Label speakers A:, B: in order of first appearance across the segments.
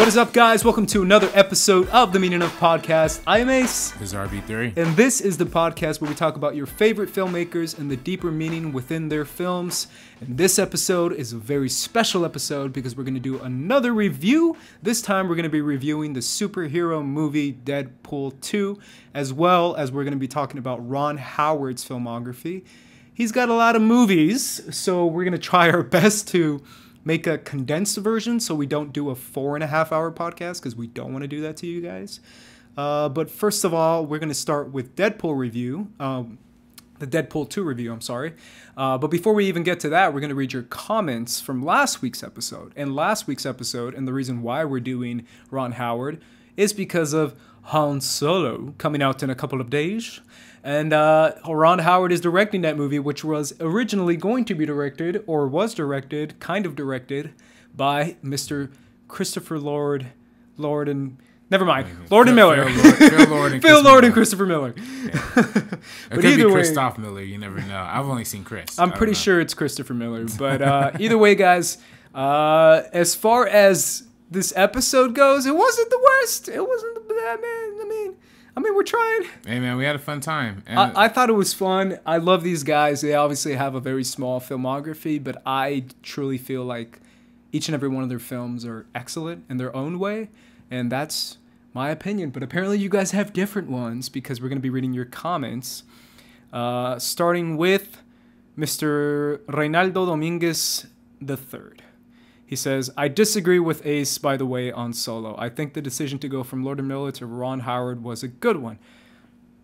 A: What is up, guys? Welcome to another episode of the Meaning of Podcast. I am Ace.
B: This is RB3.
A: And this is the podcast where we talk about your favorite filmmakers and the deeper meaning within their films. And this episode is a very special episode because we're going to do another review. This time we're going to be reviewing the superhero movie Deadpool 2, as well as we're going to be talking about Ron Howard's filmography. He's got a lot of movies, so we're going to try our best to make a condensed version so we don't do a 4.5 hour podcast because we don't want to do that to you guys. But first of all, we're going to start with Deadpool review, the Deadpool 2 review, I'm sorry. But before we even get to that, we're going to read your comments from last week's episode. And last week's episode, and the reason why we're doing Ron Howard, is because of Han Solo coming out in a couple of days. And Ron Howard is directing that movie, which was originally going to be directed, or was directed, kind of directed, by Mr. Christopher Lord and... Never mind. Lord and Miller. Phil Lord and Christopher Miller.
B: Yeah. But either way, Christoph Miller. You never know. I've only seen Chris.
A: I'm pretty sure it's Christopher Miller. But either way, guys, as far as this episode goes, it wasn't the worst. It wasn't the bad, man. I mean, we're trying.
B: Hey, man, we had a fun time.
A: I thought it was fun. I love these guys. They obviously have a very small filmography, but I truly feel like each and every one of their films are excellent in their own way, and that's my opinion. But apparently you guys have different ones because we're going to be reading your comments, starting with Mr. Reynaldo Dominguez III. He says, I disagree with Ace, by the way, on Solo. I think the decision to go from Lord and Miller to Ron Howard was a good one.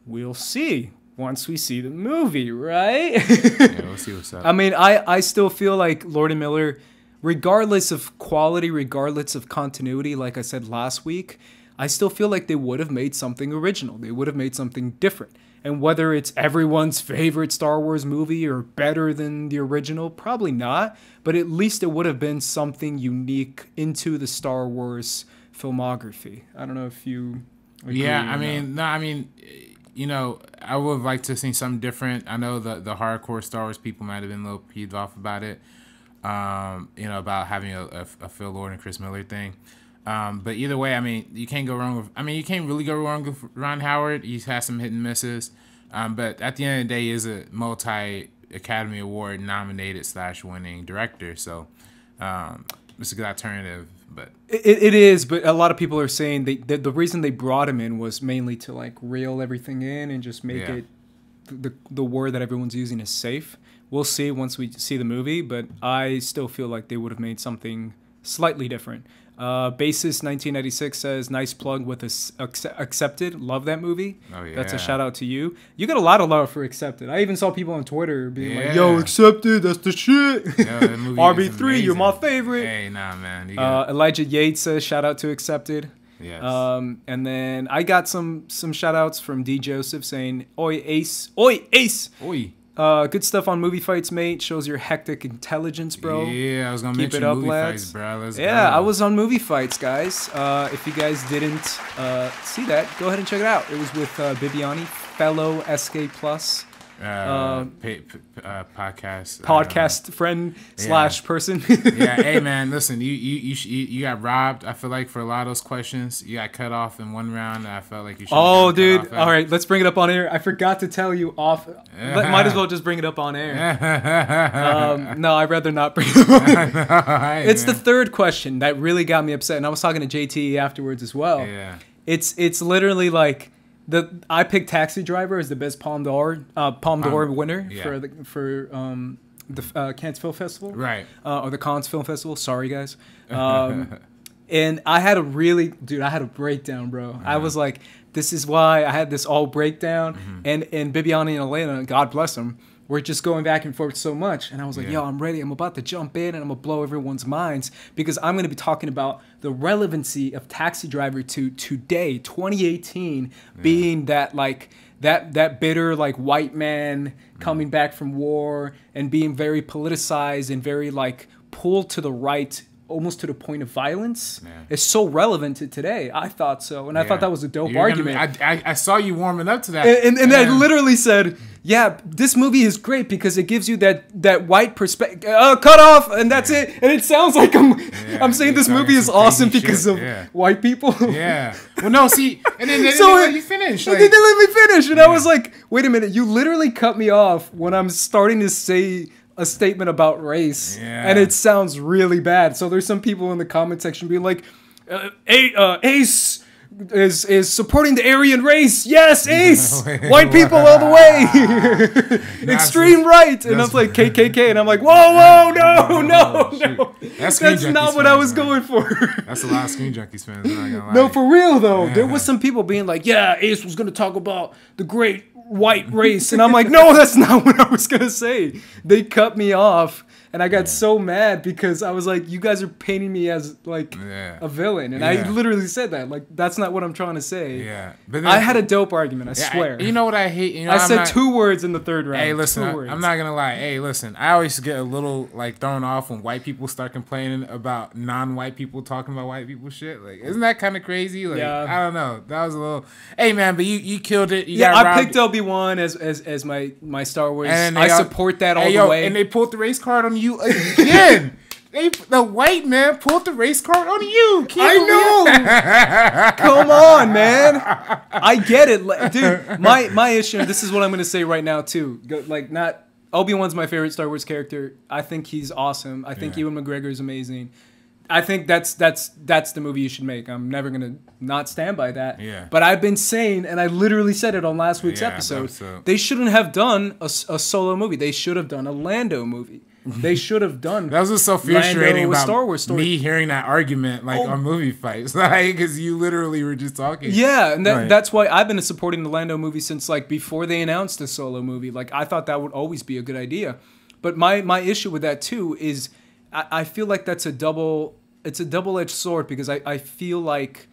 A: We'll see once we see the movie, right?
B: Yeah, we'll see what's up.
A: I mean, I still feel like Lord and Miller, regardless of quality, regardless of continuity, like I said last week, I still feel like they would have made something original. They would have made something different. And whether it's everyone's favorite Star Wars movie or better than the original, probably not. But at least it would have been something unique into the Star Wars filmography. I don't know if you agree.
B: Yeah, I mean, you know, I would have liked to have seen something different. I know the hardcore Star Wars people might have been a little peeved off about it, you know, about having a Phil Lord and Chris Miller thing. But either way, I mean, you can't go wrong with. I mean, you can't really go wrong with Ron Howard. He's had some hit and misses, but at the end of the day, he is a multi-Academy Award nominated / winning director. So it's a good alternative. But
A: it is. But a lot of people are saying the reason they brought him in was mainly to like reel everything in and just make it the word that everyone's using is safe. We'll see once we see the movie, but I still feel like they would have made something slightly different. Basis 1996 says, nice plug with Accepted. Love that movie.
B: Oh, yeah.
A: That's a shout out to you. You got a lot of love for Accepted. I even saw people on Twitter being like, yo, Accepted, that's the shit.
B: Yo, that movie
A: RB3, you're my favorite.
B: Hey, nah, man.
A: Elijah Yates says, shout out to Accepted.
B: Yes.
A: And then I got some shout outs from D. Joseph saying, Oi, Ace. Oi, Ace.
B: Oi.
A: Good stuff on movie fights, mate. Shows your hectic intelligence, bro.
B: Yeah, I was gonna mention movie fights, bro. Let's go.
A: I was on movie fights, guys. If you guys didn't see that, go ahead and check it out. It was with Bettany, fellow SK Plus podcast friend / person.
B: Yeah, hey man, listen, you got robbed. I feel like for a lot of those questions, you got cut off in one round. And I felt like you should.
A: Oh, dude! All right, let's bring it up on air. I forgot to tell you off. Might as well just bring it up on air. No, I'd rather not bring it up on air. It's the third question that really got me upset, and I was talking to JT afterwards as well.
B: Yeah,
A: it's literally like. I picked Taxi Driver as the best Palme d'Or winner for the Cannes Film Festival,
B: right?
A: Or the Cannes Film Festival. Sorry, guys. And I had a breakdown, bro. Mm-hmm. I was like, this is why I had this all breakdown. Mm-hmm. And Bibiani and Elena, God bless them, were just going back and forth so much. And I was like, yo, I'm ready. I'm about to jump in and I'm going to blow everyone's minds because I'm going to be talking about the relevancy of Taxi Driver to today, 2018, being that like that bitter like white man coming back from war and being very politicized and very like pulled to the right almost to the point of violence
B: Yeah.
A: is so relevant to today. I thought so, and I thought that was a dope argument.
B: I saw you warming up to that,
A: and I literally said, "Yeah, this movie is great because it gives you that white perspective." Cut off, and that's it. And it sounds like I'm saying this movie is awesome because of white people.
B: Yeah. Well, no, see, and then they didn't let you finish.
A: They didn't let me finish, and I was like, "Wait a minute! You literally cut me off when I'm starting to say a statement about race, and it sounds really bad." So there's some people in the comment section being like, Ace is supporting the Aryan race. Yes, Ace. White people all the way. Extreme right. And I was like, KKK. And I'm like, whoa, no. That's not what I was going for.
B: That's a lot of Screen Junkies fans. I'm not gonna lie.
A: No, for real, though. There was some people being like, yeah, Ace was going to talk about the great white race. And I'm like, no, that's not what I was going to say. They cut me off. And I got so mad because I was like, you guys are painting me as like a villain. And I literally said that. Like, that's not what I'm trying to say.
B: Yeah. But then,
A: I had a dope argument, I swear.
B: You know what I hate? You know,
A: I said 2 words in the 3rd round.
B: Hey, listen, I'm not going to lie. Hey, listen, I always get a little like thrown off when white people start complaining about non-white people talking about white people shit. Like, isn't that kind of crazy? Like, I don't know. That was a little... Hey, man, but you killed it. You got
A: I picked Obi-Wan as my Star Wars. I support that all the way.
B: And they pulled the race card on you again. The white man pulled the race card on you.
A: I know. Come on, man. I get it, dude. My issue. This is what I'm going to say right now too. Like, not Obi-Wan's my favorite Star Wars character. I think he's awesome. I think Ewan McGregor is amazing. I think that's the movie you should make. I'm never gonna not stand by that.
B: Yeah.
A: But I've been saying, and I literally said it on last week's episode. They shouldn't have done a solo movie. They should have done a Lando movie. They should have done.
B: That was just so frustrating about
A: Star Wars story.
B: Me hearing that argument on movie fights, like, because you literally were just talking.
A: Yeah, and that's why I've been supporting the Lando movie since like before they announced the solo movie. Like, I thought that would always be a good idea. But my issue with that too is I feel like it's a double-edged sword because I feel like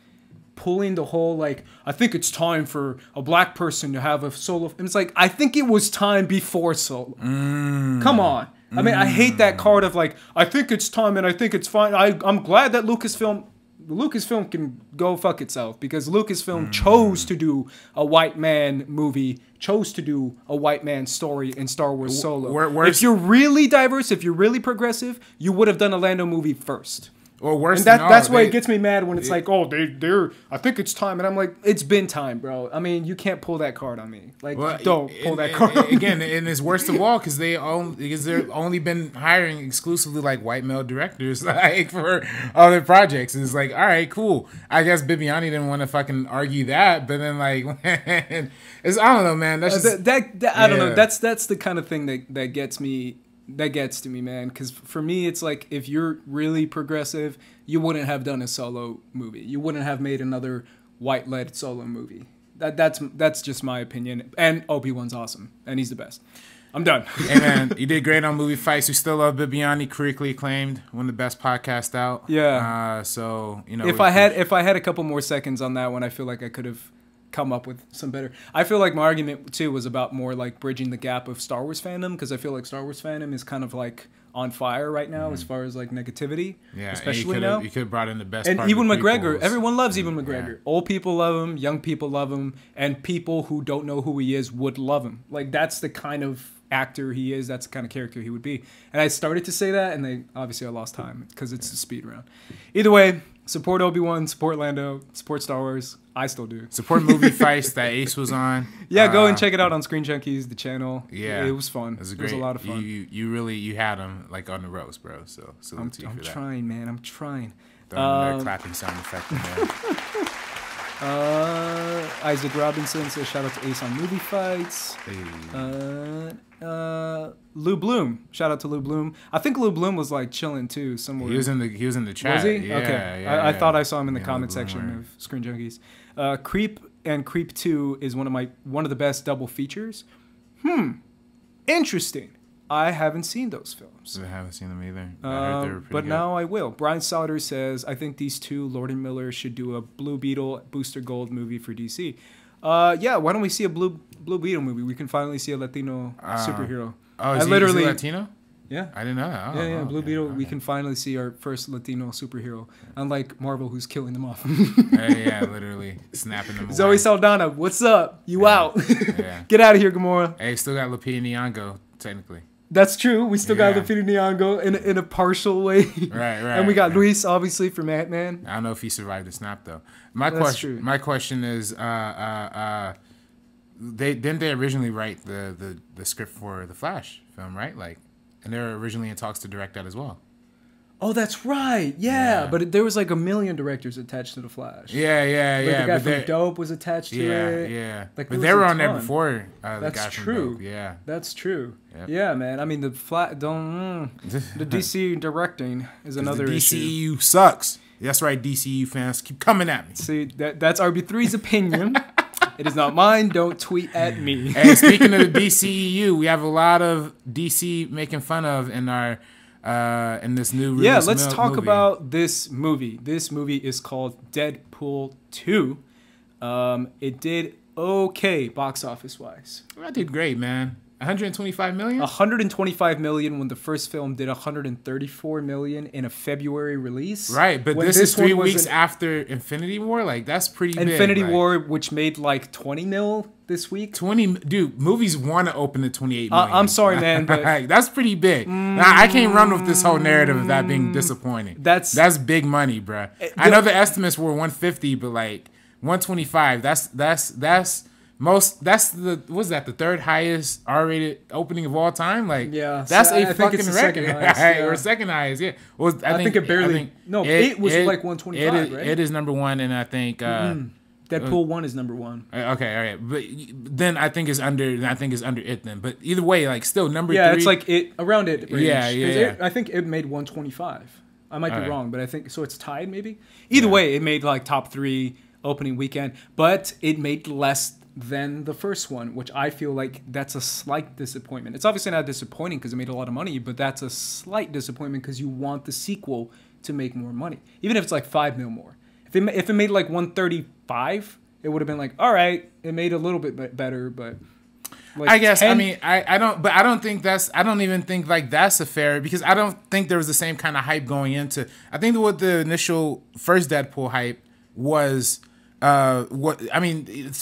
A: pulling the whole like, I think it's time for a black person to have a solo. And it's like, I think it was time before solo. Come on. I mean, I hate that card of like, I think it's time and I think it's fine. I'm glad that Lucasfilm can go fuck itself because Lucasfilm chose to do a white man movie, chose to do a white man story in Star Wars Solo. If you're really diverse, if you're really progressive, you would have done a Lando movie first.
B: Or worse,
A: and that's why it gets me mad when it's like, oh, they're. I think it's time, and I'm like, it's been time, bro. I mean, you can't pull that card on me. Like, don't pull that card.
B: Again, and it's worst of all because they've only been hiring exclusively like white male directors like for other projects. And it's like, all right, cool. I guess Bibiani didn't want to fucking argue that, but then like, it's I don't know, man. That's just,
A: I don't know. That's the kind of thing that gets me. That gets to me, man, because for me, it's like if you're really progressive, you wouldn't have done a solo movie. You wouldn't have made another white-led solo movie. That's just my opinion. And Obi-Wan's awesome, and he's the best. I'm done.
B: Hey, man, you did great on movie fights. We still love Bibiani, critically acclaimed, one of the best podcasts out.
A: Yeah.
B: So you know,
A: if I had a couple more seconds on that one, I feel like I could have come up with some better. I feel like my argument too was about more like bridging the gap of Star Wars fandom because I feel like Star Wars fandom is kind of like on fire right now as far as like negativity. Yeah, especially now.
B: You could have brought in the best.
A: And Ewan McGregor, everyone loves Ewan McGregor. Old people love him, young people love him, and people who don't know who he is would love him. Like that's the kind of actor he is. That's the kind of character he would be. And I started to say that, and I lost time because it's the speed round. Either way, support Obi-Wan, support Lando, support Star Wars. I still do.
B: Support movie fights that Ace was on.
A: Yeah, go and check it out on Screen Junkies, the channel.
B: Yeah,
A: it was fun. It was a lot of fun.
B: You really had him like on the ropes, bro. So
A: I'm trying, man. I'm trying.
B: Throwing that clapping sound effect in there.
A: Isaac Robinson says shout out to Ace on movie fights.
B: Hey.
A: Lou Bloom, shout out to Lou Bloom. I think Lou Bloom was like chilling too somewhere.
B: He was in the chat.
A: Was he?
B: Yeah,
A: okay.
B: Yeah,
A: I thought I saw him in the comment section of Screen Junkies. Creep and Creep 2 is one of the best double features. Interesting. I haven't seen those films.
B: I haven't seen them either. I heard
A: but now I will. Brian Sauter says, I think these two, Lord and Miller, should do a Blue Beetle Booster Gold movie for DC. Yeah, why don't we see a Blue Beetle movie? We can finally see a Latino superhero.
B: Oh, is he Latino?
A: Yeah.
B: I didn't know that.
A: Yeah. Blue
B: okay,
A: Beetle.
B: okay.
A: We can finally see our first Latino superhero, unlike Marvel, who's killing them off.
B: Yeah, literally snapping them
A: Zoe
B: away.
A: Saldana, what's up? You out?
B: Yeah.
A: Get out of here, Gamora.
B: Hey, still got Lupita Nyong'o technically.
A: That's true. We still got
B: Yeah.
A: Lupita Nyong'o in a partial way.
B: Right.
A: And we got Luis, obviously, from Ant-Man.
B: I don't know if he survived the snap though.
A: That's true.
B: My question is, they originally write the script for the Flash film, right? Like, and they were originally in talks to direct that as well.
A: Oh, that's right. Yeah. But there was like a million directors attached to The Flash.
B: Yeah.
A: Like the guy from Dope was attached to it.
B: Yeah.
A: Like,
B: but
A: there
B: they
A: was
B: were
A: a
B: on there
A: ton.
B: before the
A: That's
B: guy from
A: true.
B: Dope. Yeah.
A: That's true.
B: Yep.
A: Yeah, man. I mean, the DC directing is another
B: the
A: issue.
B: DCEU sucks. That's right, DCEU fans. Keep coming at me.
A: See, that's RB3's opinion. It is not mine. Don't tweet at me.
B: Hey, speaking of the DCEU, we have a lot of DC making fun of in our in this new
A: Yeah,
B: release
A: let's talk
B: movie.
A: about this movie. This movie is called Deadpool 2. It did okay box office wise.
B: I did great, man. 125 million.
A: 125 million when the first film did 134 million in a February release.
B: Right, but
A: When
B: this is 3
A: one was
B: weeks after Infinity War. Like, that's pretty big.
A: Infinity
B: like,
A: War, which made like 20 mil this week.
B: 20, dude. Movies want to open to 28 million.
A: I'm sorry, man, but
B: Like, that's pretty big. Now, I can't run with this whole narrative of that being disappointing.
A: That's
B: big money, bruh. I know the estimates were 150, but like 125. That's most. That's the what's that? The third highest R-rated opening of all time. Like,
A: Yeah,
B: that's
A: so
B: a
A: I think
B: fucking
A: it's the
B: record.
A: second highest, yeah.
B: Or second highest. Yeah. Well,
A: I think it barely. It was like 125, right?
B: It is number one, and I think.
A: Deadpool 1 is number 1.
B: Okay, all right, but then I think it's under it then. But either way, like still number 3.
A: Yeah, it's like it around it. Range.
B: Yeah.
A: I think it made 125. I might be
B: Alright.
A: wrong, but I think so. It's tied maybe. Either way, it made like top 3 opening weekend, but it made less than the first one, which I feel like that's a slight disappointment. It's obviously not disappointing because it made a lot of money, but that's a slight disappointment because you want the sequel to make more money, even if it's like 5 mil more. If it made like 135, it would have been like, all right, it made a little bit better, but like
B: I guess
A: 10,
B: I mean I don't even think like that's a fair, because I don't think there was the same kind of hype going into. I think what the initial first Deadpool hype was to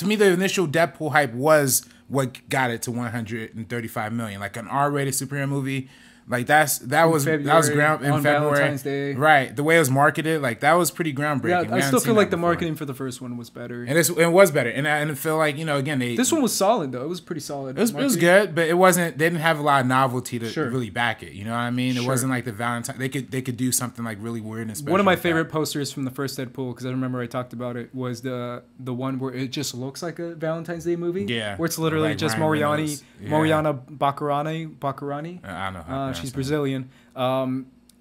B: me the initial Deadpool hype was what got it to 135 million, like an R-rated superhero movie. Like that was ground in
A: on
B: February,
A: Valentine's Day.
B: right? The way it was marketed, like that was pretty groundbreaking.
A: Yeah, I still feel like the marketing for the first one was better.
B: and it was better, and I feel like again
A: This one was solid though. It was pretty solid.
B: It was good, but it wasn't. They didn't have a lot of novelty to
A: Sure.
B: really back it. You know what I mean? It
A: Sure.
B: wasn't like the Valentine. They could do something like really weird and special.
A: One of my
B: like that.
A: favorite posters from the first Deadpool, because I remember I talked about it, was the one where it just looks like a Valentine's Day movie.
B: Yeah,
A: where it's literally
B: like
A: just
B: Ryan
A: Moriarty,
B: Reynolds. Yeah.
A: Moriana Baccarani.
B: I don't know. How to
A: She's
B: pronounce
A: Brazilian.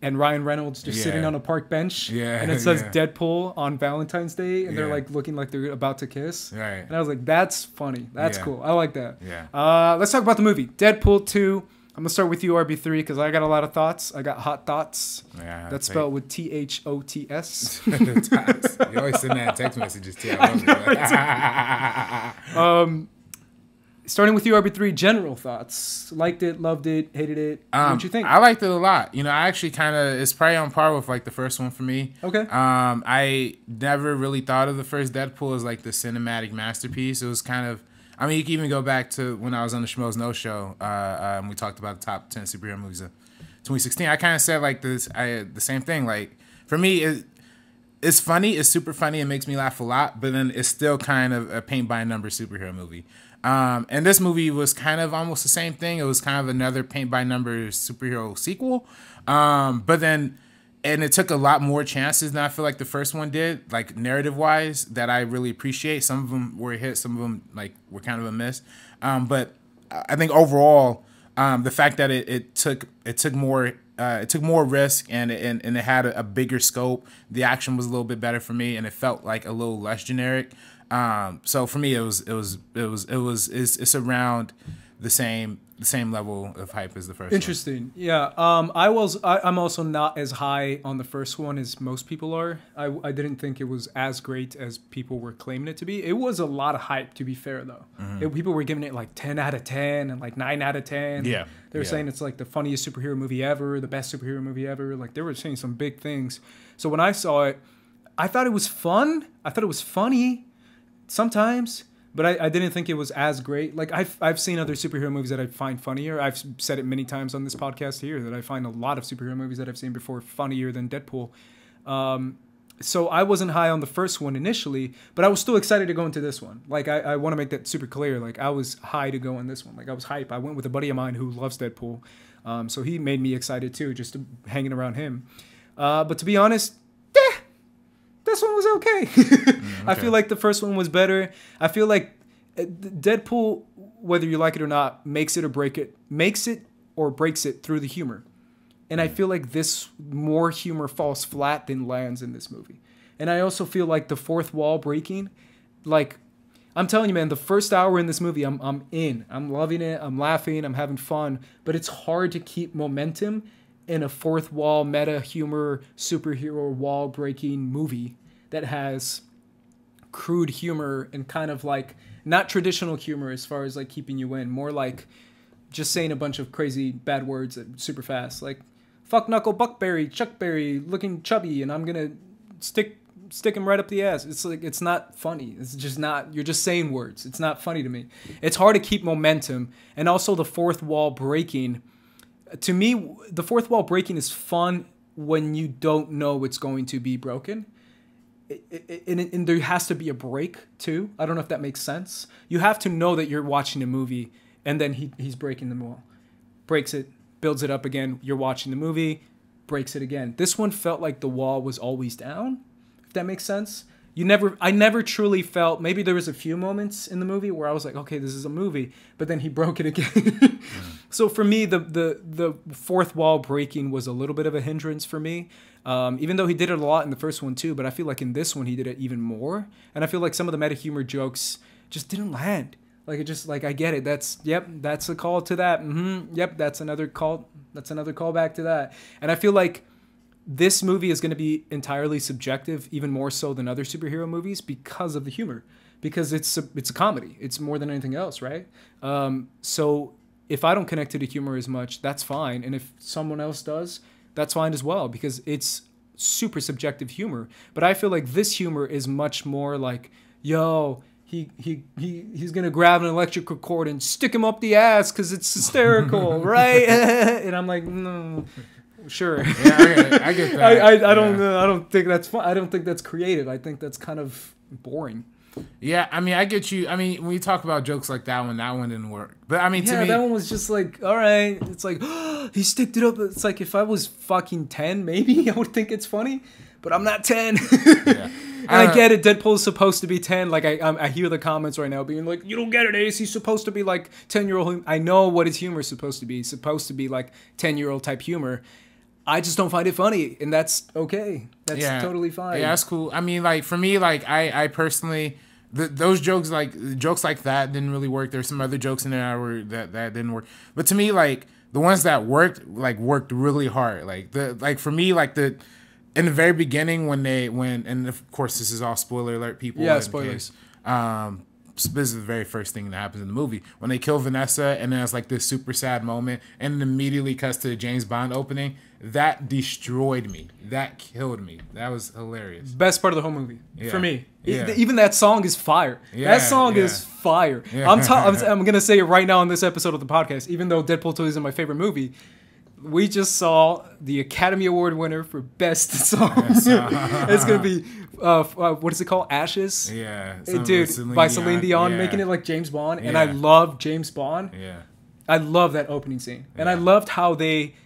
A: And Ryan Reynolds just sitting
B: Yeah.
A: on a park bench.
B: Yeah,
A: And it says
B: yeah.
A: Deadpool on Valentine's Day, and they're
B: Yeah.
A: like looking like they're about to kiss.
B: Right.
A: And I was like, that's funny. That's
B: Yeah.
A: cool. I like that.
B: Yeah.
A: Let's talk about the movie. Deadpool 2. I'm going to start with you, RB3, because I got a lot of thoughts. I got hot thoughts.
B: Yeah,
A: That's
B: say-
A: spelled with THOTS.
B: You always send that text messages too. I love it.
A: Starting with you, RB3, general thoughts. Liked it, loved it, hated it. What'd you think?
B: I liked it a lot. I actually kind of, it's probably on par with like the first one for me.
A: Okay.
B: I never really thought of the first Deadpool as like the cinematic masterpiece. It was kind of, you can even go back to when I was on the Schmoes No Show. And we talked about the top 10 superhero movies of 2016. I kind of said like the same thing. Like for me, it's funny. It's super funny. It makes me laugh a lot. But then it's still kind of a paint by number superhero movie. And this movie was kind of almost the same thing. It was kind of another paint by numbers superhero sequel. But then, and it took a lot more chances than I feel like the first one did, like narrative wise, that I really appreciate. Some of them were a hit, some of them like were kind of a miss. But I think overall, the fact that it took more risk and it had a bigger scope. The action was a little bit better for me, and it felt like a little less generic. So for me, it's around the same level of hype as the first.
A: Interesting. Yeah. I'm also not as high on the first one as most people are. I didn't think it was as great as people were claiming it to be. It was a lot of hype, to be fair, though. People were giving it like 10 out of 10 and like 9 out of 10.
B: Yeah.
A: They were saying it's like the funniest superhero movie ever, the best superhero movie ever. Like they were saying some big things. So when I saw it, I thought it was fun. I thought it was funny sometimes. But I didn't think it was as great. Like I've seen other superhero movies that I find funnier. I've said it many times on this podcast here that I find a lot of superhero movies that I've seen before funnier than Deadpool. So I wasn't high on the first one initially, but I was still excited to go into this one. Like I want to make that super clear. Like I was high to go in this one. Like I was hype. I went with a buddy of mine who loves Deadpool, so he made me excited too, just hanging around him. But to be honest, this one was okay. I feel like the first one was better. I feel like Deadpool, whether you like it or not, makes it or breaks it through the humor. And I feel like this more humor falls flat than lands in this movie. And I also feel like the fourth wall breaking, like I'm telling you, man, the first hour in this movie, I'm in. I'm loving it. I'm laughing. I'm having fun. But it's hard to keep momentum in a fourth wall meta humor superhero wall breaking movie that has crude humor and kind of like not traditional humor as far as like keeping you in, more like just saying a bunch of crazy bad words super fast, like fuck knuckle buckberry chuckberry looking chubby and I'm gonna stick him right up the ass. It's like it's not funny. It's just not. You're just saying words. It's not funny to me. It's hard to keep momentum, and also the fourth wall breaking. To me, the fourth wall breaking is fun when you don't know it's going to be broken. And there has to be a break, too. I don't know if that makes sense. You have to know that you're watching a movie, and then he's breaking the wall. Breaks it, builds it up again. You're watching the movie, breaks it again. This one felt like the wall was always down, if that makes sense. I never truly felt, maybe there was a few moments in the movie where I was like, okay, this is a movie, but then he broke it again. So for me, the fourth wall breaking was a little bit of a hindrance for me, even though he did it a lot in the first one too, but I feel like in this one he did it even more, and I feel like some of the meta humor jokes just didn't land. Like it just, like, I get it, that's a call to that, yep, that's another call back to that, and I feel like this movie is going to be entirely subjective, even more so than other superhero movies, because of the humor. Because it's a comedy. It's more than anything else, right? So if I don't connect to the humor as much, that's fine. And if someone else does, that's fine as well, because it's super subjective humor. But I feel like this humor is much more like, yo, he's going to grab an electrical cord and stick him up the ass because it's hysterical, right? And I'm like, no. Sure.
B: Yeah, I get that.
A: I don't think that's fun. I don't think that's creative. I think that's kind of boring.
B: Yeah, I mean, I get you. I mean, when you talk about jokes like that one didn't work. But I mean, to me,
A: that one was just like, all right. It's like, he sticked it up. It's like, if I was fucking 10, maybe I would think it's funny. But I'm not 10. Yeah. And I get it. Deadpool is supposed to be 10. Like, I hear the comments right now being like, you don't get it, Ace. He's supposed to be like 10-year-old. I know what his humor is supposed to be. It's supposed to be like 10-year-old type humor. I just don't find it funny, and that's okay. That's totally fine.
B: Yeah, that's cool. I mean, like, for me, like, I personally, those jokes like that didn't really work. There's some other jokes in there that didn't work. But to me, like, the ones that worked really hard. Like for me, like, in the very beginning and of course this is all spoiler alert, people.
A: Yeah, spoilers.
B: This is the very first thing that happens in the movie when they kill Vanessa, and then it's like this super sad moment, and it immediately cuts to the James Bond opening. That destroyed me. That killed me. That was hilarious.
A: Best part of the whole movie for me. Yeah. Even that song is fire.
B: Yeah,
A: that song is fire. Yeah. I'm gonna say it right now on this episode of the podcast. Even though Deadpool 2 isn't my favorite movie, we just saw the Academy Award winner for Best Song. It's gonna be what is it called? Ashes.
B: Yeah,
A: dude, by Celine Dion, making it like James Bond, and I love James Bond.
B: Yeah,
A: I love that opening scene, and I loved how they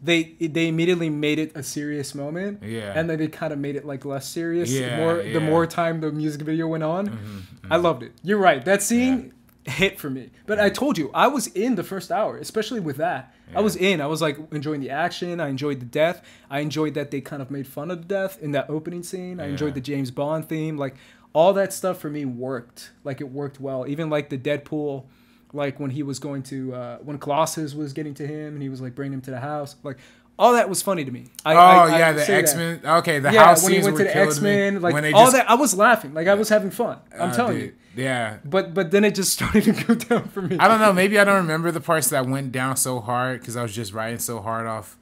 A: immediately made it a serious moment, and then they kind of made it like less serious. The more time the music video went on, I loved it. You're right, that scene hit for me. But I told you, I was in the first hour, especially with that. I was in. I was like enjoying the action. I enjoyed the death. I enjoyed that they kind of made fun of the death in that opening scene. I enjoyed the James Bond theme. Like all that stuff for me worked. Like it worked well. Even like the Deadpool like when he was going to when Colossus was getting to him and he was like bringing him to the house, like all that was funny to me.
B: The X-Men. Okay, the house
A: when he
B: scenes
A: went
B: were
A: to the
B: killing
A: X-Men,
B: me.
A: like
B: When they
A: all
B: just,
A: that, I was laughing, like I was having fun. I'm telling you.
B: Yeah.
A: But then it just started to go down for me.
B: I don't know. Maybe I don't remember the parts that went down so hard because I was just riding so hard off.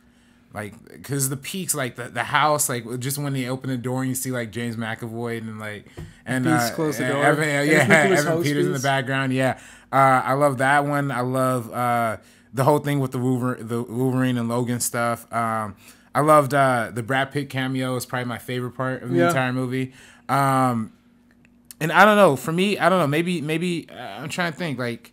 B: Like, because the peaks, like the house, like just when they open the door and you see like James McAvoy and
A: Beast close the door.
B: Evan Peters in the background. Yeah, I love that one. I love the whole thing with the Wolverine and Logan stuff. I loved the Brad Pitt cameo. Is probably my favorite part of the entire movie. And I don't know. For me, I don't know. Maybe I'm trying to think like.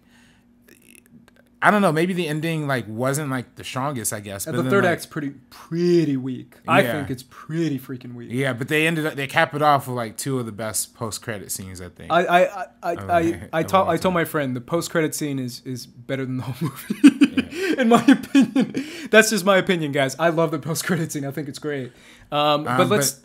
B: I don't know. Maybe the ending like wasn't like the strongest. I guess.
A: But the third act's pretty weak. I think it's pretty freaking weak.
B: Yeah, but they cap it off with like two of the best post credit scenes. I think.
A: I told my friend the post credit scene is better than the whole movie. In my opinion, that's just my opinion, guys. I love the post credit scene. I think it's great. But let's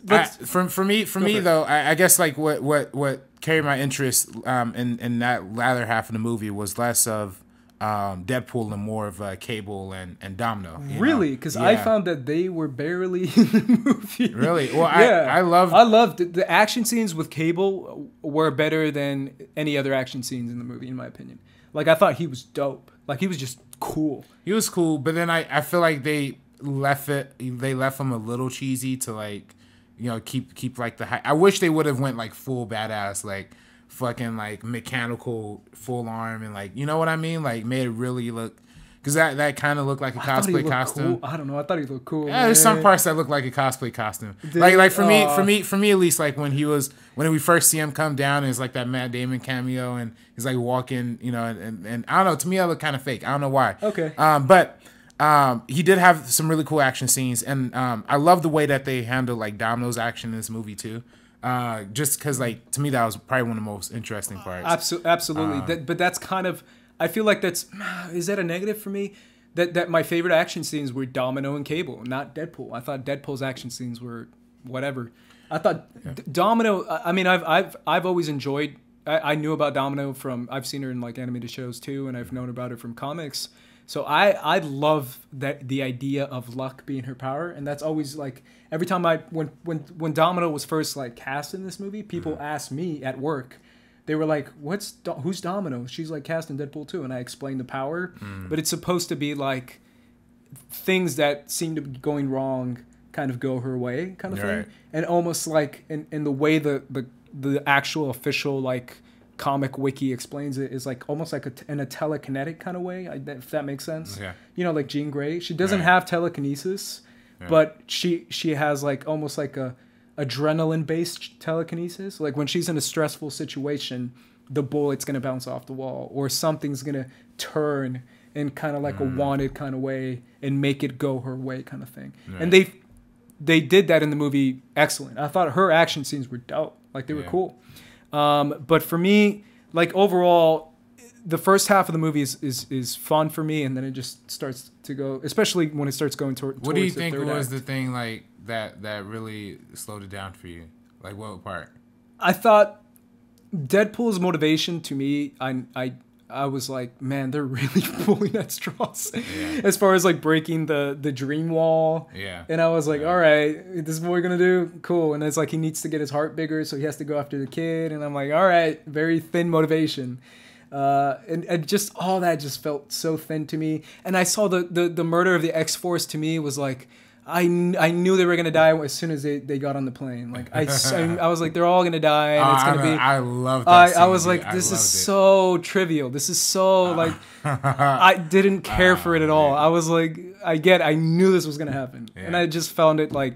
B: for me though, I guess like what carried my interest in that latter half of the movie was less of. Deadpool and more of Cable and Domino.
A: Really? Because I found that they were barely in the movie.
B: Really? Well, yeah. I
A: loved the action scenes with Cable were better than any other action scenes in the movie, in my opinion. Like, I thought he was dope. Like, he was just cool.
B: He was cool, but then I feel like they left him a little cheesy to, like, you know, keep like the hype. I wish they would have went, like, full badass, like, fucking like mechanical full arm and like, you know what I mean, like made it really look, because that kind of looked like a cosplay costume.
A: Cool. I don't know, I thought he looked cool.
B: Yeah, there's some parts that look like a cosplay costume. Like for me at least, like when we first see him come down and it's like that Matt Damon cameo and he's like walking, you know, and I don't know, to me that looked kind of fake. I don't know why.
A: Okay.
B: But he did have some really cool action scenes, and I love the way that they handled like Domino's action in this movie too. Just because, like, to me, that was probably one of the most interesting parts.
A: Absolutely. But that's kind of, I feel like is that a negative for me? That my favorite action scenes were Domino and Cable, not Deadpool. I thought Deadpool's action scenes were whatever. I thought Domino. I mean, I've always enjoyed. I knew about Domino from, I've seen her in like animated shows too, and I've known about her from comics. So I love the idea of luck being her power, and that's always like every time when Domino was first like cast in this movie, people asked me at work, they were like, who's Domino? She's like cast in Deadpool too, and I explained the power, but it's supposed to be like things that seem to be going wrong kind of go her way kind of thing, and almost like in the way the actual official like comic wiki explains it is like almost like in a telekinetic kind of way, if that makes sense.
B: Yeah.
A: You know, like Jean Grey, she doesn't have telekinesis, but she has like almost like a adrenaline based telekinesis. Like when she's in a stressful situation, the bullet's gonna bounce off the wall or something's gonna turn in kind of like a wanted kind of way and make it go her way kind of thing. And they did that in the movie excellent. I thought her action scenes were dope. Like they were cool. But for me, like overall, the first half of the movie is fun for me, and then it just starts to go, especially when it starts going towards.
B: What do you think was
A: act.
B: the thing like that really slowed it down for you? Like what part?
A: I thought Deadpool's motivation to me, I was like, man, they're really pulling at straws as far as like breaking the dream wall.
B: Yeah.
A: And I was like, all right, this is what we're going to do? Cool. And it's like he needs to get his heart bigger, so he has to go after the kid. And I'm like, all right, very thin motivation. And just all that just felt so thin to me. And I saw the murder of the X-Force to me was like, I knew they were gonna die as soon as they got on the plane. Like I was like, they're all gonna die, and it's gonna be.
B: I love that.
A: I was like, this is so trivial. This is so like, I didn't care for it at all. I was like, I knew this was gonna happen, and I just found it like,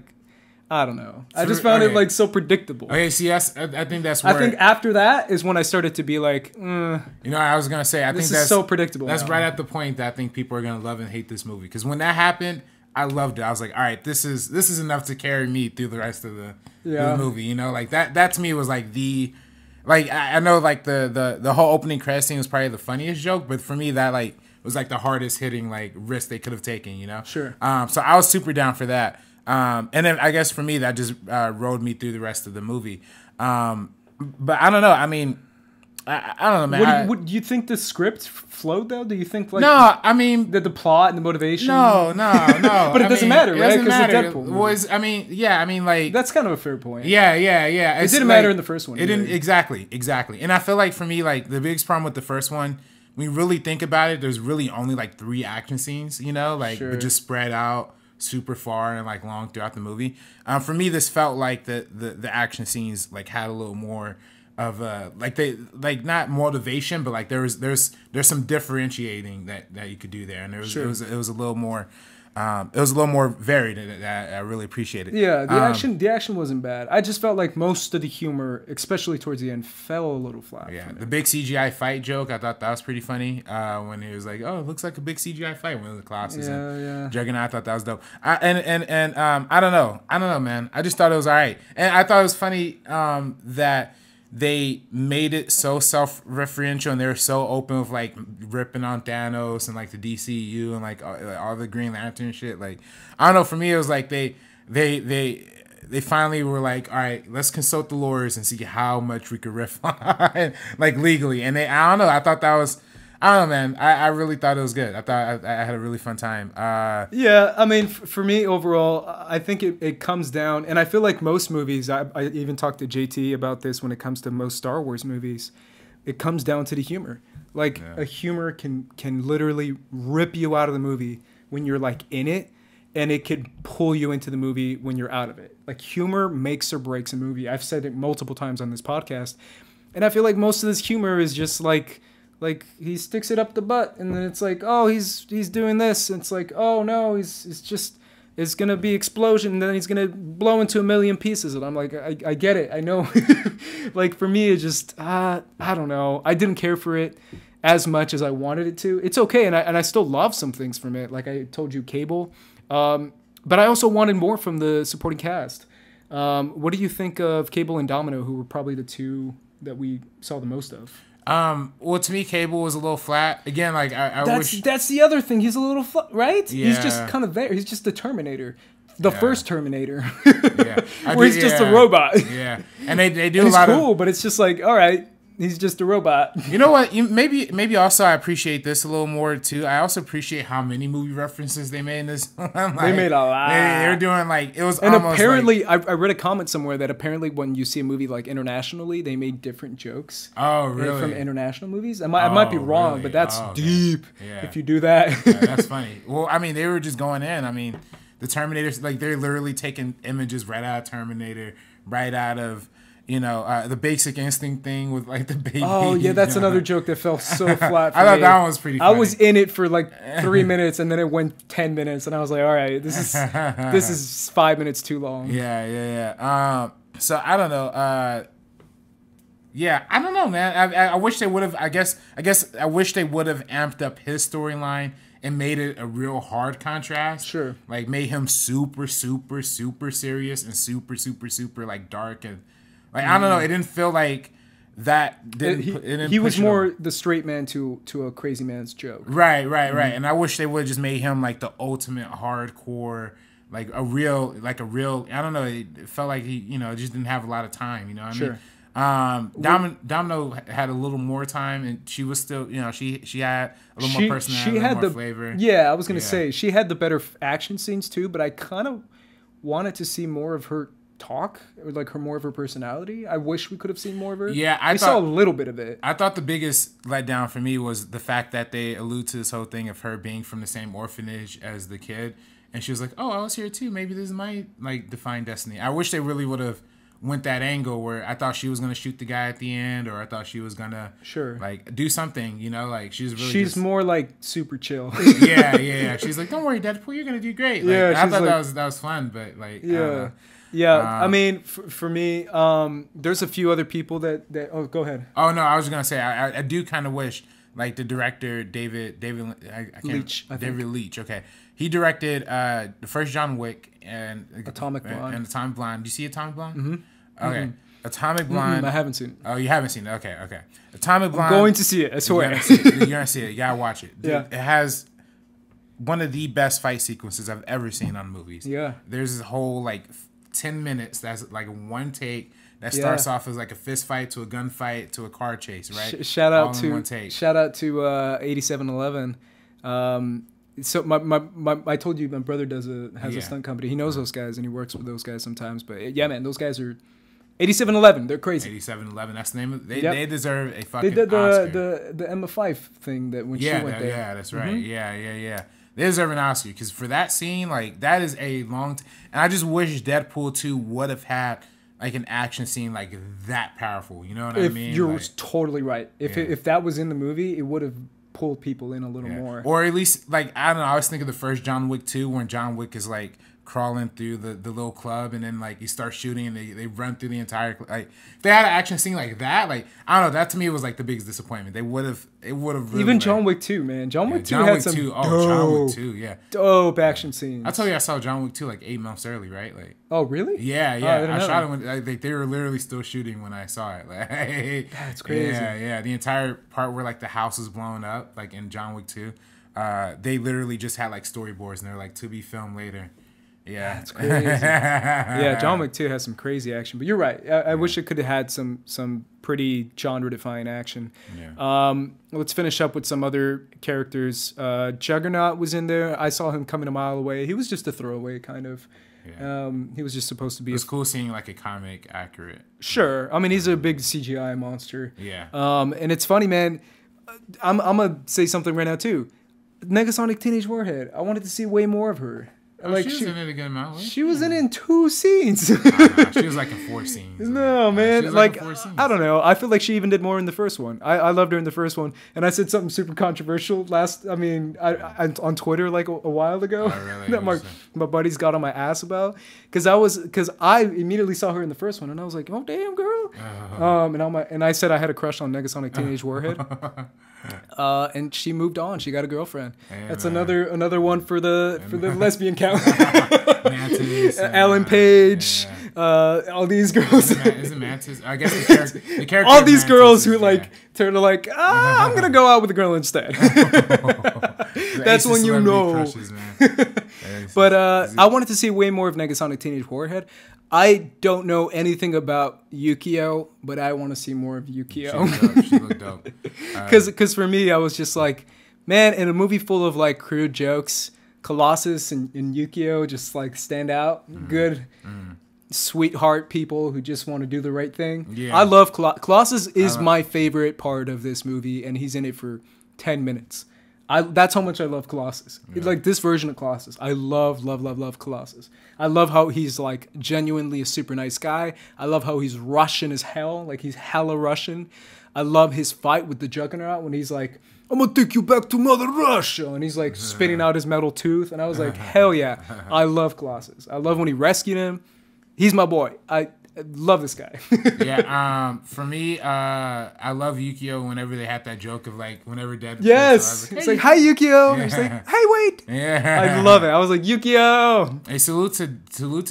A: I don't know. I just found it like so predictable.
B: Okay, see, I think that's where.
A: I think after that is when I started to be like,
B: you know, I was gonna say, I think that's
A: so predictable.
B: That's
A: now.
B: right at the point that I think people are gonna love and hate this movie, because when that happened, I loved it. I was like, all right, this is enough to carry me through the rest of the movie. You know, like that to me was like I know like the whole opening credit scene was probably the funniest joke, but for me that like was like the hardest hitting like risk they could have taken. You know,
A: sure.
B: So I was super down for that. And then I guess for me that just rode me through the rest of the movie. But I don't know. I mean, I don't know, man.
A: Do you think the script flowed though? Do you think like
B: no? I mean,
A: the plot and the motivation.
B: No.
A: But it doesn't matter, right? Because it's Deadpool.
B: I mean, like
A: that's kind of a fair point.
B: Yeah.
A: It didn't matter in the first one.
B: It didn't exactly. And I feel like for me, like the biggest problem with the first one, when you really think about it, there's really only like 3 action scenes, but just spread out super far and like long throughout the movie. For me, this felt like the action scenes like had a little more of not motivation, but like there's some differentiating that you could do there, and it was a little more varied, and I really appreciated.
A: Yeah, the action wasn't bad. I just felt like most of the humor, especially towards the end, fell a little flat.
B: Yeah, the big CGI fight joke, I thought that was pretty funny. When he was like, "Oh, it looks like a big CGI fight." One of the Colossus and Juggernaut, I thought that was dope. I don't know, man. I just thought it was all right, and I thought it was funny that they made it so self-referential, and they were so open with like ripping on Thanos and like the DCU and like all the Green Lantern shit. Like, I don't know. For me, it was like they finally were like, all right, let's consult the lawyers and see how much we could riff on, like legally. And I don't know. I thought that was. I don't know, man. I really thought it was good. I thought I had a really fun time.
A: Yeah, I mean, for me overall, I think it comes down, and I feel like most movies, I even talked to JT about this when it comes to most Star Wars movies, it comes down to the humor. Like, a humor can literally rip you out of the movie when you're, like, in it, and it could pull you into the movie when you're out of it. Like, humor makes or breaks a movie. I've said it multiple times on this podcast, and I feel like most of this humor is just, like he sticks it up the butt, and then it's like, oh, he's doing this, and it's like, oh no, it's gonna be explosion, and then he's gonna blow into a million pieces, and I'm like, I get it, I know. Like for me, it just I don't know, I didn't care for it as much as I wanted it to. It's okay, and I still love some things from it, like I told you, Cable, but I also wanted more from the supporting cast. What do you think of Cable and Domino, who were probably the 2 that we saw the most of?
B: Well, to me, Cable was a little flat. Again, like I wish
A: that's the other thing. He's a little flat, right?
B: Yeah.
A: He's just kind of there. He's just the Terminator, the first Terminator.
B: Yeah,
A: where he's just a robot.
B: Yeah, and they do
A: and
B: a lot of
A: cool, but it's just like, all right, he's just a robot.
B: You know what? Maybe also I appreciate this a little more too. I also appreciate how many movie references they made in this. Like,
A: they made a lot.
B: They were doing like, it was
A: and
B: almost
A: apparently
B: like,
A: I read a comment somewhere that apparently when you see a movie like internationally, they made different jokes.
B: Oh, really?
A: From international movies. I might be wrong,
B: really?
A: but that's
B: okay.
A: deep.
B: Yeah.
A: If you do that.
B: Yeah, that's funny. Well, I mean, they were just going in. I mean, the Terminators, like they're literally taking images right out of Terminator, right out of, the Basic Instinct thing with like the baby.
A: Oh yeah, that's another joke that fell so flat for
B: I thought
A: me.
B: that one was pretty funny.
A: I was in it for like 3 minutes, and then it went 10 minutes, and I was like, all right, this is 5 minutes too long.
B: Yeah. So I don't know. Yeah, I don't know, man. I wish they would have. I guess I wish they would have amped up his storyline and made it a real hard contrast.
A: Sure.
B: Like made him super, super, super serious and super, super, super like dark and like I don't know. It didn't feel like that.
A: He was more the straight man to a crazy man's joke.
B: Right. And I wish they would have just made him like the ultimate hardcore. Like a real. I don't know. It felt like he, just didn't have a lot of time. You know what I mean? Domino had a little more time, and she was still, she had a little more personality, a little more flavor.
A: Yeah, I was gonna say she had the better action scenes too, but I kind of wanted to see more of her talk, or like more of her personality. I wish we could have seen more of her.
B: Yeah,
A: we saw a little bit of it.
B: I thought the biggest letdown for me was the fact that they allude to this whole thing of her being from the same orphanage as the kid, and she was like, "Oh, I was here too. Maybe this is my like defined destiny." I wish they really would have went that angle where I thought she was gonna shoot the guy at the end, or I thought she was gonna like do something, like she's more like super chill. yeah. She's like, "Don't worry, Deadpool, you're gonna do great." Like, I thought that was fun, but like
A: I mean, for me, there's a few other people that. Oh, go ahead.
B: Oh no, I was gonna say I do kind of wish like the director David Leitch. David Leitch. Okay, he directed the first John Wick and
A: Atomic Blonde.
B: And Atomic Blonde. Do you see Atomic Blonde?
A: Mm-hmm.
B: Okay.
A: Mm-hmm.
B: Atomic Blonde.
A: I haven't seen it.
B: Oh, you haven't seen it? Okay. Atomic Blonde.
A: I'm going to see it, I swear.
B: You're gonna see it. You gotta watch it. Dude,
A: yeah.
B: It has one of the best fight sequences I've ever seen on movies.
A: Yeah.
B: There's this whole like 10 minutes that's like one take that starts off as like a fist fight to a gunfight to a car chase, right?
A: Shout out to 8711. So I told you my brother has a stunt company. He knows those guys and he works with those guys sometimes. But yeah, man, those guys are 8711. They're crazy.
B: 8711. That's the name of. They deserve a fucking
A: They did
B: Oscar.
A: the Emma Fife thing that when she went there.
B: Yeah, that's right. Mm-hmm. Yeah. They deserve an Oscar because for that scene, like that is a long. And I just wish Deadpool 2 would have had like an action scene like that powerful. You know what I mean?
A: You're totally right. If that was in the movie, it would have pulled people in a little more. Or
B: at least like I don't know. I was thinking the first John Wick 2 when John Wick is like crawling through the little club and then like he starts shooting and they run through the entire like if they had an action scene like that, like I don't know, that to me was like the biggest disappointment. It would have really,
A: even John Wick 2, man. John Wick 2 had some
B: John Wick 2, yeah,
A: dope action scenes.
B: I told you I saw John Wick 2 like 8 months early, right? Like
A: oh really?
B: Yeah. I shot it when they were literally still shooting when I saw it. Like
A: that's crazy.
B: Yeah. The entire part where like the house is blown up, like in John Wick 2, they literally just had like storyboards and they're like to be filmed later. Yeah,
A: that's crazy. Yeah, John Wick 2 has some crazy action, but you're right. I wish it could have had some pretty genre-defying action. Yeah. Let's finish up with some other characters. Juggernaut was in there. I saw him coming a mile away. He was just a throwaway, kind of. Yeah. He was just supposed to be.
B: It's cool seeing like a comic accurate.
A: Sure. I mean, he's a big CGI monster.
B: Yeah.
A: And it's funny, man. I'm gonna say something right now too. Negasonic Teenage Warhead. I wanted to see way more of her.
B: Like she was in it a good amount.
A: She was in 2 scenes.
B: She was like in 4 scenes.
A: No, man. Like I don't know. I feel like she even did more in the first one. I loved her in the first one. And I said something super controversial I on Twitter like a while ago.
B: Oh, really?
A: That my buddies got on my ass about. Because I immediately saw her in the first one and I was like, oh damn girl. And I said I had a crush on Negasonic Teenage Warhead. And she moved on. She got a girlfriend. Hey, that's man. another one for the lesbian count.
B: Mantis,
A: Ellen Page, all these girls.
B: Is it Mantis? I guess the character.
A: All these girls who like turn to like, I'm gonna go out with a girl instead. That's when you know.
B: Crushes, man.
A: But I wanted to see way more of Negasonic Teenage Warhead. I don't know anything about Yukio, but I want to see more of Yukio.
B: She looked dope.
A: Because for me, I was just like, man, in a movie full of like crude jokes, Colossus and Yukio just like stand out. Good, sweetheart people who just want to do the right thing. Yeah. I love Colossus is my favorite part of this movie, and he's in it for 10 minutes. That's how much I love Colossus. Yeah. Like this version of Colossus. I love Colossus. I love how he's like genuinely a super nice guy. I love how he's Russian as hell. Like he's hella Russian. I love his fight with the Juggernaut when he's like, I'm gonna take you back to Mother Russia. And he's like spitting out his metal tooth. And I was like, hell yeah. I love Colossus. I love when he rescued him. He's my boy. I love this guy.
B: Yeah. For me, I love Yukio whenever they had that joke of like whenever Deadpool.
A: Yes. It's like, hi Yukio. Yeah. He's like, hey, wait.
B: Yeah.
A: I love it. I was like, Yukio.
B: Hey, salute to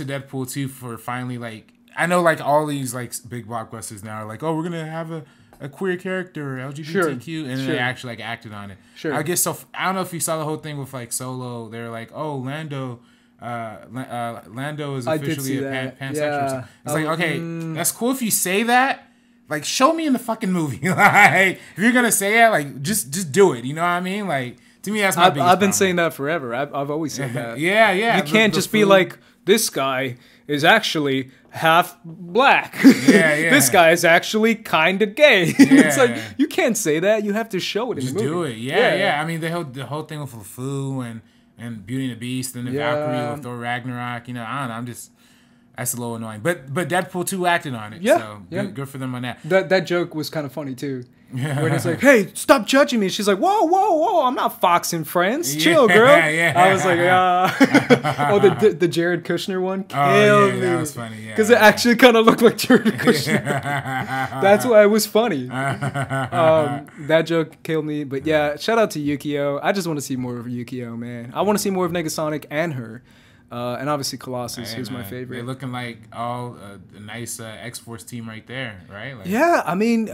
B: Deadpool too for finally like, I know like all these like big blockbusters now are like, oh, we're gonna have a queer character, LGBTQ, and then they actually like acted on it. Sure. I guess so. I don't know if you saw the whole thing with like Solo. They're like, oh, Lando is officially a pansexual. Yeah. It's like, okay, that's cool if you say that. Like, show me in the fucking movie. Like, if you're gonna say it, like, just do it. You know what I mean? Like, to me, that's my biggest
A: I've been
B: problem.
A: saying that forever. I've always said that.
B: Yeah.
A: You can't just be like, this guy is actually half black.
B: Yeah.
A: This guy is actually kind of gay. It's like, you can't say that. You have to show it in the movie.
B: Just do it. Yeah. I mean, the whole thing with LeFou and Beauty and the Beast and the Valkyrie with Thor Ragnarok. You know, I don't know. I'm just... That's a little annoying. But Deadpool 2 acted on it. So good for them on that.
A: That joke was kind of funny too. When it's like, hey, stop judging me. She's like, whoa, I'm not Fox and Friends. Chill, girl. I was like, the Jared Kushner one killed me.
B: That was funny.
A: Because it actually kind of looked like Jared Kushner. That's why it was funny. That joke killed me. But yeah, shout out to Yukio. I just want to see more of Yukio, man. I want to see more of Negasonic and her. And obviously Colossus, who's my favorite.
B: They're looking like all a nice X-Force team right there, right? Like,
A: yeah, I mean,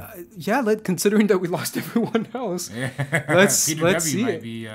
A: considering that we lost everyone else, let's see
B: might
A: it.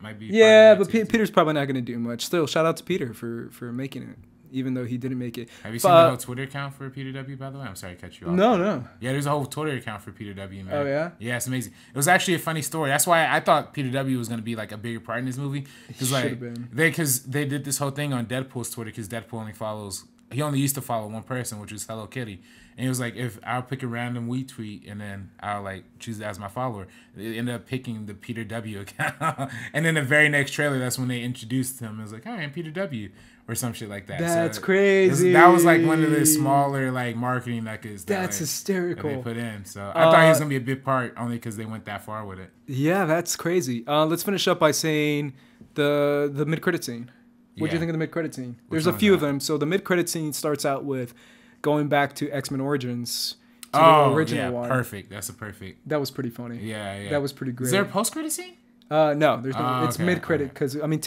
B: Might be.
A: Yeah, but Peter's probably not going to do much. Still, shout out to Peter for making it. even though he didn't make it.
B: Have you seen the whole Twitter account for Peter W, by the way? I'm sorry to cut you off.
A: No.
B: Yeah, there's a whole Twitter account for Peter W, man.
A: Oh, yeah?
B: Yeah, it's amazing. It was actually a funny story. That's why I thought Peter W was going to be like a bigger part in this movie. Because they did this whole thing on Deadpool's Twitter, because Deadpool only used to follow one person, which was Hello Kitty. And he was like, if I'll pick a random tweet and then I'll like choose it as my follower. They ended up picking the Peter W account. And then the very next trailer, that's when they introduced him. It was like, hey, I'm Peter W. Or some shit like that.
A: That's crazy.
B: That was like one of the smaller like marketing methods.
A: That's hysterical.
B: That they put in. So I thought he was gonna be a big part only because they went that far with it.
A: Yeah, that's crazy. Let's finish up by saying the mid credit scene. What do you think of the mid credit scene? There's a few of them. So the mid credit scene starts out with going back to X-Men Origins. To the original one.
B: Perfect. That's a perfect.
A: That was pretty funny.
B: Yeah.
A: That was pretty great.
B: Is there a post credit scene?
A: No, there's no. It's mid credit because I mean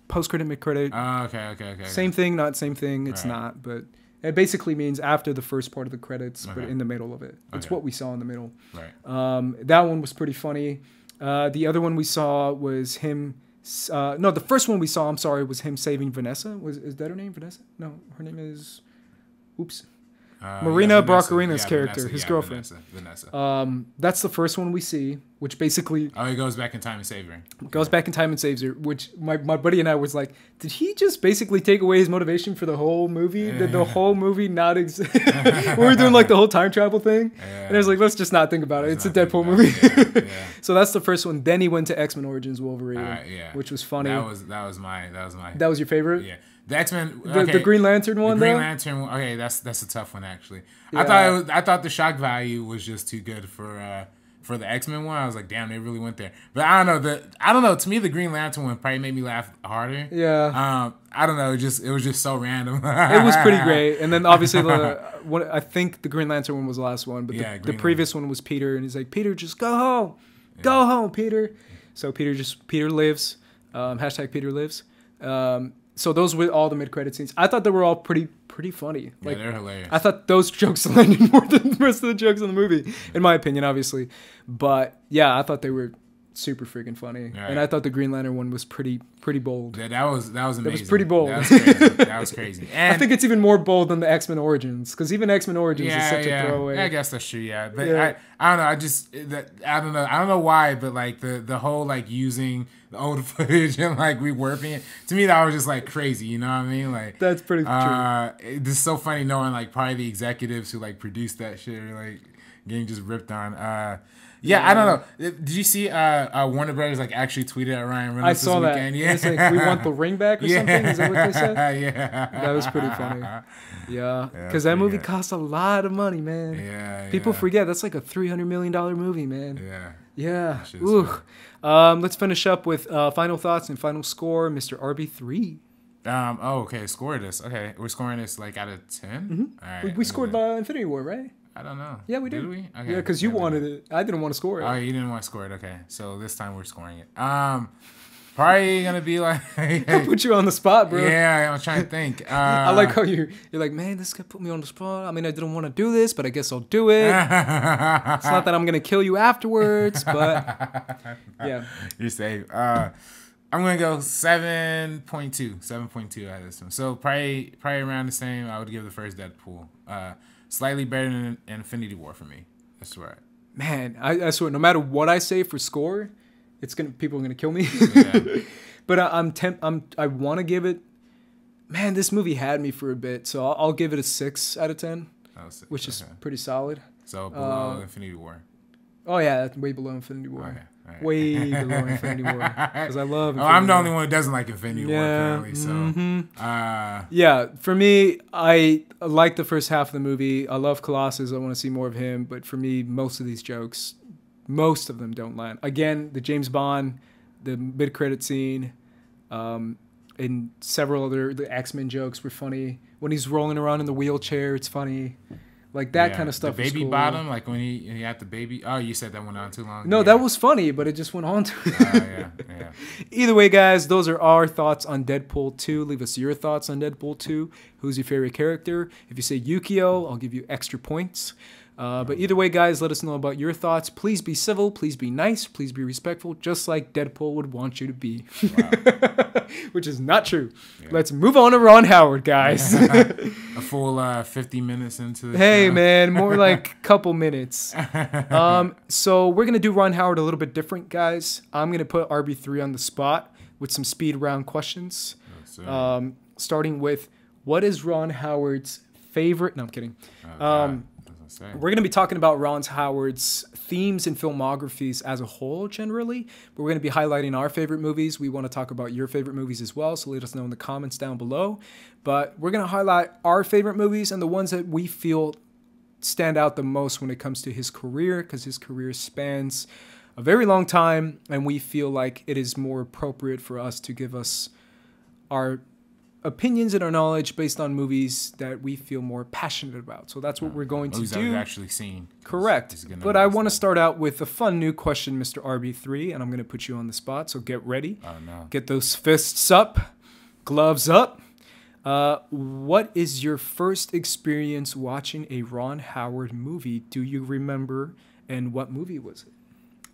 A: post credit, mid credit.
B: Okay.
A: Same thing, not same thing. It's not, but it basically means after the first part of the credits, but in the middle of it. It's what we saw in the middle.
B: Right.
A: That one was pretty funny. The other one we saw was him. No, the first one we saw, I'm sorry, was him saving Vanessa. Is that her name, Vanessa? No, her name is. Oops. Marina Barcarina's character,
B: Vanessa,
A: his girlfriend.
B: Vanessa.
A: That's the first one we see, which basically...
B: Oh, he goes back in time and saves her.
A: Goes back in time and saves her, which my buddy and I was like, did he just basically take away his motivation for the whole movie? Did the whole movie not exist? We were doing like the whole time travel thing. And I was like, let's just not think about it. It's a Deadpool movie. So that's the first one. Then he went to X-Men Origins Wolverine, which was funny.
B: That was my...
A: That was your favorite?
B: Yeah. The X-Men,
A: the Green Lantern one,
B: the Green Lantern one. Okay, that's a tough one actually. Yeah. I thought the shock value was just too good for the X-Men one. I was like, damn, they really went there. But I don't know. To me, the Green Lantern one probably made me laugh harder.
A: Yeah.
B: I don't know. It was just so random.
A: It was pretty great. And then obviously I think the Green Lantern one was the last one, but the previous one was Peter, and he's like, Peter, just go home, go home, Peter. So Peter lives. Hashtag Peter lives. So those were all the mid-credit scenes. I thought they were all pretty funny. Like,
B: they're hilarious.
A: I thought those jokes landed more than the rest of the jokes in the movie, in my opinion, obviously. But yeah, I thought they were super freaking funny, and I thought the Green Lantern one was pretty bold.
B: Yeah, that was amazing.
A: That was pretty bold.
B: That was crazy. And
A: I think it's even more bold than the X-Men Origins, because even X-Men Origins is such a throwaway.
B: I guess that's true. Yeah, but I don't know. I don't know why, but like the whole like using the old footage and like reworking it, to me that was just like crazy. You know what I mean? Like
A: that's pretty true.
B: It's so funny knowing like probably the executives who like produced that shit are like getting just ripped on. Yeah, I don't know. Did you see Warner Brothers like actually tweeted at Ryan Reynolds
A: this weekend? I saw that. Yeah, it's like, we want the ring back or something. Is that what they said?
B: Yeah,
A: that was pretty funny. Yeah, because that movie cost a lot of money, man.
B: Yeah,
A: people forget that's like a $300 million movie, man.
B: Yeah.
A: Ooh. Let's finish up with final thoughts and final score, Mr. RB3.
B: Okay. Score this. Okay, we're scoring this like out of 10.
A: Mm-hmm.
B: All right.
A: We scored Infinity War, right?
B: I don't know.
A: Yeah, we did.
B: Did we? Okay.
A: Yeah, because you wanted it. I didn't want to score it.
B: Oh, you didn't want to score it. Okay, so this time we're scoring it. Probably gonna be like.
A: I put you on the spot, bro.
B: Yeah, I'm trying to think.
A: I like how you're like, man, this guy put me on the spot. I mean, I didn't want to do this, but I guess I'll do it. It's not that I'm gonna kill you afterwards, but yeah.
B: You're safe. I'm gonna go 7.2 out of this one. So probably around the same. I would give the first Deadpool. Slightly better than Infinity War for me. I swear.
A: Man, I swear, no matter what I say for score, people are gonna kill me.
B: Yeah.
A: But I want to give it. Man, this movie had me for a bit, so I'll give it a 6 out of 10, which is pretty solid.
B: So below Infinity War.
A: Oh yeah, that's way below Infinity War.
B: Okay. Right.
A: Way below Infinity War, because I love Infinity
B: I'm the
A: War.
B: only one who doesn't like Infinity War, apparently. So,
A: yeah, for me, I like the first half of the movie. I love Colossus. I want to see more of him. But for me, most of these jokes, most of them don't land. Again, the James Bond, the mid-credit scene, and several the X-Men jokes were funny. When he's rolling around in the wheelchair, it's funny. Like that kind of stuff.
B: The baby
A: cool.
B: bottom, like when he had the baby. Oh, you said that went on too long.
A: No, that was funny, but it just went on too.
B: Yeah.
A: Either way, guys, those are our thoughts on Deadpool 2. Leave us your thoughts on Deadpool 2. Who's your favorite character? If you say Yukio, I'll give you extra points. But either way, guys, let us know about your thoughts. Please be civil. Please be nice. Please be respectful, just like Deadpool would want you to be. Wow. Which is not true. Yeah. Let's move on to Ron Howard, guys.
B: A full 50 minutes into the
A: Hey,
B: show.
A: man, more like a couple minutes. So we're going to do Ron Howard a little bit different, guys. I'm going to put RB3 on the spot with some speed round questions. Yes, starting with, what is Ron Howard's favorite? No, I'm kidding. We're going to be talking about Ron Howard's themes and filmographies as a whole, generally. But we're going to be highlighting our favorite movies. We want to talk about your favorite movies as well, so let us know in the comments down below. But we're going to highlight our favorite movies and the ones that we feel stand out the most when it comes to his career, because his career spans a very long time, and we feel like it is more appropriate for us to give us our opinions and our knowledge based on movies that we feel more passionate about. So that's what we're going to do.
B: Movies I've actually seen.
A: Correct. But I want to start out with a fun new question, Mr. RB3, and I'm going to put you on the spot, so get ready.
B: Oh, no.
A: Get those fists up, gloves up. What is your first experience watching a Ron Howard movie? Do you remember, and what movie was it?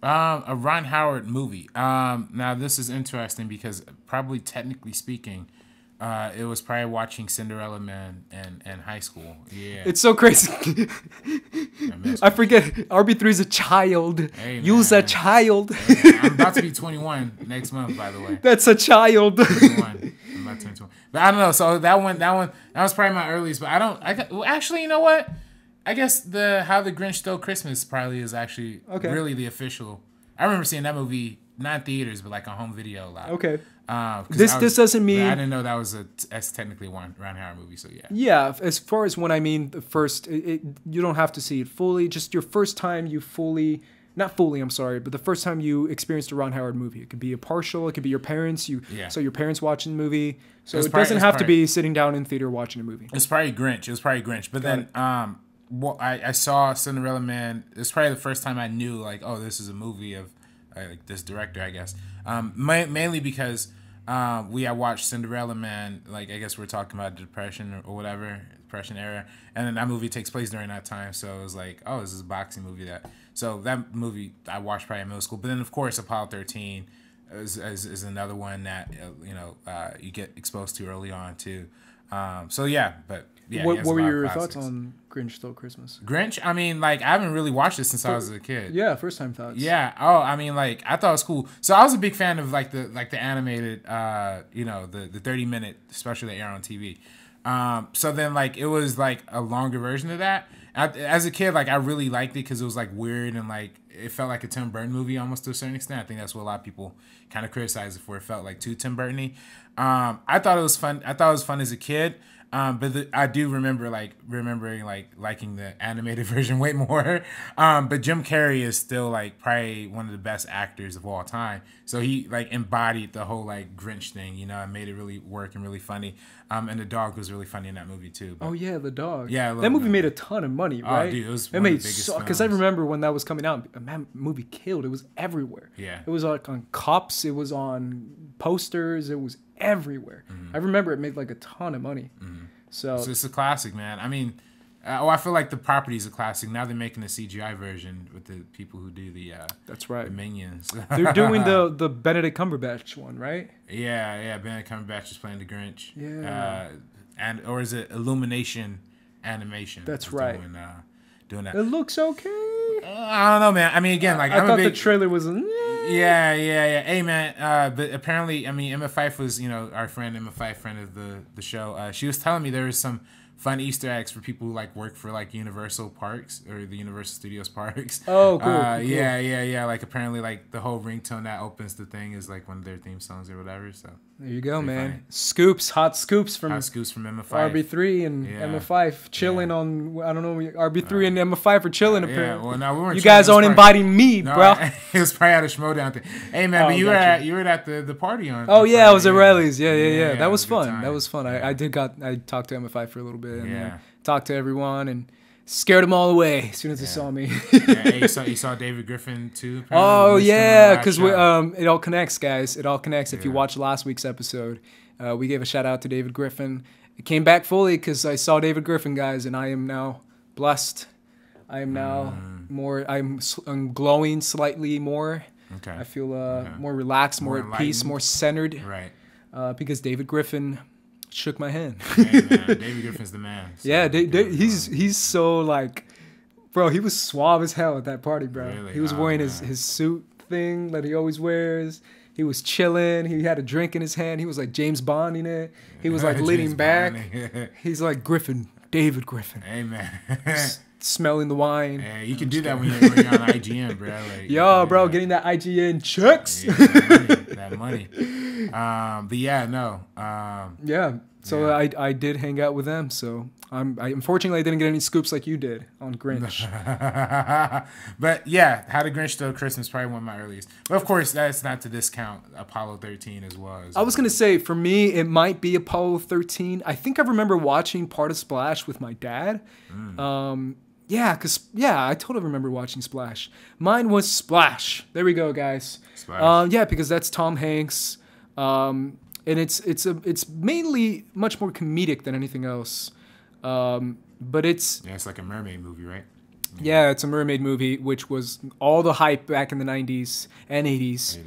B: A Ron Howard movie. Now, this is interesting because probably technically speaking, it was probably watching Cinderella Man in high school. Yeah.
A: It's so crazy. I forget. RB3 is a child.
B: Hey,
A: Use a child.
B: Hey, I'm about to be 21 next month, by the way.
A: That's a child.
B: 21. I'm about to turn 21. But I don't know. So that was probably my earliest. But actually, you know what? I guess How the Grinch Stole Christmas probably is actually really the official. I remember seeing that movie, not in theaters, but like on home video a lot.
A: Okay. This doesn't mean
B: I didn't know that was that's technically one Ron Howard movie. So yeah.
A: Yeah, as far as when I mean the first, you don't have to see it fully. Just your first time you fully, not fully. I'm sorry, but the first time you experienced a Ron Howard movie. It could be a partial. It could be your parents. So your parents watching the movie. So it doesn't have to be sitting down in theater watching a movie.
B: It's probably Grinch. But then I saw Cinderella Man. It's probably the first time I knew like, oh, this is a movie of like this director, I guess. Mainly because we had watched Cinderella Man, like I guess we're talking about Depression or whatever, Depression era, and then that movie takes place during that time, so it was like, oh, this is a boxing movie that movie I watched probably in middle school. But then of course Apollo 13 is another one that you get exposed to early on too. So yeah, but yeah.
A: What were your thoughts on Grinch Stole Christmas?
B: Grinch, I mean, like, I haven't really watched it since I was a kid.
A: Yeah, first time thoughts.
B: Yeah. Oh, I mean, like, I thought it was cool. So I was a big fan of the animated, the 30-minute special they air on TV. So then like it was like a longer version of that. As a kid, like I really liked it because it was like weird and like it felt like a Tim Burton movie almost to a certain extent. I think that's what a lot of people kind of criticized it for. It felt like too Tim Burton-y. I thought it was fun. I thought it was fun as a kid. But I do remembering liking the animated version way more. But Jim Carrey is still like probably one of the best actors of all time. So he like embodied the whole like Grinch thing, and made it really work and really funny. And the dog was really funny in that movie too. But,
A: oh yeah, the dog.
B: Yeah,
A: that movie made a ton of money, right?
B: Oh, dude, it was one of the biggest
A: because I remember when that was coming out, that movie killed. It was everywhere.
B: Yeah,
A: it was like on Cops. It was on posters. It was everywhere. Mm-hmm. I remember it made like a ton of money. Mm-hmm. So
B: it's a classic, man. I mean, I feel like the property is a classic. Now they're making a CGI version with the people who do the
A: that's right,
B: the Minions.
A: They're doing the Benedict Cumberbatch one, right?
B: Yeah. Benedict Cumberbatch is playing the Grinch.
A: Yeah.
B: Or is it Illumination Animation?
A: That's right.
B: Doing that.
A: It looks okay.
B: I don't know, man. I mean, again, like
A: I thought the trailer was.
B: Yeah. Hey, man. But apparently, I mean, Emma Fyffe was, our friend Emma Fyffe, friend of the show. She was telling me there was some fun Easter eggs for people who like work for like Universal Parks or the Universal Studios parks.
A: Oh, cool. Cool.
B: Yeah. Like apparently, like the whole ringtone that opens the thing is like one of their theme songs or whatever. So
A: there you go, man.
B: Funny.
A: Hot scoops from
B: Emma Fyffe.
A: RB3 and Emma Fyffe chilling on. I don't know. RB3 and Emma Fyffe are chilling. Apparently.
B: Well, no, we weren't.
A: You guys aren't inviting me, bro.
B: It was probably at a Schmodown thing. Hey, man, but you were at the party on.
A: Oh yeah, I was at Riley's. Yeah. That was fun. That was fun. I talked to Emma Fyffe for a little bit. And talked to everyone and scared them all away as soon as they saw me.
B: Hey, you saw David Griffin too.
A: Oh yeah, because it all connects, guys. It all connects. If you watched last week's episode, we gave a shout out to David Griffin. It came back fully because I saw David Griffin, guys, and I am now blessed. I am now more. I'm glowing slightly more.
B: Okay.
A: I feel more relaxed, more at peace, more centered.
B: Right.
A: Because David Griffin shook my hand.
B: Hey, man. David Griffin's the man. So
A: yeah, he's so like, bro. He was suave as hell at that party, bro.
B: Really?
A: He was wearing his suit thing that he always wears. He was chilling. He had a drink in his hand. He was like James Bonding it. He was like leaning back. He's like Griffin, David Griffin.
B: Hey, man.
A: Smelling the wine.
B: Hey, you can do that when you're on IGN, bro. Like,
A: yo, bro, getting that IGN checks.
B: Yeah, that money. But yeah, no.
A: Yeah. So yeah. I did hang out with them. So unfortunately I didn't get any scoops like you did on Grinch.
B: But yeah, How the Grinch Stole Christmas probably one of my earliest. But of course, that's not to discount Apollo 13 as well.
A: I was gonna say for me it might be Apollo 13. I think I remember watching part of Splash with my dad. Yeah, I totally remember watching Splash. Mine was Splash. There we go, guys.
B: Splash.
A: Yeah, because that's Tom Hanks. And it's mainly much more comedic than anything else. But it's
B: like a mermaid movie, right?
A: Yeah, it's a mermaid movie, which was all the hype back in the 90s and 80s.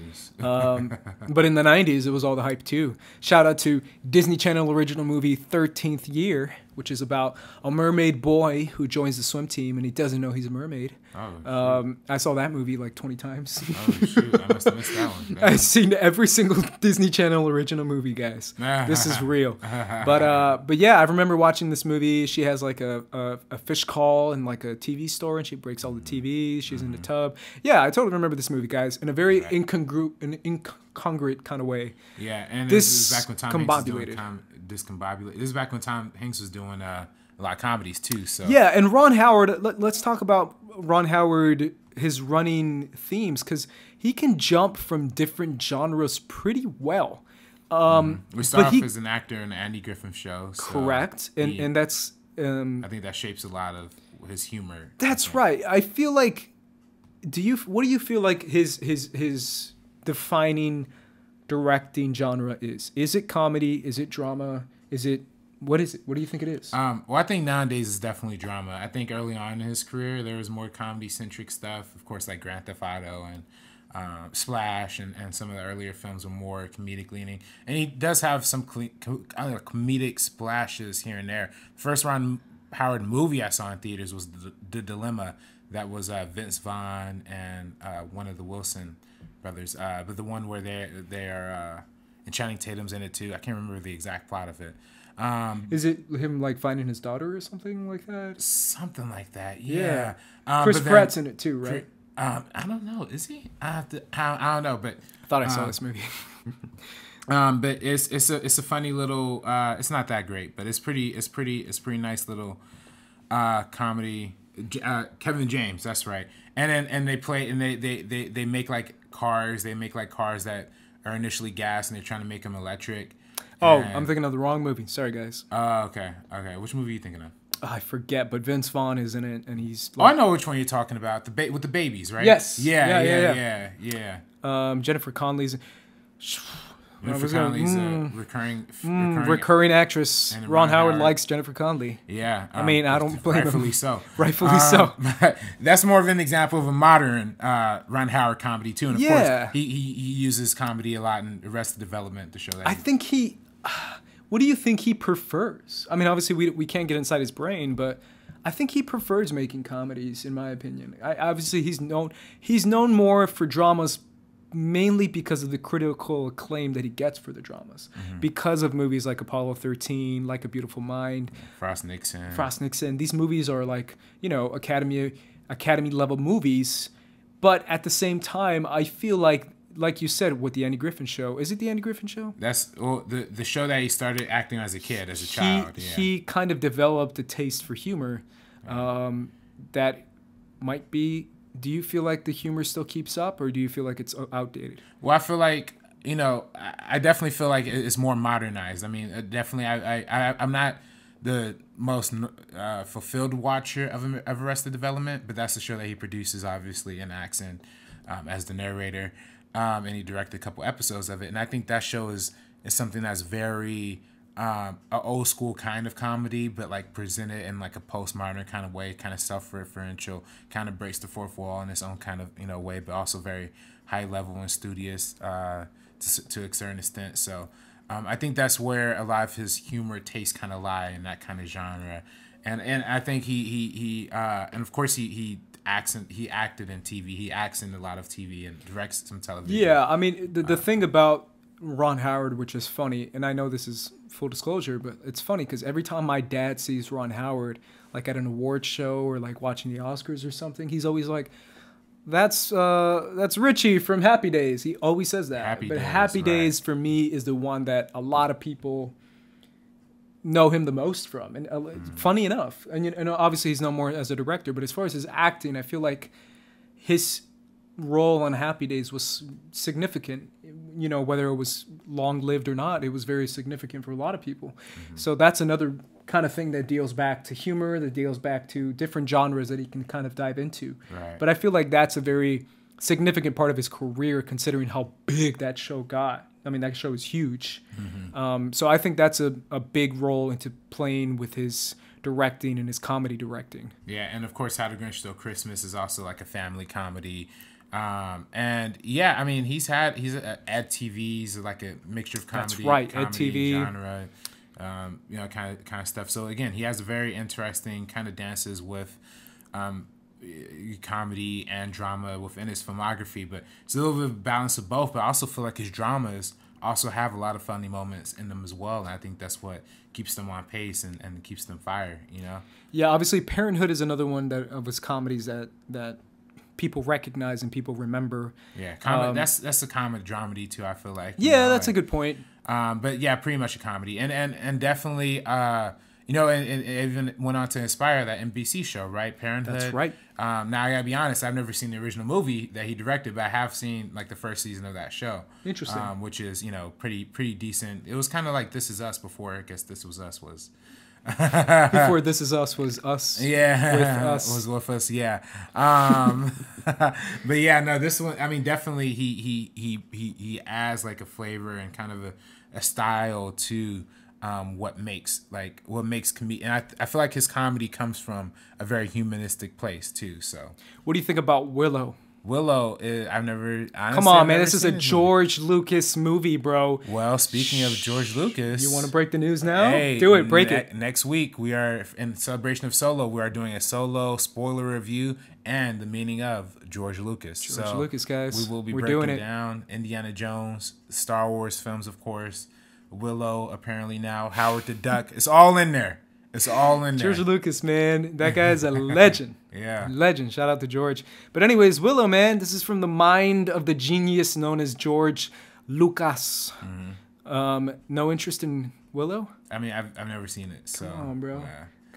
A: But in the 90s, it was all the hype too. Shout out to Disney Channel original movie 13th Year, which is about a mermaid boy who joins the swim team and he doesn't know he's a mermaid. I saw that movie like 20 times.
B: Oh, shoot. I must have missed that one.
A: I've seen every single Disney Channel original movie, guys. This is real. But yeah, I remember watching this movie. She has like a fish call and like a TV store and she breaks all the TVs. She's in the tub. Yeah, I totally remember this movie, guys, in a very incongruent kind of way.
B: Yeah, and this is back when Tom Hanks was doing discombobulated. This is back when Tom Hanks was doing a lot of comedies too. So
A: yeah, and Ron Howard. Let's talk about Ron Howard, his running themes, because he can jump from different genres pretty well.
B: We start off as an actor in the Andy Griffith Show. So
A: correct, and that's.
B: I think that shapes a lot of his humor.
A: That's right. I feel like. What do you feel like his defining directing genre is? Is it comedy? Is it drama? What is it? What do you think it is?
B: Well, I think nowadays it's definitely drama. I think early on in his career there was more comedy-centric stuff. Of course, like Grand Theft Auto and Splash and some of the earlier films were more comedic leaning. And he does have some comedic splashes here and there. First Ron Howard movie I saw in theaters was The Dilemma. That was Vince Vaughn and one of the Wilson brothers. But the one where they're and Channing Tatum's in it too. I can't remember the exact plot of it.
A: Is it him like finding his daughter or something like that?
B: Something like that. Yeah.
A: Chris Pratt's in it too, right?
B: I don't know. Is he? I don't know, but
A: I thought I saw this movie.
B: But it's a funny little. It's not that great, but it's pretty nice little comedy. Kevin James, that's right. And they play and they make like cars. They make like cars that are initially gas and they're trying to make them electric.
A: Oh, I'm thinking of the wrong movie. Sorry, guys.
B: Okay. Which movie are you thinking of?
A: I forget, but Vince Vaughn is in it, and he's.
B: Like, I know which one you're talking about. With the babies, right?
A: Yes.
B: Yeah.
A: Jennifer Connelly's.
B: Jennifer Connelly's a
A: recurring actress. Ron Howard likes Jennifer Connelly.
B: Yeah.
A: I mean, I don't blame
B: rightfully
A: him.
B: So.
A: Rightfully so.
B: That's more of an example of a modern Ron Howard comedy too, and of course he uses comedy a lot in Arrested Development to show that.
A: I think he. What do you think he prefers? I mean, obviously we can't get inside his brain, but I think he prefers making comedies, in my opinion. Obviously he's known more for dramas, mainly because of the critical acclaim that he gets for the dramas, because of movies like Apollo 13, Like a Beautiful Mind,
B: Frost Nixon. These movies are like, Academy level movies, but at the same time, I feel like you said with the Andy Griffith Show. Is it the Andy Griffith Show? That's the show that he started acting as a kid, as a child. Yeah.
A: He kind of developed a taste for humor that might be. Do you feel like the humor still keeps up, or do you feel like it's outdated?
B: Well, I feel like I definitely feel like it's more modernized. I mean, definitely, I'm not the most fulfilled watcher of Arrested Development, but that's the show that he produces, obviously, and acts in as the narrator. And he directed a couple episodes of it, and I think that show is something that's very a old school kind of comedy, but like presented in like a postmodern kind of way, kind of self-referential, kind of breaks the fourth wall in its own kind of way, but also very high level and studious to a certain extent. So I think that's where a lot of his humor tastes kind of lie, in that kind of genre, and I think he and of course he acted in TV. He acts in a lot of TV and directs some television.
A: Yeah, I mean the thing about Ron Howard, which is funny, and I know this is full disclosure, but it's funny because every time my dad sees Ron Howard, like at an award show or like watching the Oscars or something, he's always like, that's Richie from Happy Days. He always says that. Happy Days for me is the one that a lot of people know him the most from. And funny enough, and obviously he's known more as a director, but as far as his acting, I feel like his role on Happy Days was significant. Whether it was long-lived or not, it was very significant for a lot of people. So that's another kind of thing that deals back to humor, that deals back to different genres that he can kind of dive into.
B: Right.
A: But I feel like that's a very significant part of his career, considering how big that show got. I mean, that show is huge. So I think that's a big role into playing with his directing and his comedy directing.
B: Yeah, and of course, How the Grinch Stole Christmas is also like a family comedy. And yeah, I mean, he's at TV's like a mixture of comedy,
A: that's right,
B: comedy
A: TV
B: genre, kind of stuff. So again, he has a very interesting kind of dances with comedy and drama within his filmography, but it's a little bit of balance of both. But I also feel like his dramas also have a lot of funny moments in them as well, and I think that's what keeps them on pace and keeps them fire.
A: Yeah, obviously, Parenthood is another one of his comedies that people recognize and people remember.
B: Yeah, that's a comic dramedy too, I feel like.
A: That's a good point.
B: But yeah, pretty much a comedy, and definitely, and it even went on to inspire that NBC show, right? Parenthood.
A: That's right.
B: Now I gotta be honest, I've never seen the original movie that he directed, but I have seen like the first season of that show.
A: Interesting.
B: Which is pretty decent. It was kind of like This Is Us before I guess This Was Us was.
A: Before This Is Us was us.
B: Yeah,
A: with us.
B: was with us. Yeah, but yeah, no, this one. I mean, definitely he adds like a flavor and kind of a style to what makes comedy. And I feel like his comedy comes from a very humanistic place too. So,
A: what do you think about Willow?
B: Willow, I've never. Honestly,
A: come on, man! This is a George Lucas movie, bro.
B: Well, speaking of George Lucas,
A: you want to break the news now?
B: Hey,
A: do it, break it.
B: Next week, we are in celebration of Solo. We are doing a Solo spoiler review and the meaning of George Lucas.
A: George Lucas, guys.
B: We will be breaking down Indiana Jones, Star Wars films, of course. Willow, apparently now Howard the Duck. It's all in there. It's all in there.
A: George Lucas, man. That guy's a legend.
B: Yeah.
A: Legend. Shout out to George. But anyways, Willow, man, this is from the mind of the genius known as George Lucas. No interest in Willow?
B: I mean, I've never seen it. So
A: come on, bro.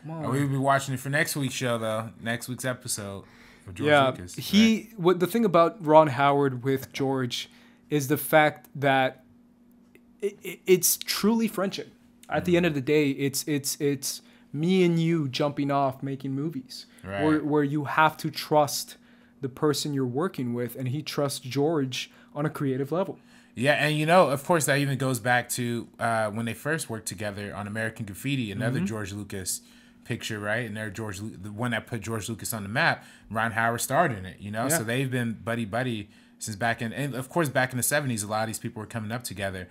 A: Come on.
B: We'll be watching it for next week's show, though. Next week's episode of George Lucas.
A: What the thing about Ron Howard with George is the fact that it's truly friendship. At the end of the day, it's me and you jumping off making movies,
B: right,
A: where you have to trust the person you're working with, and he trusts George on a creative level.
B: Yeah, and of course, that even goes back to when they first worked together on American Graffiti, another George Lucas picture, right? And the one that put George Lucas on the map. Ron Howard starred in it,
A: Yeah.
B: So they've been buddy since and of course back in the 70s, a lot of these people were coming up together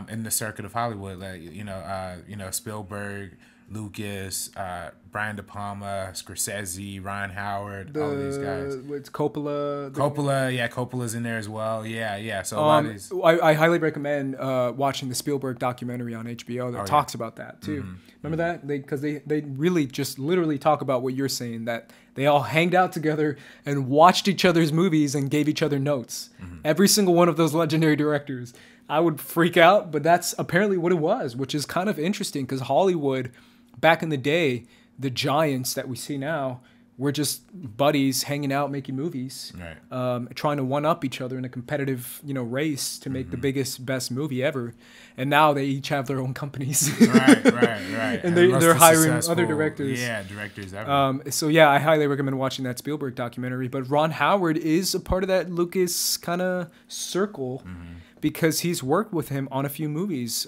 B: in the circuit of Hollywood, like Spielberg, Lucas, Brian De Palma, Scorsese, Ron Howard, all these guys.
A: It's Coppola.
B: Coppola's in there as well. Yeah. So a lot of these.
A: I highly recommend watching the Spielberg documentary on HBO that talks about that too. Remember that? Because they really just literally talk about what you're saying, that they all hanged out together and watched each other's movies and gave each other notes. Every single one of those legendary directors. I would freak out, but that's apparently what it was, which is kind of interesting because Hollywood, back in the day, the giants that we see now were just buddies hanging out making movies,
B: right.
A: Trying to one-up each other in a competitive race to make the biggest, best movie ever. And now they each have their own companies.
B: right.
A: And they're hiring other directors.
B: Yeah, directors ever.
A: So yeah, I highly recommend watching that Spielberg documentary. But Ron Howard is a part of that Lucas kind of circle because he's worked with him on a few movies.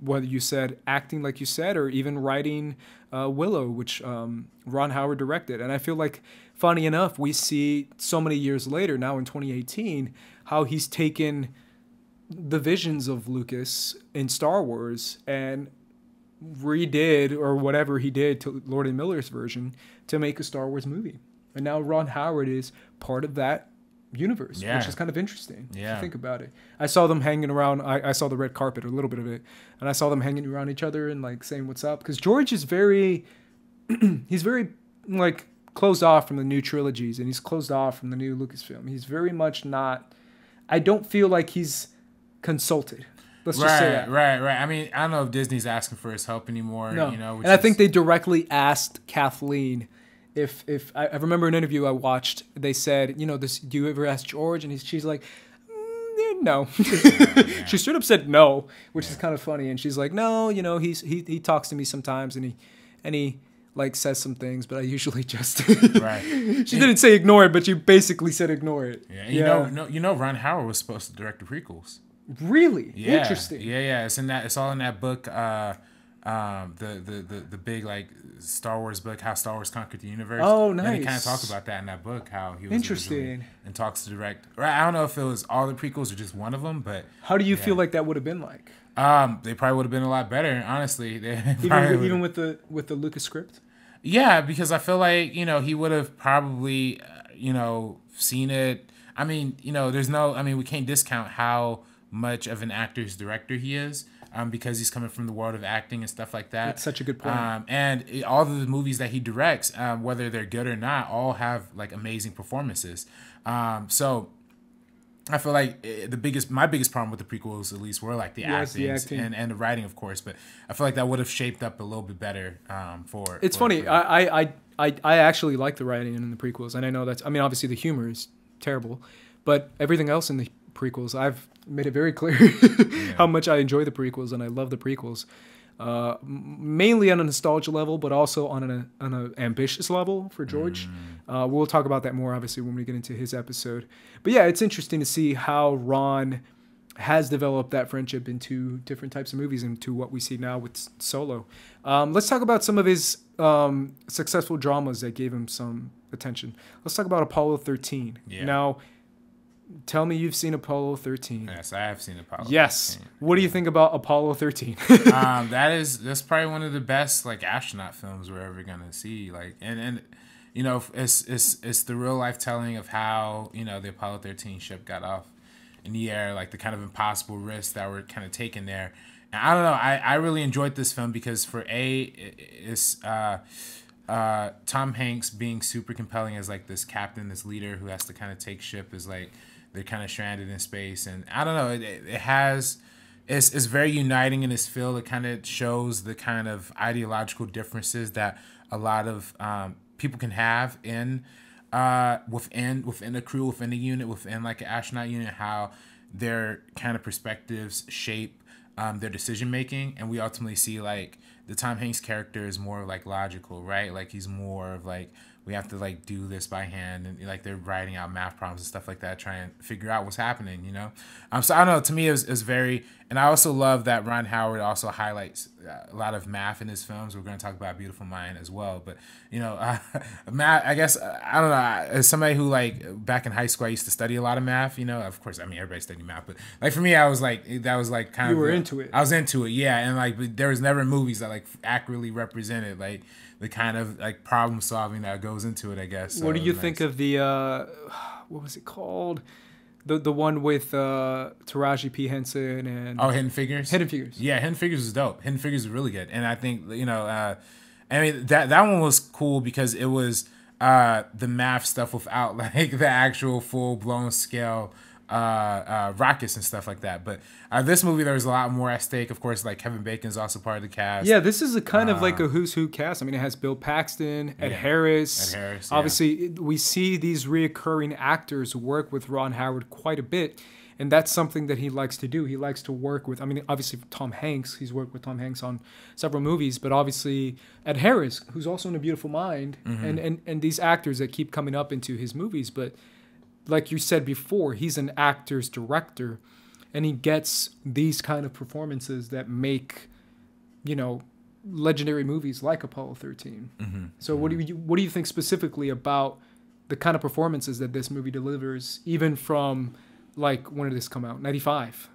A: whether you said acting, like you said, or even writing Willow, which Ron Howard directed. And I feel like, funny enough, we see so many years later, now in 2018, how he's taken the visions of Lucas in Star Wars and redid, or whatever he did to Lord and Miller's version, to make a Star Wars movie. And now Ron Howard is part of that universe, which is kind of interesting if you think about it. I saw them hanging around. I saw the red carpet, a little bit of it, and I saw them hanging around each other and like saying what's up, because George is very he's very like closed off from the new trilogies, and he's closed off from the new Lucasfilm. He's very much not, I don't feel like he's consulted. Let's just say that.
B: Right. I mean, I don't know if Disney's asking for his help anymore.
A: No.
B: You know,
A: and I think they directly asked Kathleen if I remember an interview I watched, they said, you know, this, do you ever ask George? And she's like, no. She straight up said no, which is kind of funny. And she's like, no, you know, he talks to me sometimes, and he like says some things, but I usually just
B: right.
A: She didn't say ignore it, but she basically said ignore it.
B: Yeah. You know, Ron Howard was supposed to direct the prequels.
A: Really?
B: Yeah.
A: Interesting.
B: Yeah. It's all in that book. The big like Star Wars book, How Star Wars Conquered the Universe.
A: Oh, nice.
B: And he kind of talks about that in that book, how he was
A: interesting
B: and talks to direct. I don't know if it was all the prequels or just one of them, but
A: how do you feel like that would have been like?
B: They probably would have been a lot better, honestly.
A: Even with the Lucas script.
B: Yeah, because I feel like, you know, he would have probably seen it. I mean, we can't discount how much of an actor's director he is. Because he's coming from the world of acting and stuff like that.
A: That's such a good point.
B: And all of the movies that he directs, whether they're good or not, all have like amazing performances. So I feel like my biggest problem with the prequels, at least, were like the acting and the writing, of course. But I feel like that would have shaped up a little bit better for. It's
A: funny. I actually like the writing in the prequels, and I know that's. I mean, obviously the humor is terrible, but everything else in the prequels, I've made it very clear how much I enjoy the prequels, and I love the prequels, mainly on a nostalgia level, but also on an ambitious level for George. We'll talk about that more, obviously, when we get into his episode. But yeah, it's interesting to see how Ron has developed that friendship into different types of movies and to what we see now with Solo. Let's talk about some of his successful dramas that gave him some attention. Let's talk about Apollo 13.
B: Yeah.
A: Now, tell me you've seen Apollo 13.
B: Yes, I have seen Apollo.
A: Yes.
B: 13.
A: What do you think about Apollo 13?
B: That's probably one of the best like astronaut films we're ever gonna see. Like, and you know, it's the real life telling of how, you know, the Apollo 13 ship got off in the air, like the kind of impossible risks that were kind of taken there. And I don't know, I really enjoyed this film because it's Tom Hanks being super compelling as like this captain, this leader who has to kind of take ship as like they're kind of stranded in space. And I don't know, it's very uniting in this film. It kind of shows the kind of ideological differences that a lot of people can have in within a crew, within a unit, within like an astronaut unit, how their kind of perspectives shape their decision making. And we ultimately see like the Tom Hanks character is more like logical, right? Like he's more of like, we have to like do this by hand, and like they're writing out math problems and stuff like that, trying to figure out what's happening, you know? So I don't know, to me it was very, and I also love that Ron Howard also highlights a lot of math in his films. We're going to talk about Beautiful Mind as well, but you know, math, I guess, I don't know, as somebody who like back in high school, I used to study a lot of math, you know, of course, I mean, everybody studied math, but like for me, I was like, that was like kind of.
A: You were into it.
B: I was into it, yeah, and like there was never movies that like accurately represented like the kind of like problem solving that goes into it, I guess. So
A: what do you think of the what was it called? The one with Taraji P. Henson and
B: Hidden Figures.
A: Hidden Figures.
B: Yeah, Hidden Figures is dope. Hidden Figures is really good, and I think, you know, I mean that one was cool because it was the math stuff without like the actual full blown scale rockets and stuff like that. But this movie, there was a lot more at stake. Of course, like Kevin Bacon's also part of the cast.
A: Yeah, this is a kind of like a who's who cast. I mean, it has Bill Paxton, Ed Harris. Obviously, we see these reoccurring actors work with Ron Howard quite a bit. And that's something that he likes to do. He likes to work with, I mean, obviously Tom Hanks. He's worked with Tom Hanks on several movies, but obviously Ed Harris, who's also in A Beautiful Mind, and these actors that keep coming up into his movies. But like you said before, he's an actor's director, and he gets these kind of performances that make you know, legendary movies like Apollo 13. So what do you think specifically about the kind of performances that this movie delivers, even from like, when did this come out? 95,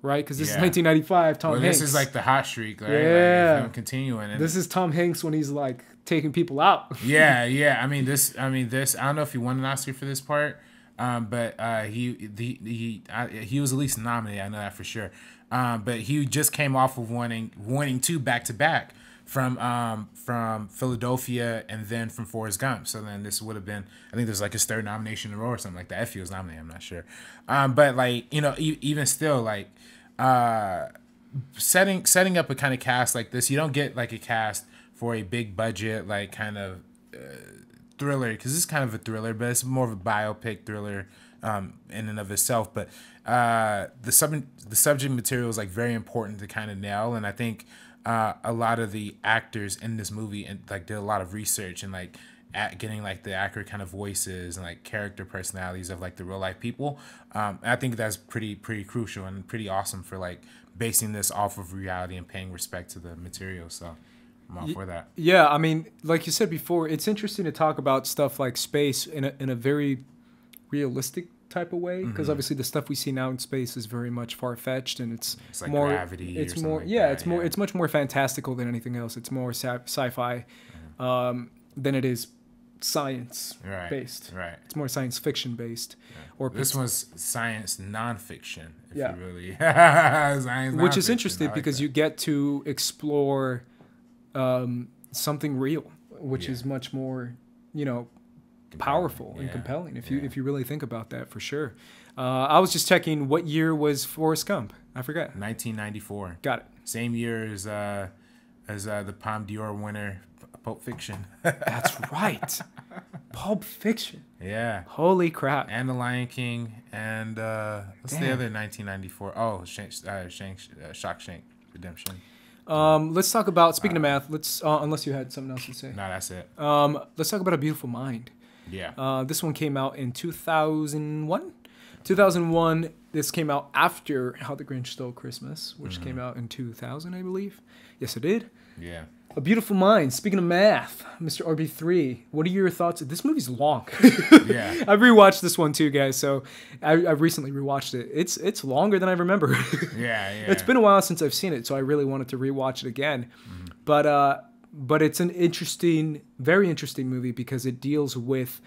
A: right? Because this is 1995. Tom Hanks.
B: This is like the hot streak, right?
A: Yeah,
B: like, continuing. And
A: this is Tom Hanks when he's like taking people out.
B: yeah. I mean this. I don't know if he won an Oscar for this part, but he was at least nominated. I know that for sure. But he just came off of winning 2 back-to-back from Philadelphia and then from Forrest Gump. So then this would have been, I think there's like his 3rd nomination in a row or something like that. If he was nominated, I'm not sure. But like, you know, even still, like setting up a kind of cast like this, you don't get like a cast for a big budget like kind of thriller, because this is kind of a thriller, but it's more of a biopic thriller in and of itself. But the subject material is like very important to kind of nail, and I think a lot of the actors in this movie and like did a lot of research and like getting like the accurate kind of voices and like character personalities of like the real life people. I think that's pretty crucial and pretty awesome for like basing this off of reality and paying respect to the material. So I'm all for that.
A: Yeah, I mean, like you said before, it's interesting to talk about stuff like space in a very realistic type of way, because obviously the stuff we see now in space is very much far-fetched, and it's
B: like
A: more
B: gravity.
A: It's
B: or
A: more
B: like
A: yeah,
B: that,
A: it's more it's much more fantastical than anything else. It's more sci-fi than it is science based.
B: Right.
A: It's more science fiction based.
B: Yeah.
A: Or
B: this was science nonfiction. If you really
A: science, which is interesting because you get to explore something real, which is much more, you know, powerful and compelling if you really think about that, for sure. I was just checking, what year was Forrest Gump? I forgot.
B: 1994.
A: Got it.
B: Same year as the Palme d'Or winner, Pulp Fiction.
A: That's right. Pulp Fiction.
B: Yeah.
A: Holy crap.
B: And The Lion King, and what's the other 1994? Oh, Shawshank Redemption.
A: Let's talk about, speaking of math, let's unless you had something else to say.
B: No, that's it.
A: Let's talk about A Beautiful Mind.
B: Yeah.
A: This one came out in 2001. 2001. This came out after How the Grinch Stole Christmas, which came out in 2000, I believe. Yes, it did.
B: Yeah.
A: A Beautiful Mind. Speaking of math, Mr. RB3, what are your thoughts? This movie's long.
B: Yeah.
A: I've rewatched this one too, guys. So I've recently rewatched it. It's longer than I remember.
B: Yeah.
A: It's been a while since I've seen it, so I really wanted to rewatch it again. But it's an interesting, very interesting movie because it deals with,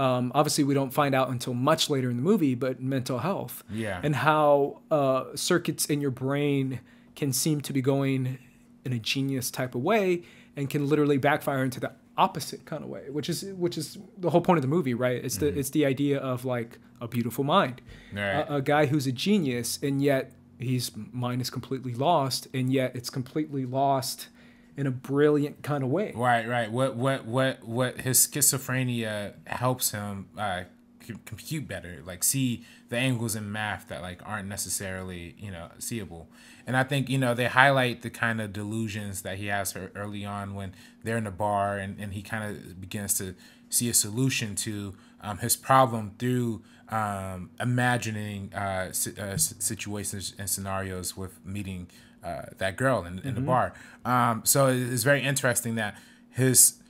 A: obviously we don't find out until much later in the movie, but mental health.
B: Yeah.
A: And how circuits in your brain can seem to be going in a genius type of way and can literally backfire into the opposite kind of way, which is the whole point of the movie, right? It's the idea of like a beautiful mind, a guy who's a genius, and yet his mind is completely lost, and yet it's completely lost in a brilliant kind of way.
B: Right. What his schizophrenia helps him compute better, like see the angles in math that like aren't necessarily, you know, seeable. And I think, you know, they highlight the kind of delusions that he has early on when they're in the bar, and he kind of begins to see a solution to his problem through imagining situations and scenarios with meeting that girl in the bar. So it's very interesting that his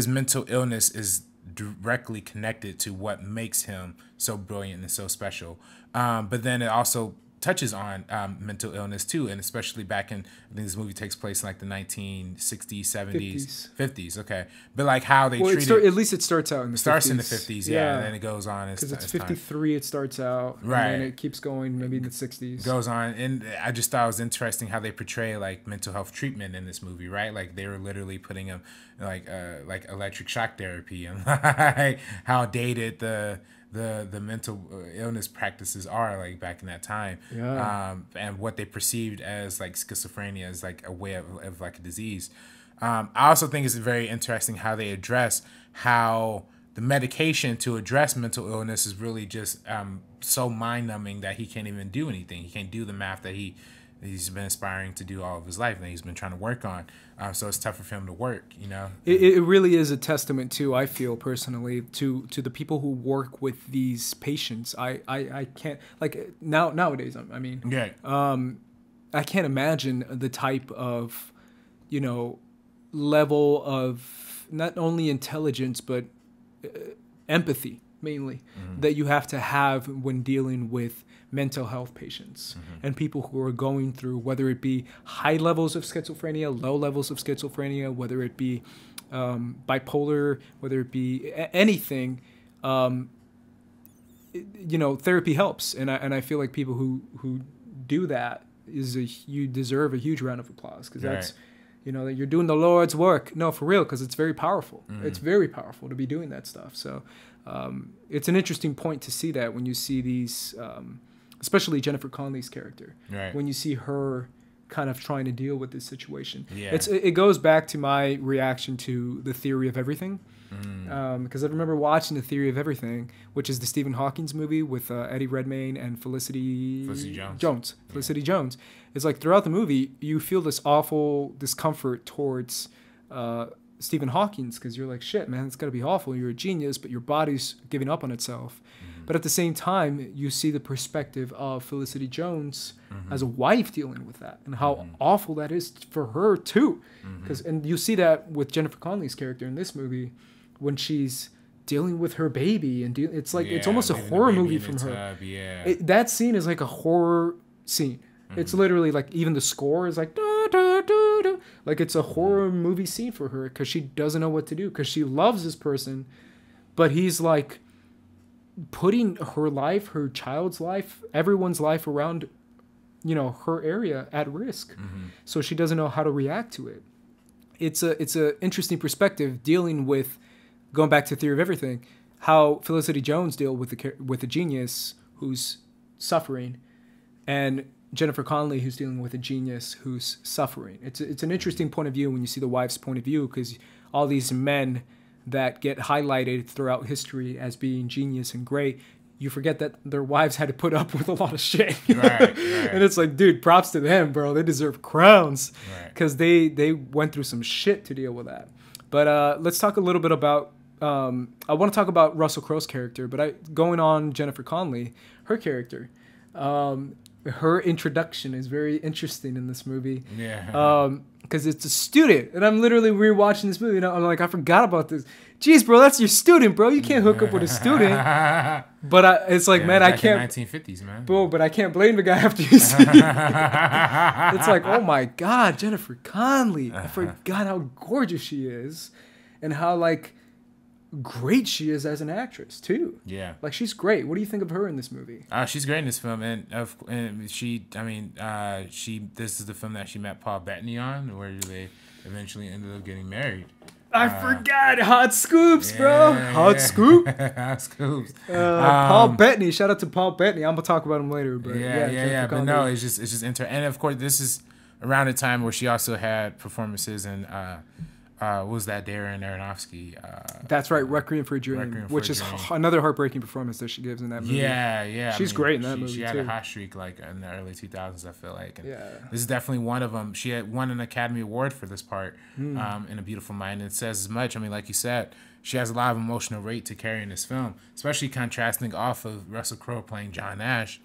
B: mental illness is directly connected to what makes him so brilliant and so special. But then it also touches on mental illness too, and especially back in, I think this movie takes place in like the 1960s, 70s, 50s. Okay, but like how they treated
A: at least it starts out in the 50s.
B: Starts in the 50s, yeah, and then it goes on
A: because it's 53. It starts out,
B: right,
A: and then it keeps going maybe in the 60s.
B: Goes on, and I just thought it was interesting how they portray like mental health treatment in this movie, right? Like they were literally putting him like electric shock therapy, and like how dated the mental illness practices are like back in that time, and what they perceived as like schizophrenia as like a way of like a disease. I also think it's very interesting how they address how the medication to address mental illness is really just so mind-numbing that he can't even do anything. He can't do the math that he's been aspiring to do all of his life, and he's been trying to work on. So it's tougher for him to work, you know?
A: It really is a testament to, I feel personally, to the people who work with these patients. I can't, like nowadays, I mean, I can't imagine the type of, level of not only intelligence but empathy mainly that you have to have when dealing with mental health patients and people who are going through, whether it be high levels of schizophrenia, low levels of schizophrenia, whether it be bipolar, whether it be anything. Therapy helps, and I feel like people who do that you deserve a huge round of applause, because that's that you're doing the Lord's work. No, for real, because it's very powerful. It's very powerful to be doing that stuff. So it's an interesting point to see that when you see these, especially Jennifer Connelly's character, when you see her kind of trying to deal with this situation. It goes back to my reaction to The Theory of Everything. Because I remember watching The Theory of Everything, which is the Stephen Hawking's movie with Eddie Redmayne and Felicity Jones. Felicity Jones. It's like throughout the movie, you feel this awful discomfort towards Stephen Hawking's, because you're like, shit, man, it's got to be awful. You're a genius, but your body's giving up on itself. But at the same time, you see the perspective of Felicity Jones as a wife dealing with that, and how awful that is for her too. And you see that with Jennifer Connelly's character in this movie, when she's dealing with her baby, and it's like it's almost a horror movie from her. That scene is like a horror scene. It's literally like, even the score is like da, da, da, da. Like it's a horror movie scene for her, because she doesn't know what to do, because she loves this person, but he's like putting her life, her child's life, everyone's life around her area at risk. So she doesn't know how to react to it. It's a interesting perspective, dealing with, going back to Theory of Everything, how Felicity Jones deal with a genius who's suffering, and Jennifer Connelly who's dealing with a genius who's suffering. It's an interesting point of view when you see the wife's point of view, because all these men that get highlighted throughout history as being genius and great, you forget that their wives had to put up with a lot of shit. And it's like, dude, props to them, bro. They deserve crowns, because they went through some shit to deal with that. But let's talk a little bit about, I want to talk about Russell Crowe's character, but going on Jennifer Connelly, her character. Her introduction is very interesting in this movie. Because it's a student, and I'm literally rewatching this movie, and I'm like, I forgot about this. Jeez, bro, that's your student, bro. You can't hook up with a student. But it's like, man, I can't.
B: 1950s, man.
A: Bro, but I can't blame the guy after you see it. It's like, oh my God, Jennifer Connelly. I forgot how gorgeous she is, and how like great she is as an actress too. Like she's great. What do you think of her in this movie?
B: She's great in this film, and she this is the film that she met Paul Bettany on, where they eventually ended up getting married.
A: I forgot. Hot scoops, bro. Hot scoop.
B: Hot scoops.
A: Paul Bettany. Shout out to Paul Bettany. I'm gonna talk about him later. But
B: But no, it's just and of course this is around the time where she also had performances in what was that, Darren Aronofsky?
A: That's right, Requiem for a Dream, which is another heartbreaking performance that she gives in that movie. She's great in that movie.
B: She had
A: too.
B: a hot streak like in the early 2000s, I feel like. And this is definitely one of them. She had won an Academy Award for this part in A Beautiful Mind. It says as much. I mean, like you said, she has a lot of emotional weight to carry in this film, especially contrasting off of Russell Crowe playing John Nash.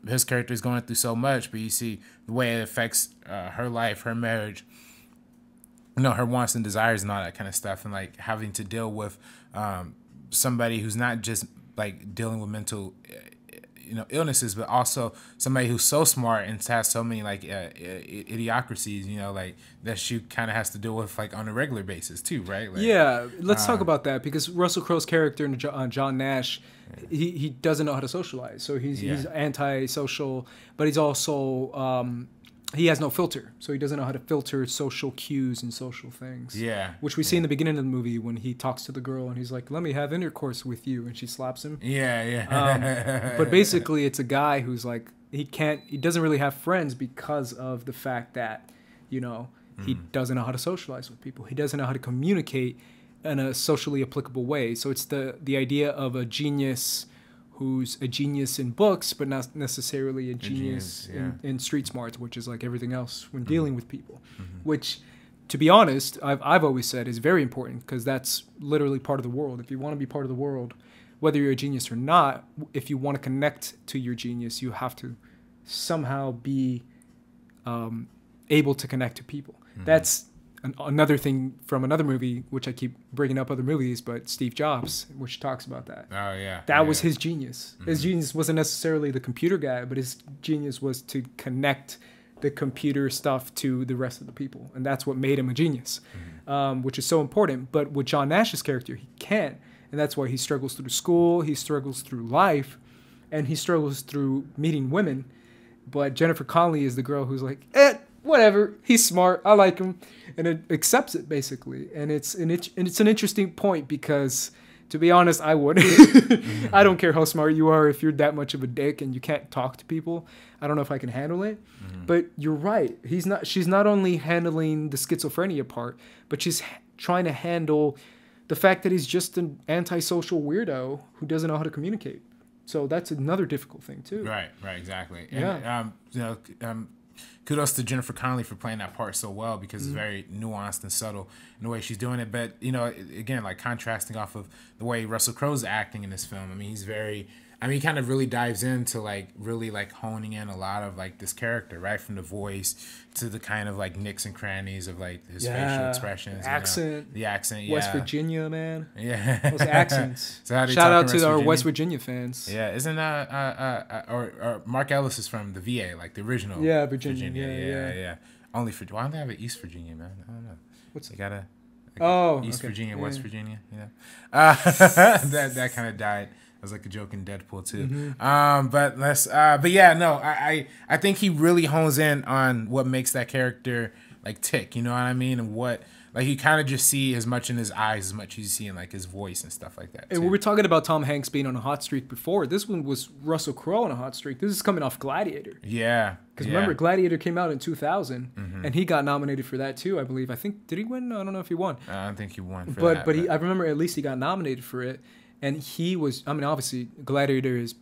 B: His character is going through so much, but you see the way it affects her life, her marriage, her wants and desires and all that kind of stuff, and like having to deal with somebody who's not just like dealing with mental illnesses, but also somebody who's so smart and has so many like idiocracies, like that she kind of has to deal with like on a regular basis too, right? Like,
A: let's talk about that, because Russell Crowe's character in John Nash, he doesn't know how to socialize, so he's antisocial, but he's also he has no filter, so he doesn't know how to filter social cues and social things. Which we see in the beginning of the movie when he talks to the girl and he's like, "Let me have intercourse with you," and she slaps him. But basically, it's a guy who's like, he doesn't really have friends because of the fact that, he doesn't know how to socialize with people. He doesn't know how to communicate in a socially applicable way. So it's the idea of a genius who's a genius in books, but not necessarily a genius in street smarts, which is like everything else when dealing with people, which, to be honest, I've always said is very important, because that's literally part of the world. If you want to be part of the world, whether you're a genius or not, if you want to connect to your genius, you have to somehow be able to connect to people. That's another thing from another movie, which I keep bringing up other movies, but Steve Jobs, which talks about that.
B: Oh, yeah.
A: That was his genius. His genius wasn't necessarily the computer guy, but his genius was to connect the computer stuff to the rest of the people. And that's what made him a genius, which is so important. But with John Nash's character, he can't. And that's why he struggles through school, he struggles through life, and he struggles through meeting women. But Jennifer Connelly is the girl who's like, whatever, he's smart, I like him, and it accepts it basically. And it's an interesting point because, to be honest, I would. I don't care how smart you are if you're that much of a dick and you can't talk to people. I don't know if I can handle it. But you're right. She's not only handling the schizophrenia part, but she's trying to handle the fact that he's just an antisocial weirdo who doesn't know how to communicate. So that's another difficult thing too.
B: Right, exactly.
A: Yeah.
B: And, kudos to Jennifer Connelly for playing that part so well, because it's very nuanced and subtle in the way she's doing it. But, again, like contrasting off of the way Russell Crowe's acting in this film. I mean, he kind of really dives into like really like honing in a lot of like this character, right? From the voice to the kind of like Nixon crannies of like his facial expressions. The accent,
A: West Virginia, man.
B: Yeah.
A: Those accents.
B: So
A: shout out to our West Virginia fans.
B: Yeah, isn't or Mark Ellis is from the VA, like the original.
A: Yeah, Virginia. Yeah.
B: Only for why don't they have an East Virginia, man? I don't know. What's they got East Virginia, West Virginia. Yeah. That kind of died. It was like a joke in Deadpool too. But yeah, no, I think he really hones in on what makes that character like tick. You know what I mean? And what like you kind of just see as much in his eyes as much as you see in like his voice and stuff like that.
A: And we were talking about Tom Hanks being on a hot streak before. This one was Russell Crowe on a hot streak. This is coming off Gladiator.
B: Yeah.
A: Because remember, Gladiator came out in 2000, and he got nominated for that too, I believe. I think, did he win? I don't know if he won.
B: I don't think he won for
A: that. But I remember at least he got nominated for it. And he was, I mean, obviously, Gladiator is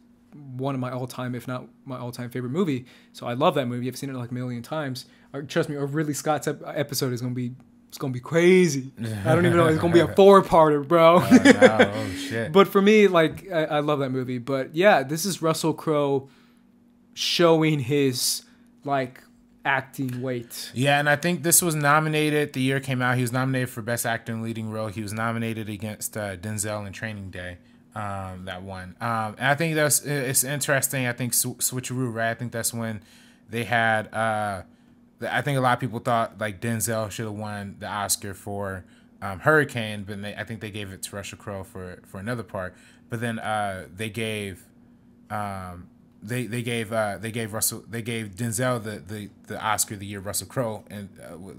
A: one of my all-time, if not my all-time favorite movie. So I love that movie. I've seen it like a million times. Trust me, Ridley Scott's episode is going to be crazy. I don't even know. It's going to be a 4-parter, bro.
B: Oh, no. Oh, shit.
A: But for me, like, I love that movie. But yeah, this is Russell Crowe showing his, like, acting weight.
B: Yeah, and I think this was nominated, the year it came out, he was nominated for Best Actor in Leading Role. He was nominated against Denzel in Training Day, that one. And I think it's interesting, I think switcheroo, right? I think that's when they had, I think a lot of people thought like Denzel should have won the Oscar for Hurricane, but I think they gave it to Russell Crowe for another part. But then they gave Denzel the Oscar the year Russell Crowe and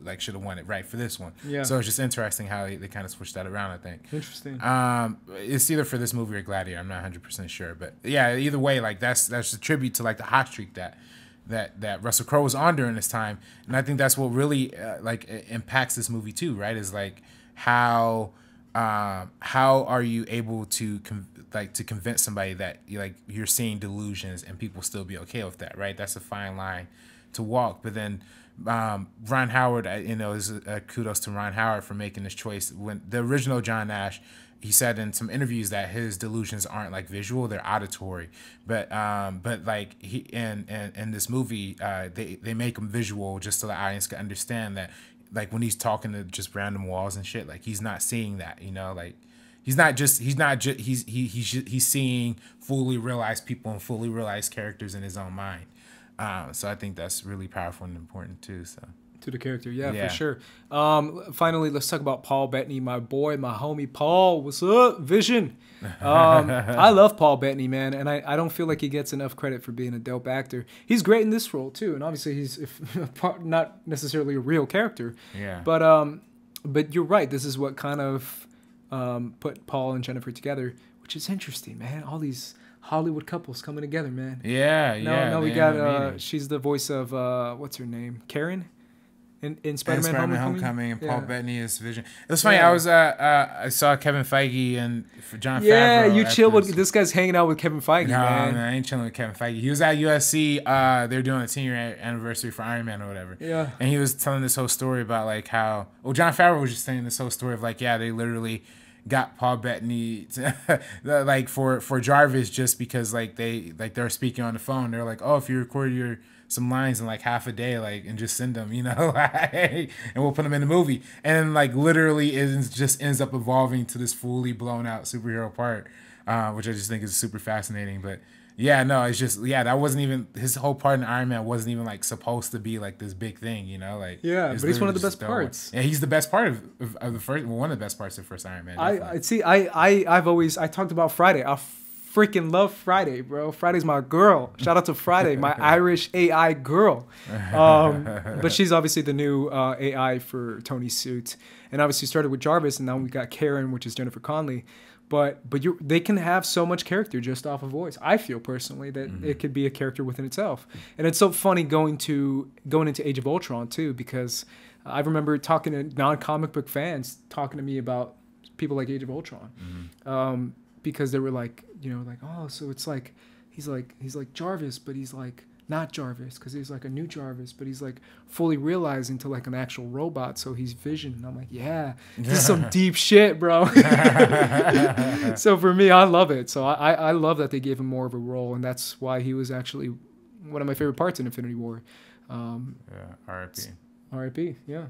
B: like should have won it right for this one.
A: Yeah.
B: So it's just interesting how they kind of switched that around, I think.
A: Interesting.
B: It's either for this movie or Gladiator. I'm not 100% sure, but yeah, either way, like that's a tribute to like the hot streak that Russell Crowe was on during this time, and I think that's what really like impacts this movie too, right? Is like how are you able to convince somebody that you're seeing delusions and people still be okay with that, right? That's a fine line to walk. But then Ron Howard, is kudos to Ron Howard for making this choice. When the original John Nash, he said in some interviews that his delusions aren't like visual, they're auditory. But like he in this movie, they make them visual just so the audience can understand that. Like when he's talking to just random walls and shit, like he's not seeing that, like he's seeing fully realized people and fully realized characters in his own mind. So I think that's really powerful and important too. So
A: to the character, yeah, for sure. Finally, let's talk about Paul Bettany, my boy, my homie Paul. What's up, Vision? I love Paul Bettany, man, and I don't feel like he gets enough credit for being a dope actor. He's great in this role too, and obviously he's not necessarily a real character.
B: Yeah.
A: But you're right. This is what kind of put Paul and Jennifer together, which is interesting, man. All these Hollywood couples coming together, man.
B: Yeah.
A: Now we got she's the voice of what's her name, Karen. In Spider-Man
B: Homecoming, and Paul Bettany is Vision. It was funny. I was I saw Kevin Feige and John Favreau.
A: Yeah, you chill with this guy's hanging out with Kevin Feige.
B: No,
A: man.
B: I ain't chilling with Kevin Feige. He was at USC. They're doing a 10-year anniversary for Iron Man or whatever.
A: Yeah.
B: And he was telling this whole story about like how John Favreau was just saying this whole story of like they literally got Paul Bettany to, like for Jarvis, just because like they're speaking on the phone. They're like, oh, if you record some lines in like half a day, like, and just send them, and we'll put them in the movie. And like literally it just ends up evolving to this fully blown out superhero part, which I just think is super fascinating. But yeah, no, it's just, that wasn't even, his whole part in Iron Man wasn't even like supposed to be like this big thing, like.
A: Yeah, but he's one of the best parts.
B: Yeah, he's the best part of the first, one of the best parts of the first Iron Man.
A: I talked about Friday. I freaking love Friday, bro. Friday's my girl. Shout out to Friday, my Irish AI girl. But she's obviously the new AI for Tony's suit. And obviously started with Jarvis, and now we got Karen, which is Jennifer Connelly. But they can have so much character just off of voice. I feel personally that it could be a character within itself. And it's so funny going into Age of Ultron too, because I remember talking to non-comic book fans talking to me about people like Age of Ultron, because they were like, oh, so it's like he's like Jarvis, but he's like not Jarvis, because he's like a new Jarvis, but he's like fully realized into like an actual robot, so he's Vision. And I'm like, yeah, this is some deep shit, bro. So for me, I love it. So I love that they gave him more of a role, and that's why he was actually one of my favorite parts in Infinity War.
B: R.I.P.
A: R.I.P. Yeah.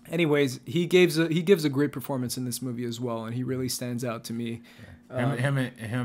A: Anyways, he gives a great performance in this movie as well, and he really stands out to me.
B: Him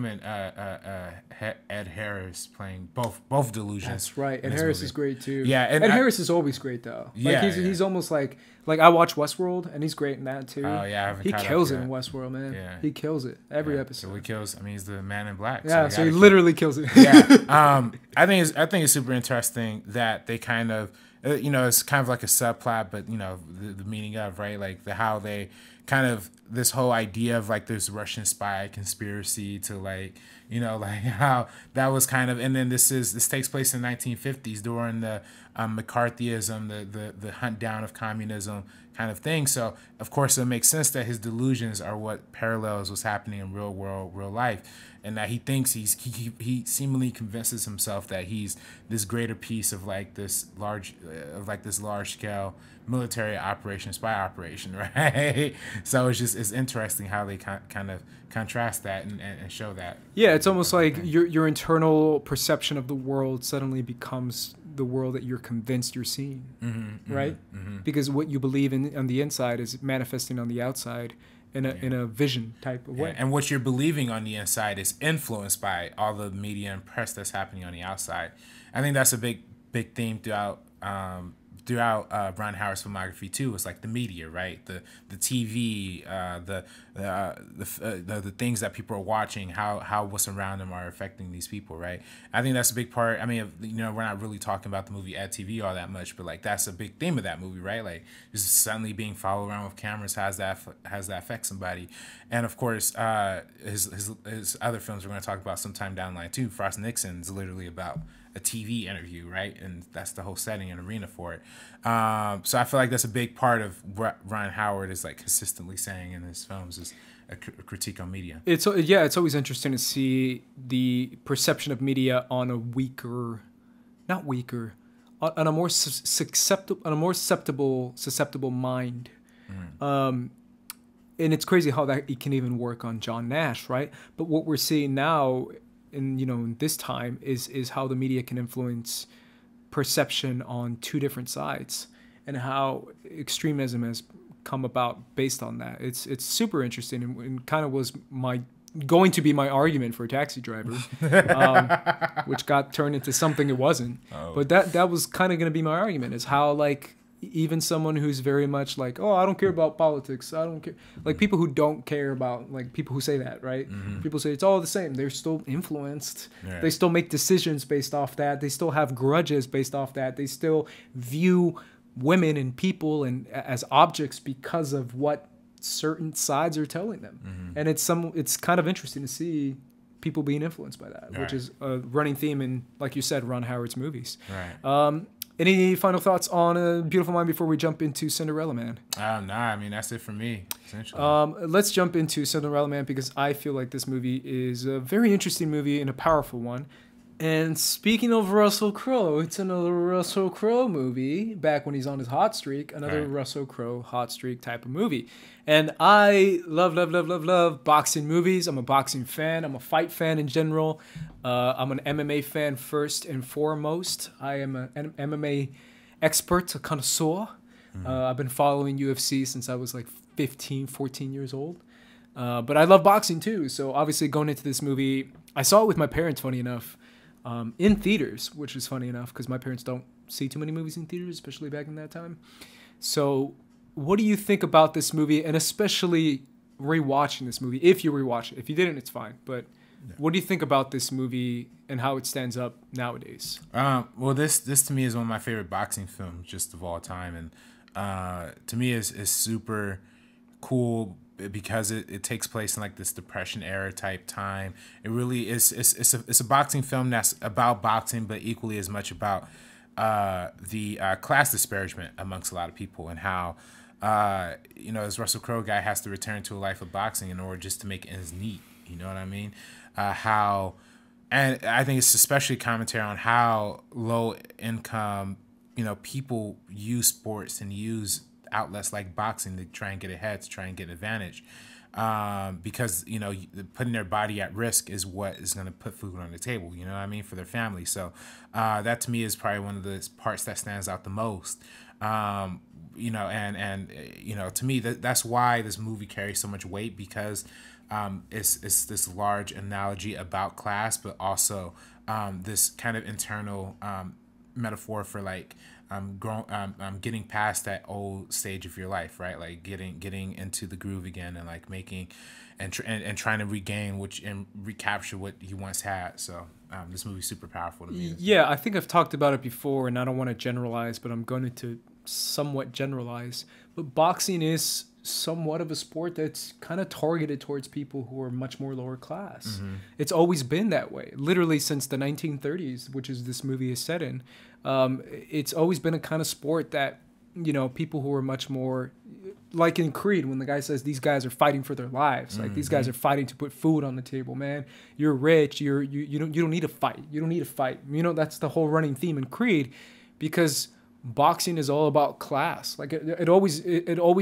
B: and Ed Harris playing both Delusions.
A: That's right. Ed Harris is great too.
B: Yeah,
A: Ed Harris is always great though. He's almost like I watch Westworld, and he's great in that too.
B: Oh yeah,
A: he kills it in Westworld, man. Yeah, he kills it every episode.
B: So he kills. I mean, he's the Man in Black.
A: Yeah, so he literally kills it.
B: Yeah. I think it's super interesting that they kind of. It's kind of like a subplot, but the meaning of, right, like how they kind of this whole idea of like this Russian spy conspiracy to like how that was kind of, and then this takes place in the 1950s during the McCarthyism, the hunt down of communism kind of thing. So of course it makes sense that his delusions are what parallels what's happening in real life. And that he thinks he seemingly convinces himself that he's this greater piece of like this large scale military operation, spy operation, right? So it's interesting how they kind of contrast that and show that.
A: Yeah, it's almost like your internal perception of the world suddenly becomes the world that you're convinced you're seeing, right? Because what you believe in on the inside is manifesting on the outside. In a vision type of way.
B: And what you're believing on the inside is influenced by all the media and press that's happening on the outside. I think that's a big theme throughout Ron Howard's filmography too. It's like the media, right? The TV, the things that people are watching, how what's around them are affecting these people, right? I think that's a big part. I mean, we're not really talking about the movie Ed TV all that much, but like that's a big theme of that movie, right? Like just suddenly being followed around with cameras, how's that affect somebody? And of course, his other films we're going to talk about sometime down the line too. Frost Nixon is literally about a TV interview, right? And that's the whole setting and arena for it. So I feel like that's a big part of what Ron Howard is like consistently saying in his films is a critique on media.
A: It's always interesting to see the perception of media on a more susceptible mind. And it's crazy how that it can even work on John Nash, right? But what we're seeing now in this time is how the media can influence perception on two different sides, and how extremism has come about based on that. It's super interesting, and kind of was going to be my argument for Taxi Driver, which got turned into something it wasn't. But that was kind of going to be my argument, is how like even someone who's very much like, oh, I don't care about politics, I don't care, like people who don't care about, like people who say that, right? People say it's all the same. They're still influenced. Yeah. They still make decisions based off that. They still have grudges based off that. They still view women and people and as objects because of what certain sides are telling them. And it's kind of interesting to see people being influenced by that, which is a running theme in, like you said, Ron Howard's movies. Right. Any final thoughts on A Beautiful Mind before we jump into Cinderella Man?
B: Nah, I mean, that's it for me, essentially.
A: Let's jump into Cinderella Man, because I feel like this movie is a very interesting movie and a powerful one. And speaking of Russell Crowe, it's another Russell Crowe movie, back when he's on his hot streak, another Russell Crowe hot streak type of movie. And I love boxing movies. I'm a boxing fan. I'm a fight fan in general. I'm an MMA fan first and foremost. I am an MMA expert, a connoisseur. I've been following UFC since I was like 15, 14 years old. But I love boxing too. So obviously going into this movie, I saw it with my parents, funny enough. In theaters, which is funny enough because my parents don't see too many movies in theaters, especially back in that time. So what do you think about this movie, and especially rewatching this movie, if you rewatch it? If you didn't, it's fine. But what do you think about this movie and how it stands up nowadays?
B: Well, this to me is one of my favorite boxing films just of all time. And to me is super cool because it takes place in like this Depression era type time. It really is. It's a boxing film that's about boxing, but equally as much about the class disparagement amongst a lot of people, and how this Russell Crowe guy has to return to a life of boxing in order just to make ends meet. You know what I mean? And I think it's especially commentary on how low income people use sports and use outlets like boxing to try and get ahead, to try and get an advantage, because putting their body at risk is what is going to put food on the table, you know what I mean, for their family. So that to me is probably one of the parts that stands out the most. To me that's why this movie carries so much weight, because it's this large analogy about class, but also this kind of internal metaphor for like getting past that old stage of your life, right? Like getting into the groove again, and like making and trying to regain and recapture what you once had. So this movie's super powerful to me.
A: Yeah, I think I've talked about it before, and I don't want to generalize, but I'm going to somewhat generalize. But boxing is somewhat of a sport that's kind of targeted towards people who are much more lower class. Mm-hmm. It's always been that way, literally since the 1930s, which is this movie is set in. It's always been a kind of sport that, people who are much more, like in Creed, when the guy says these guys are fighting for their lives, like these guys are fighting to put food on the table, man. You're rich. You don't need to fight. You don't need to fight. That's the whole running theme in Creed, because boxing is all about class. Like it always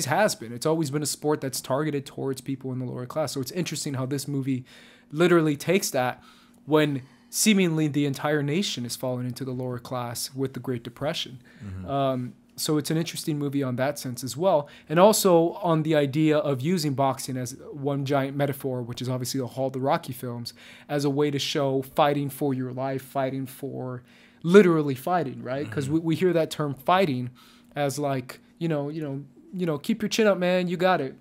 A: has been. It's always been a sport that's targeted towards people in the lower class. So it's interesting how this movie literally takes that when seemingly the entire nation is falling into the lower class with the Great Depression. Mm-hmm. So it's an interesting movie on that sense as well. And also on the idea of using boxing as one giant metaphor, which is obviously all the Rocky films, as a way to show fighting for your life, fighting for literally fighting, right? Because we hear that term fighting as like, keep your chin up, man, you got it,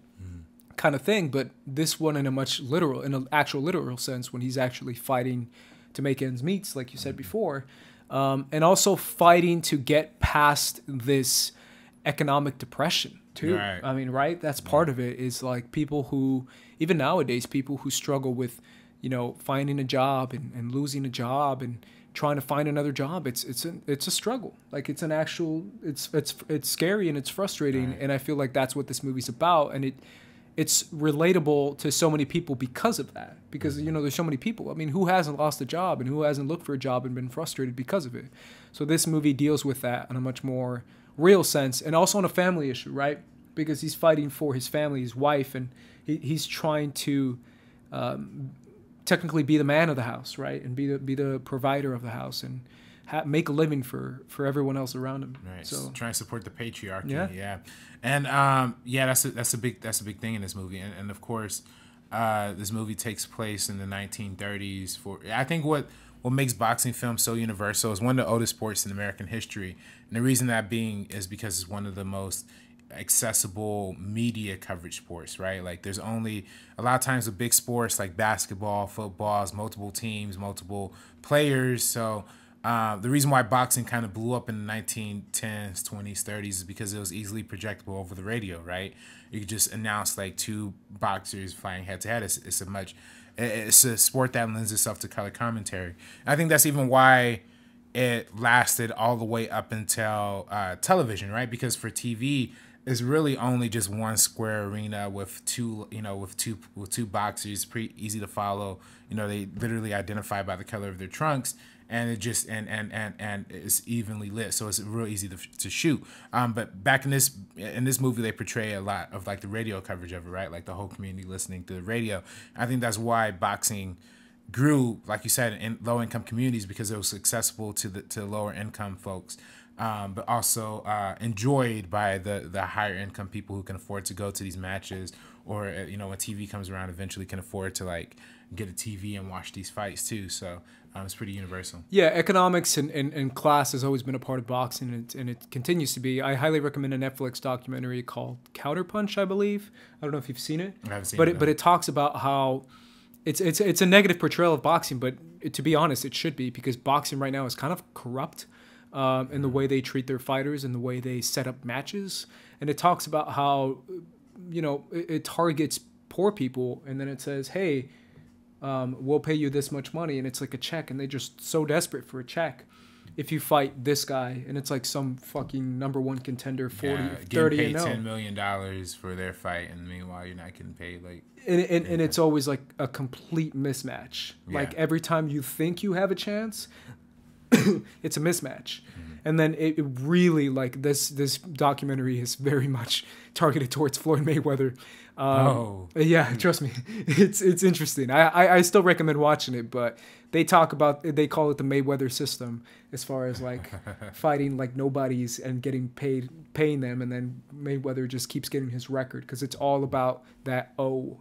A: kind of thing. But this one in an actual literal sense, when he's actually fighting to make ends meet, like you said before, and also fighting to get past this economic depression too. Right. I mean, right? That's part of it, is like people who, even nowadays, people who struggle with, finding a job and losing a job and trying to find another job. It's a struggle. Like it's scary and it's frustrating. Right. And I feel like that's what this movie's about. And it's relatable to so many people because of that. Because, there's so many people. I mean, who hasn't lost a job and who hasn't looked for a job and been frustrated because of it? So this movie deals with that in a much more real sense, and also on a family issue, right? Because he's fighting for his family, his wife, and he's trying to technically be the man of the house, right? And be the provider of the house and make a living for everyone else around him.
B: Right. So trying to support the patriarchy. Yeah. And that's a big thing in this movie. And of course, this movie takes place in the 1930s. I think what makes boxing films so universal is one of the oldest sports in American history. And the reason that being is because it's one of the most accessible media coverage sports, right? Like there's only a lot of times with big sports like basketball, football, multiple teams, multiple players. So the reason why boxing kind of blew up in the 1910s, 20s, 30s is because it was easily projectable over the radio, right? You could just announce like two boxers fighting head to head. It's a sport that lends itself to color commentary. And I think that's even why it lasted all the way up until television, right? Because for TV, it's really only just one square arena with two boxers, pretty easy to follow. They literally identify by the color of their trunks, and it just and it's evenly lit, so it's real easy to shoot. But back in this movie, they portray a lot of like the radio coverage of it, right? Like the whole community listening to the radio. I think that's why boxing grew, like you said, in low income communities, because it was accessible to lower income folks. But also enjoyed by the higher income people who can afford to go to these matches, or when TV comes around, eventually can afford to like get a TV and watch these fights too. So it's pretty universal.
A: Yeah, economics and class has always been a part of boxing, and it continues to be. I highly recommend a Netflix documentary called Counterpunch, I believe. I don't know if you've seen it.
B: I haven't seen
A: it.
B: No.
A: But it talks about how it's a negative portrayal of boxing, but to be honest, it should be, because boxing right now is kind of corrupt. In the way they treat their fighters and the way they set up matches. And it talks about how, it targets poor people, and then it says, hey, we'll pay you this much money, and it's like a check, and they're just so desperate for a check. If you fight this guy, and it's like some fucking number one contender, 30 and 0.
B: $10 million for their fight, and meanwhile you're not getting paid like.
A: And it's always like a complete mismatch.
B: Yeah.
A: Like every time you think you have a chance, it's a mismatch. And then it really, like, this documentary is very much targeted towards Floyd Mayweather. Yeah, trust me, it's interesting. I still recommend watching it, but they call it the Mayweather system, as far as like fighting like nobodies and paying them, and then Mayweather just keeps getting his record, because it's all about that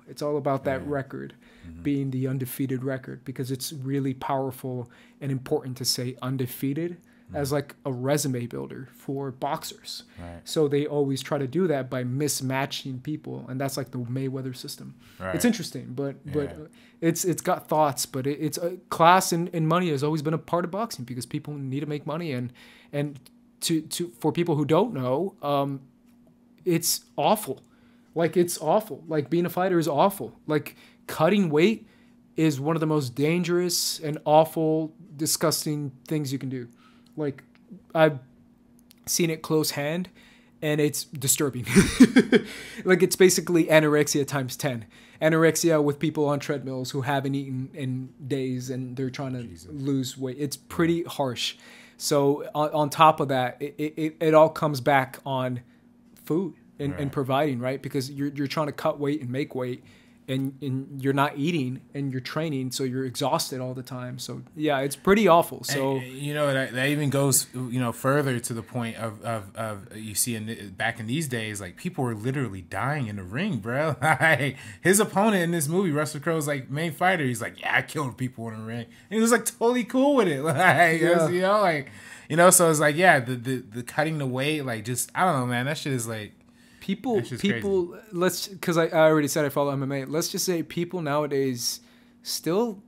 A: it's all about that record being the undefeated record, because it's really powerful and important to say undefeated as like a resume builder for boxers.
B: Right.
A: So they always try to do that by mismatching people, and that's like the Mayweather system.
B: Right.
A: It's interesting, but it's got thoughts, but it's class and money has always been a part of boxing, because people need to make money, and for people who don't know, it's awful. Like, it's awful. Like, being a fighter is awful. Like, cutting weight is one of the most dangerous and awful, disgusting things you can do. Like, I've seen it close hand, and it's disturbing. Like, it's basically anorexia times 10. Anorexia with people on treadmills who haven't eaten in days, and they're trying to lose weight. It's pretty harsh. So on top of that, it all comes back on food and providing, right? Because you're trying to cut weight and make weight, and you're not eating, and you're training, so you're exhausted all the time. So yeah, it's pretty awful. So
B: and, that even goes further to the point of you see back in these days, like, people were literally dying in the ring, bro. Like, his opponent in this movie, Russell Crowe's like main fighter, he's like, yeah, I killed people in the ring, and he was like totally cool with it. Like, so it's like, yeah, the cutting the weight, like, just, I don't know, man, that shit is like. People, because I already said I follow MMA. Let's just say people nowadays still,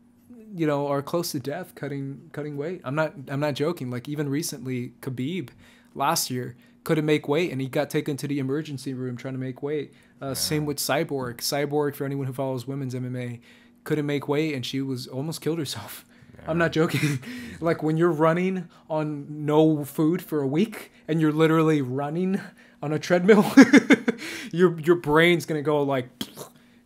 B: are close to death cutting weight. I'm not joking. Like, even recently, Khabib last year couldn't make weight, and he got taken to the emergency room trying to make weight. Same with Cyborg. Cyborg, for anyone who follows women's MMA, couldn't make weight, and she was almost killed herself. I'm not joking. Like, when you're running on no food for a week, and you're literally running on a treadmill, your brain's gonna go like,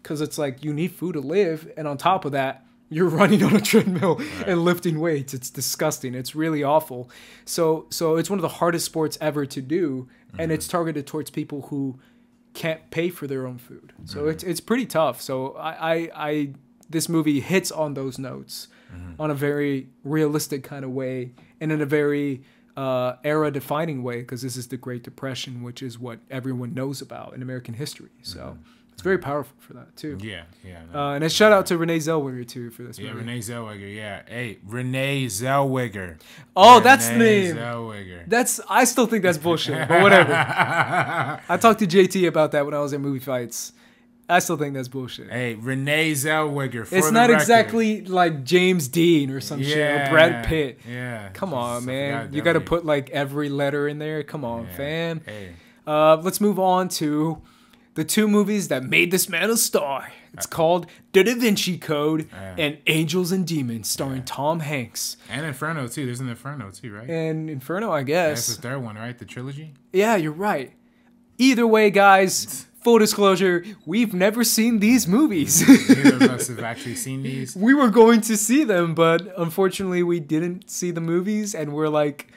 B: because it's like, you need food to live, and on top of that, you're running on a treadmill and lifting weights. It's disgusting. It's really awful. So it's one of the hardest sports ever to do, and it's targeted towards people who can't pay for their own food. So it's pretty tough. So I this movie hits on those notes on a very realistic kind of way, and in a very era-defining way, because this is the Great Depression, which is what everyone knows about in American history. So it's very powerful for that, too. Yeah.
A: And a shout-out to Renee Zellweger, too, for this movie.
B: Yeah, Renee Zellweger, yeah. Hey, Renee Zellweger.
A: Oh, that's the name.
B: Zellweger.
A: I still think that's bullshit, but whatever. I talked to JT about that when I was at Movie Fights. I still think that's bullshit.
B: Hey, Renee Zellweger.
A: It's not exactly like James Dean or some shit, or Brad Pitt.
B: Yeah.
A: Come on, man. You got to put like every letter in there. Come on, fam.
B: Hey.
A: Let's move on to the two movies that made this man a star. It's called The Davinci Code and Angels and Demons, starring Tom Hanks.
B: And Inferno, too. There's an Inferno, too, right?
A: And Inferno, I guess.
B: That's the third one, right? The trilogy?
A: Yeah, you're right. Either way, guys, full disclosure, we've never seen these movies.
B: Neither of us have actually seen these.
A: We were going to see them, but unfortunately we didn't see the movies, and we're like,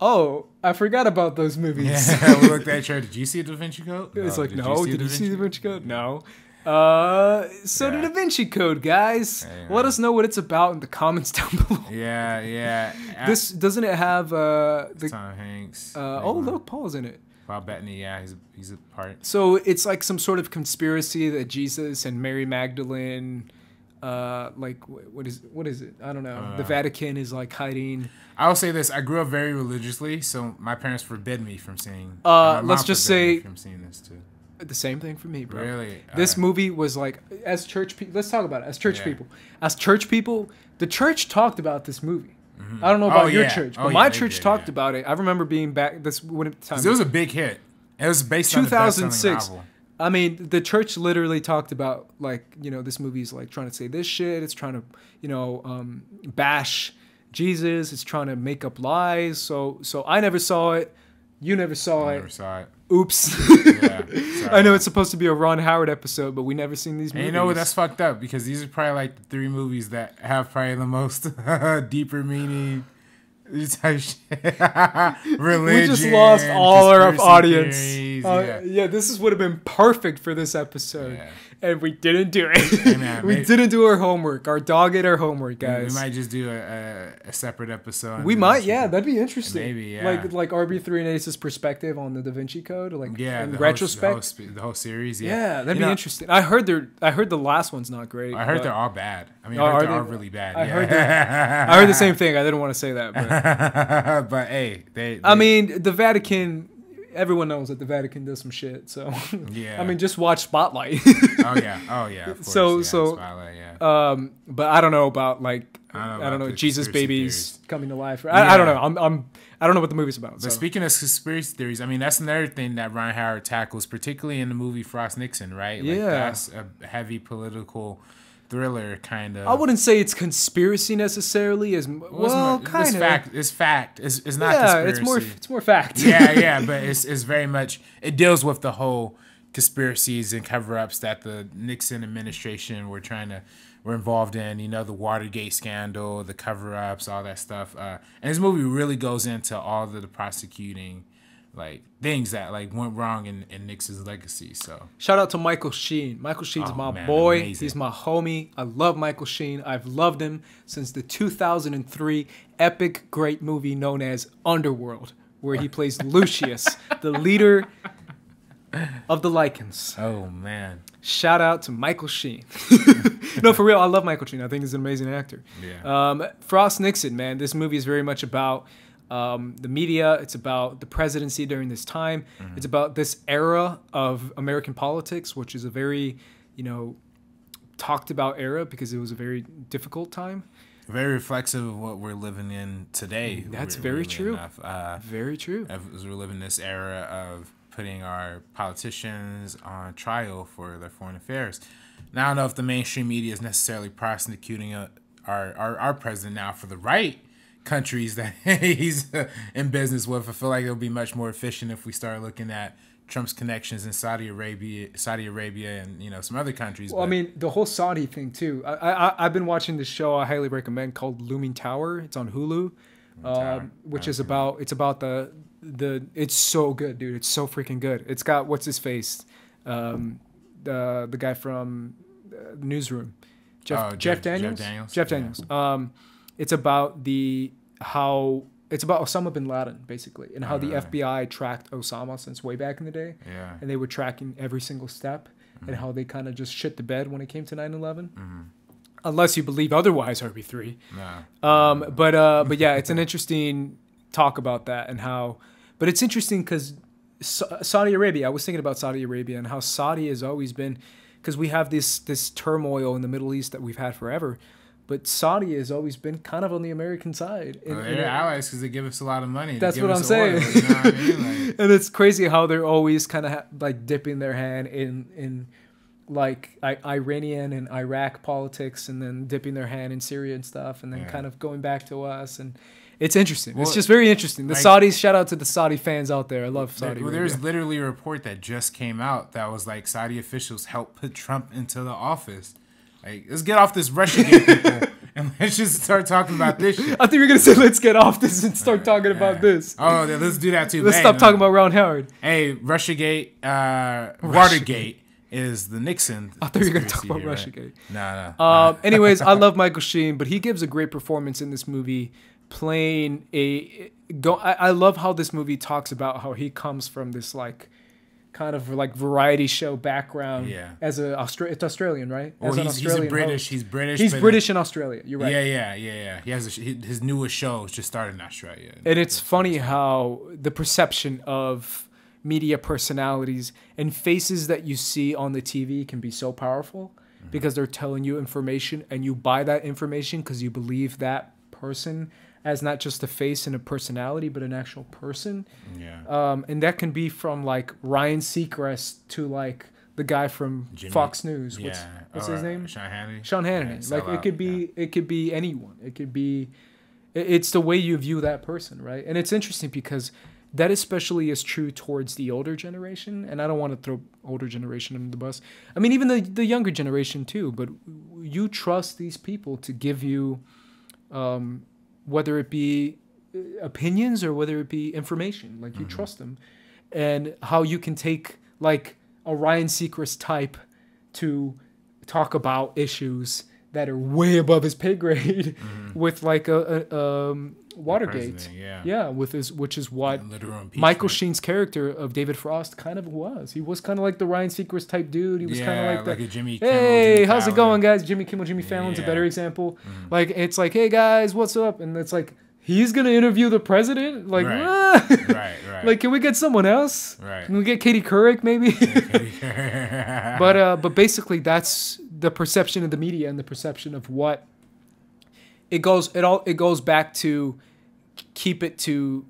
A: oh, I forgot about those movies.
B: Yeah, we looked at you. Did you see Da Vinci Code?
A: It's like,
B: Did
A: no, did you see Da Vinci Code? No. So the Da Vinci Code, guys.
B: Yeah.
A: Let us know what it's about in the comments down below.
B: Yeah.
A: This doesn't it have
B: Tom Hanks.
A: oh look, Paul's in it.
B: Bob Bettany, yeah, he's a part.
A: So it's like some sort of conspiracy that Jesus and Mary Magdalene, like what is it? I don't know. The Vatican is like hiding.
B: I will say this: I grew up very religiously, so my parents forbid me from seeing.
A: Let's just say
B: from seeing this too.
A: The same thing for me, bro.
B: Really,
A: this movie was like, as church people. Let's talk about it. As church people, the church talked about this movie. I don't know about your church, but my church talked about it. I remember being back this when it time.
B: It was a big hit. It was based on the best-selling novel.
A: I mean, the church literally talked about like, you know, this movie's like trying to say this shit. It's trying to, you know, bash Jesus. It's trying to make up lies. So I never saw it. You never saw it.
B: Never saw it.
A: Oops.
B: Yeah,
A: I know it's supposed to be a Ron Howard episode, but we never seen these movies.
B: And you know what? That's fucked up because these are probably like the 3 movies that have probably the most deeper meaning. Type shit. Religion.
A: We just lost all our audience.
B: Theories,
A: this would have been perfect for this episode.
B: Yeah.
A: And we didn't do it.
B: Hey, man,
A: we didn't do our homework. Our dog ate our homework, guys.
B: We might just do a separate episode.
A: We might, that'd be interesting.
B: Maybe, yeah.
A: Like RB3 and Ace's perspective on the Da Vinci Code, like in
B: the
A: retrospect.
B: The whole series,
A: yeah. That'd be interesting. I heard the last one's not great.
B: I heard they're all bad. I mean, they're all really bad.
A: I heard the same thing. I didn't want to say that, but
B: but hey, they
A: I mean, the Vatican. Everyone knows that the Vatican does some shit. So
B: yeah,
A: I mean, just watch Spotlight.
B: oh yeah. Of course,
A: Spotlight, but I don't know about like I don't know Jesus babies
B: theories
A: coming to life. I don't know. I don't know what the movie's about.
B: But speaking of conspiracy theories, I mean that's another thing that Ron Howard tackles, particularly in the movie Frost Nixon, right? Like, that's a heavy political thriller kind of.
A: I wouldn't say it's conspiracy necessarily, as well, kind of.
B: It's fact. It's not conspiracy.
A: It's more fact.
B: yeah, but it's very much. It deals with the whole conspiracies and cover-ups that the Nixon administration were involved in. You know, the Watergate scandal, the cover-ups, all that stuff. And this movie really goes into all of the prosecuting like things that like went wrong in Nixon's legacy. So
A: shout out to Michael Sheen. Michael Sheen's my boy.
B: Amazing.
A: He's my homie. I love Michael Sheen. I've loved him since the 2003 epic great movie known as Underworld, where he plays Lucius, the leader of the Lycans.
B: Oh man.
A: Shout out to Michael Sheen. No, for real, I love Michael Sheen. I think he's an amazing actor.
B: Yeah.
A: Frost Nixon, man. This movie is very much about the media. It's about the presidency during this time. Mm-hmm. It's about this era of American politics, which is a very, talked about era because it was a very difficult time.
B: Very reflexive of what we're living in today.
A: That's very true. Very true.
B: As we're living this era of putting our politicians on trial for their foreign affairs. Now, I don't know if the mainstream media is necessarily prosecuting our president now for the right countries that he's in business with. I feel like it'll be much more efficient if we start looking at Trump's connections in Saudi Arabia and some other countries.
A: Well, I mean, the whole Saudi thing too. I've been watching this show I highly recommend called Looming Tower. It's on Hulu, which is about the it's so good, dude. It's so freaking good. It's got what's his face, the guy from Newsroom, Jeff Daniels. Jeff Daniels.
B: Yeah.
A: It's about it's about Osama bin Laden, basically, and how the FBI tracked Osama since way back in the day.
B: Yeah.
A: And they were tracking every single step, and how they kind of just shit the bed when it came to 9/11. Mm-hmm. Unless you believe otherwise, RB3.
B: Nah.
A: But yeah, it's an interesting talk about that and how. But it's interesting because Saudi Arabia. I was thinking about Saudi Arabia and how Saudi has always been, because we have this turmoil in the Middle East that we've had forever. But Saudi has always been kind of on the American side.
B: They're allies because they give us a lot of money.
A: That's what I'm saying.
B: Oil, you know what I mean?
A: And it's crazy how they're always kind of like dipping their hand in like Iranian and Iraq politics, and then dipping their hand in Syria and stuff, and then kind of going back to us. And It's interesting.
B: Well,
A: it's just very interesting. The
B: like,
A: Saudis, shout out to the Saudi fans out there. I love Saudi.
B: There's literally a report that just came out that was like Saudi officials helped put Trump into the office. Like, let's get off this Russiagate people and let's just start talking about this shit.
A: I think you're gonna say let's get off this and start talking about this.
B: Oh, yeah, let's do that too.
A: Let's stop talking about Ron Howard.
B: Hey, Russiagate, Watergate is the Nixon.
A: I thought you were gonna talk about Russiagate.
B: No.
A: Anyways, I love Michael Sheen, but he gives a great performance in this movie. Playing I love how this movie talks about how he comes from this like kind of like variety show background.
B: Yeah.
A: As it's Australian, right?
B: Well,
A: as
B: he's British. He's British.
A: He's British in Australia. You're right.
B: Yeah. He has his newest show just started in Australia.
A: And it's funny how the perception of media personalities and faces that you see on the TV can be so powerful because they're telling you information and you buy that information because you believe that person as not just a face and a personality, but an actual person.
B: Yeah.
A: And that can be from like Ryan Seacrest to like the guy from Fox News. What's his name?
B: Sean Hannity.
A: Sean Hannity. Yeah, like it could be anyone. It could be. It's the way you view that person, right? And it's interesting because that especially is true towards the older generation. And I don't want to throw older generation under the bus. I mean, even the younger generation too. But you trust these people to give you. Whether it be opinions or whether it be information, like you trust them, and how you can take like a Ryan Seacrest type to talk about issues that are way above his pay grade with like a Watergate, which is what Michael Sheen's character of David Frost kind of was. He was kind of like the Ryan Seacrest type dude. He was kind of like
B: a Jimmy Kimmel.
A: Hey,
B: Jimmy
A: how's
B: Fallon.
A: it going, guys? Jimmy Kimmel, Jimmy Fallon's a better example. Like it's like, hey guys, what's up? And it's like he's gonna interview the president. Like,
B: right.
A: Like, can we get someone else?
B: Right.
A: Can we get Katie Couric maybe? But basically that's the perception of the media and the perception of what it goes back to keep it to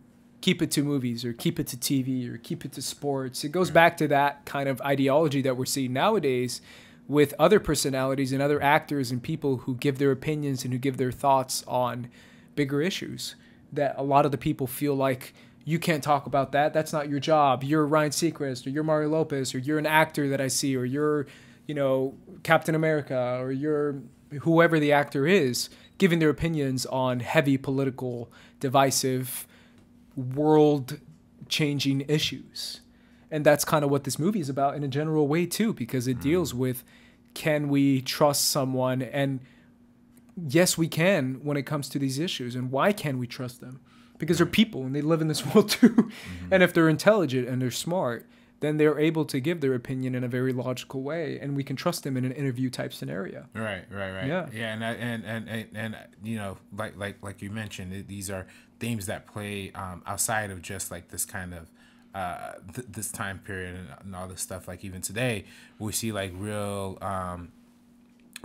A: movies or keep it to TV or keep it to sports. It goes back to that kind of ideology that we're seeing nowadays with other personalities and other actors and people who give their opinions and who give their thoughts on bigger issues that a lot of the people feel like you can't talk about that. That's not your job. You're Ryan Seacrest or you're Mario Lopez or you're an actor that I see or you're, Captain America or you're whoever the actor is giving their opinions on heavy political, divisive, world-changing issues. And that's kind of what this movie is about in a general way too, because it deals with, can we trust someone? And yes, we can when it comes to these issues. And why can we trust them? Because they're people and they live in this world too. And if they're intelligent and they're smart, then they're able to give their opinion in a very logical way, and we can trust them in an interview type scenario.
B: Right. Yeah, and like you mentioned, these are themes that play outside of just like this kind of this time period and all this stuff. Like even today, we see like real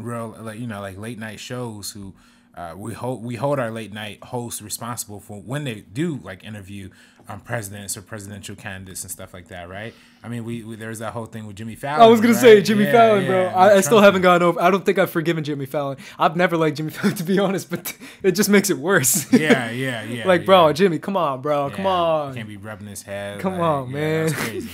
B: like late night shows who. We hold our late night hosts responsible for when they do like interview presidents or presidential candidates and stuff like that, right? I mean, we there's that whole thing with Jimmy Fallon.
A: I was gonna say Jimmy Fallon, bro. I still haven't gotten over. I don't think I've forgiven Jimmy Fallon. I've never liked Jimmy Fallon to be honest, but it just makes it worse.
B: Yeah.
A: Like, bro, Jimmy, come on, bro, come on.
B: Can't be rubbing his head.
A: Come on, man.
B: That's crazy.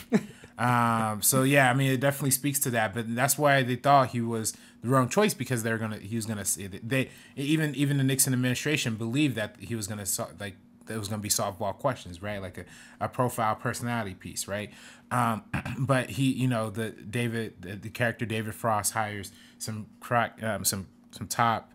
B: So yeah, I mean, it definitely speaks to that, but that's why they thought he was the wrong choice because he was gonna say that even the Nixon administration believed that he was gonna it was gonna be softball questions, right? Like a profile personality piece, right? But he, the character David Frost hires some top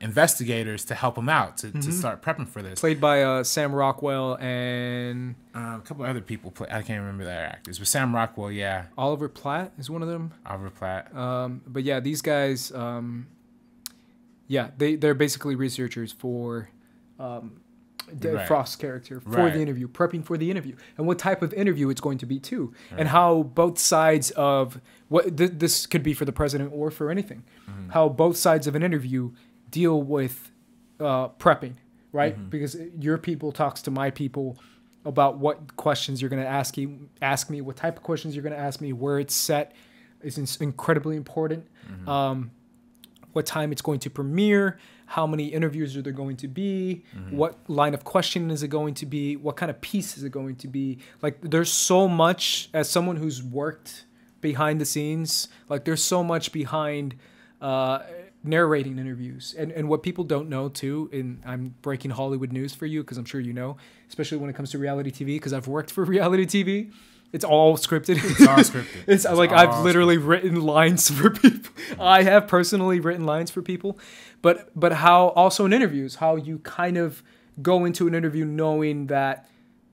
B: investigators to help him out to start prepping for this.
A: Played by Sam Rockwell and
B: a couple other people. I can't remember their actors, but Sam Rockwell, yeah.
A: Oliver Platt is one of them.
B: Oliver Platt.
A: But yeah, these guys, they're basically researchers for Frost's character for the interview, prepping for the interview, and what type of interview it's going to be too, and how both sides of what this could be for the president or for anything, how both sides of an interview deal with prepping, right? Because your people talks to my people about what questions you're going to ask me, what type of questions you're going to ask me, where it's set is incredibly important. What time it's going to premiere, how many interviews are there going to be, what line of questioning is it going to be, what kind of piece is it going to be. Like, there's so much, as someone who's worked behind the scenes, like there's so much behind narrating interviews. And what people don't know too, and I'm breaking Hollywood news for you because I'm sure you know, especially when it comes to reality TV, because I've worked for reality TV. It's all scripted.
B: It's all scripted.
A: It's like I've literally written lines for people. I have personally written lines for people. But how also in interviews, how you kind of go into an interview knowing that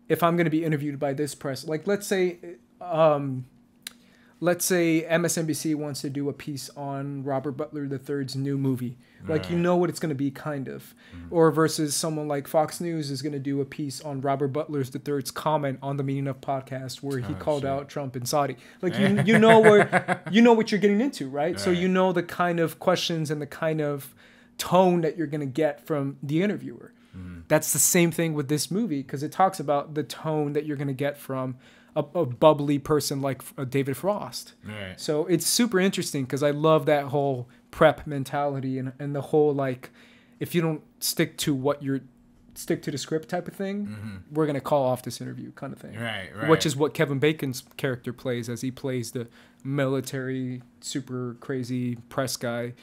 A: if I'm going to be interviewed by this press, like let's say MSNBC wants to do a piece on Robert Butler III's new movie. Like, you know what it's going to be, kind of. Or versus someone like Fox News is going to do a piece on Robert Butler III's comment on the Meaning of Podcast where he called out Trump and Saudi. Like, you know what you're getting into, right? So you know the kind of questions and the kind of tone that you're going to get from the interviewer. That's the same thing with this movie, because it talks about the tone that you're going to get from a bubbly person like David Frost. Right. So it's super interesting because I love that whole prep mentality and the whole, like, if you don't stick to the script type of thing, we're going to call off this interview kind of thing.
B: Right.
A: Which is what Kevin Bacon's character plays, as he plays the military, super crazy press guy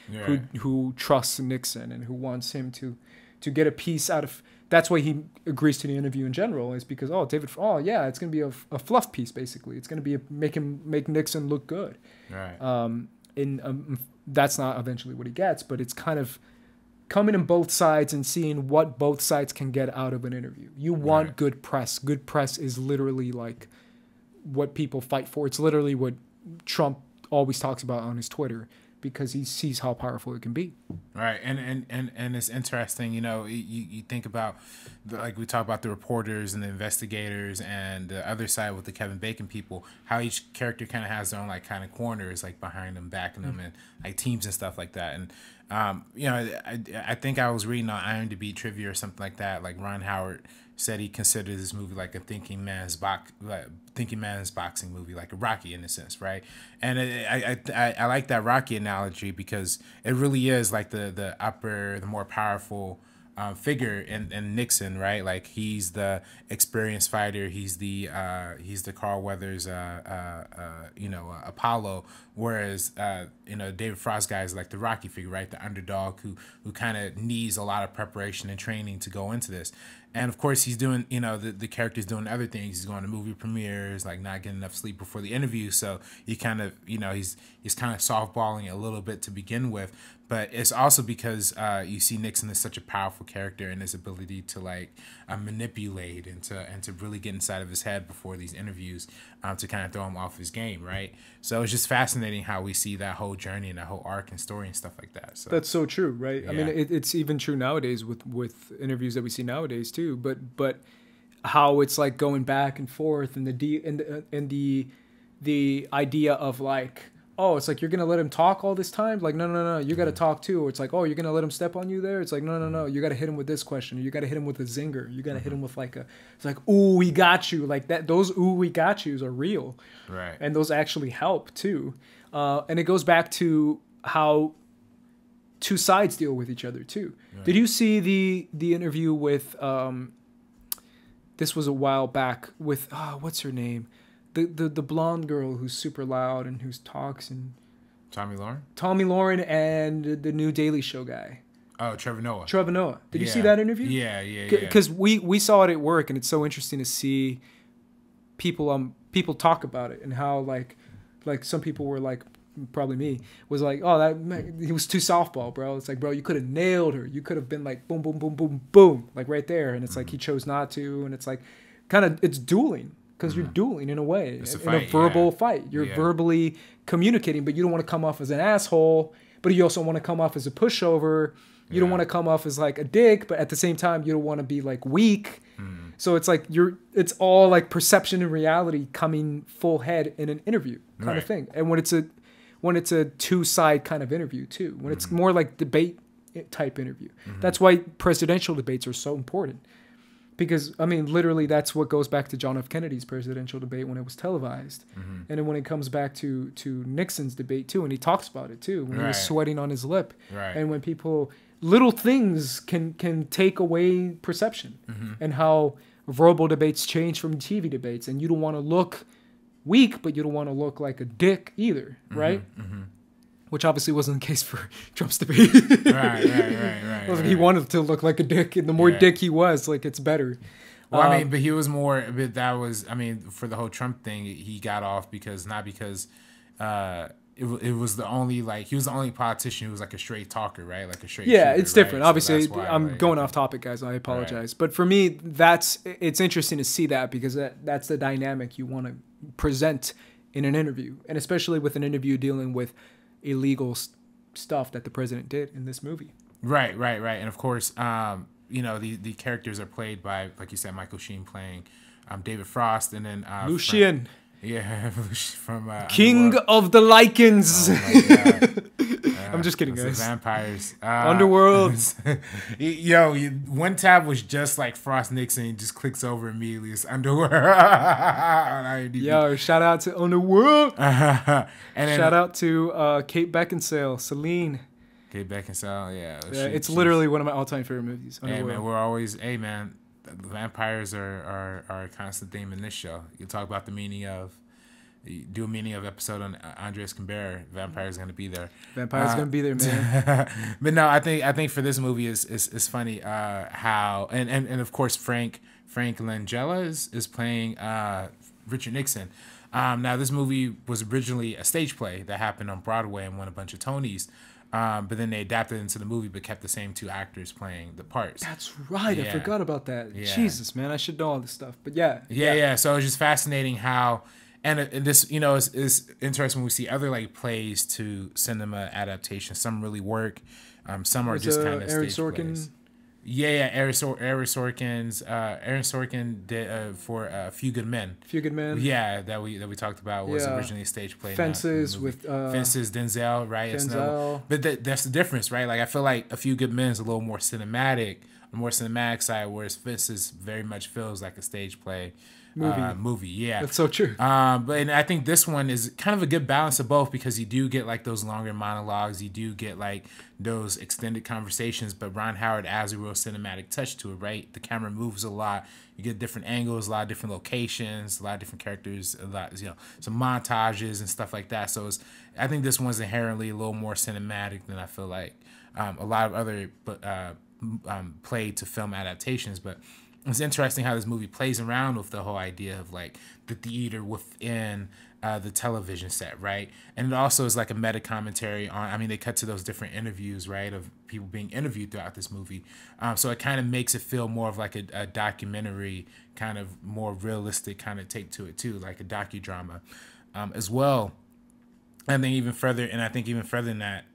A: who trusts Nixon and who wants him to get a piece out of. That's why he agrees to the interview in general, is because, it's going to be a fluff piece, basically. It's going to be make Nixon look good. Right. That's not eventually what he gets, but it's kind of coming in both sides and seeing what both sides can get out of an interview. You want good press. Good press is literally like what people fight for. It's literally what Trump always talks about on his Twitter, because he sees how powerful it can be. Right.
B: And it's interesting, you think about, like we talk about the reporters and the investigators and the other side with the Kevin Bacon people, how each character kind of has their own like kind of corners, like behind them, backing them, and like teams and stuff like that. And, I think I was reading on IMDb trivia or something like that. Like Ron Howard said he considered this movie like a thinking man's boxing movie, like a Rocky in a sense, right? And I like that Rocky analogy because it really is like the more powerful figure in Nixon, right? Like he's the experienced fighter, he's the Carl Weathers, Apollo, whereas David Frost guy is like the Rocky figure, right? The underdog who kind of needs a lot of preparation and training to go into this. And of course he's doing, the character's doing other things. He's going to movie premieres, like not getting enough sleep before the interview. So he kind of, he's kind of softballing a little bit to begin with. But it's also because you see Nixon is such a powerful character and his ability to like manipulate and to really get inside of his head before these interviews to kind of throw him off his game, right? So it's just fascinating how we see that whole journey and that whole arc and story and stuff like that. So
A: that's so true, right? Yeah. I mean, it's even true nowadays with interviews that we see nowadays too. But how it's like going back and forth and the idea of like, oh, it's like you're gonna let him talk all this time? Like, no, you gotta talk too. Or it's like, oh, you're gonna let him step on you there? It's like, no, you gotta hit him with this question. Or you gotta hit him with a zinger. You gotta hit him with like it's like, ooh, we got you. Like that. Those ooh, we got yous are real,
B: right?
A: And those actually help too. And it goes back to how two sides deal with each other too. Right. Did you see the interview with this was a while back with what's her name? The blonde girl who's super loud and who talks, and
B: Tommy
A: Lauren and the new Daily Show guy.
B: Oh, Trevor Noah.
A: Did you see that interview?
B: Yeah.
A: Because we saw it at work, and it's so interesting to see people talk about it and how like some people were like, probably me, was like, oh, he was too softball, bro. It's like, bro, you could have nailed her. You could have been like boom, boom, boom, boom, boom, like right there. And it's like he chose not to, and it's like kind of it's dueling. Because you're dueling in a way, in a verbal fight. You're verbally communicating, but you don't want to come off as an asshole, but you also want to come off as a pushover. You don't want to come off as like a dick, but at the same time, you don't want to be like weak. So it's like it's all like perception and reality coming full head in an interview kind of thing. And when it's a two-side kind of interview too, when it's more like debate type interview. That's why presidential debates are so important. Because, I mean, literally that's what goes back to John F. Kennedy's presidential debate when it was televised. And then when it comes back to Nixon's debate, too, and he talks about it, too, when he was sweating on his lip.
B: Right.
A: And when people little things can take away perception, and how verbal debates change from TV debates, and you don't want to look weak, but you don't want to look like a dick either, right? Which obviously wasn't the case for Trump's debate.
B: right.
A: He wanted to look like a dick, and the more dick he was, like, it's better.
B: Well, I mean, but he was more. But that was, I mean, for the whole Trump thing, he got off because it was the only, like, he was the only politician who was like a straight talker, right? Like a straight.
A: Yeah,
B: shooter,
A: it's different.
B: right?
A: Obviously,
B: So why,
A: I'm
B: like,
A: going off topic, guys. I apologize, but for me, it's interesting to see that, because that's the dynamic you want to present in an interview, and especially with an interview dealing with illegal stuff that the president did in this movie. Right,
B: and of course, you know, the characters are played by, like you said, Michael Sheen playing David Frost, and then
A: Lucien.
B: From
A: King of the Lycans.
B: Oh my God.
A: I'm just kidding, guys.
B: Vampires.
A: Underworld.
B: Yo, one tab was just like Frost Nixon. He just clicks over immediately. It's Underworld.
A: Yo, shout out to Underworld.
B: And then,
A: shout out to Kate Beckinsale, Celine.
B: Kate Beckinsale, yeah.
A: It's literally one of my all-time favorite movies.
B: Underworld. Hey, man, we're always, the vampires are a constant theme in this show. You talk about the meaning of, do a meaning of episode on Andres Camber. Vampires going to be there.
A: Vampires going to be there, man.
B: But no, I think for this movie is funny how and of course Frank Langella is playing Richard Nixon. Now this movie was originally a stage play that happened on Broadway and won a bunch of Tonys. But then they adapted it into the movie, but kept the same two actors playing the parts.
A: That's right. I forgot about that.
B: Yeah.
A: Jesus, man, I should know all this stuff. But yeah.
B: So it's just fascinating how, and this, you know, is interesting when we see other like plays to cinema adaptations. Some really work. Some are just kind of
A: Aaron
B: stage
A: Sorkin.
B: plays. Aaron Sorkin did for A Few Good Men.
A: Few Good Men.
B: Yeah, that we talked about was originally a stage play.
A: Fences with
B: Fences, Denzel, right?
A: Denzel.
B: But that's the difference, right? Like I feel like A Few Good Men is a little more cinematic, side, whereas Fences very much feels like a stage play. Movie, yeah.
A: That's so true.
B: And I think this one is kind of a good balance of both, because you do get like those longer monologues, you do get like those extended conversations, but Ron Howard adds a real cinematic touch to it, right? The camera moves a lot, you get different angles, a lot of different locations, a lot of different characters, a lot, you know, some montages and stuff like that. So I think this one's inherently a little more cinematic than I feel like a lot of other play to film adaptations, but it's interesting how this movie plays around with the whole idea of like the theater within the television set, right? And it also is like a meta commentary on, I mean, they cut to those different interviews, right, of people being interviewed throughout this movie. So it kind of makes it feel more of like a documentary, kind of more realistic kind of take to it too, like a docudrama as well. I think even further than that,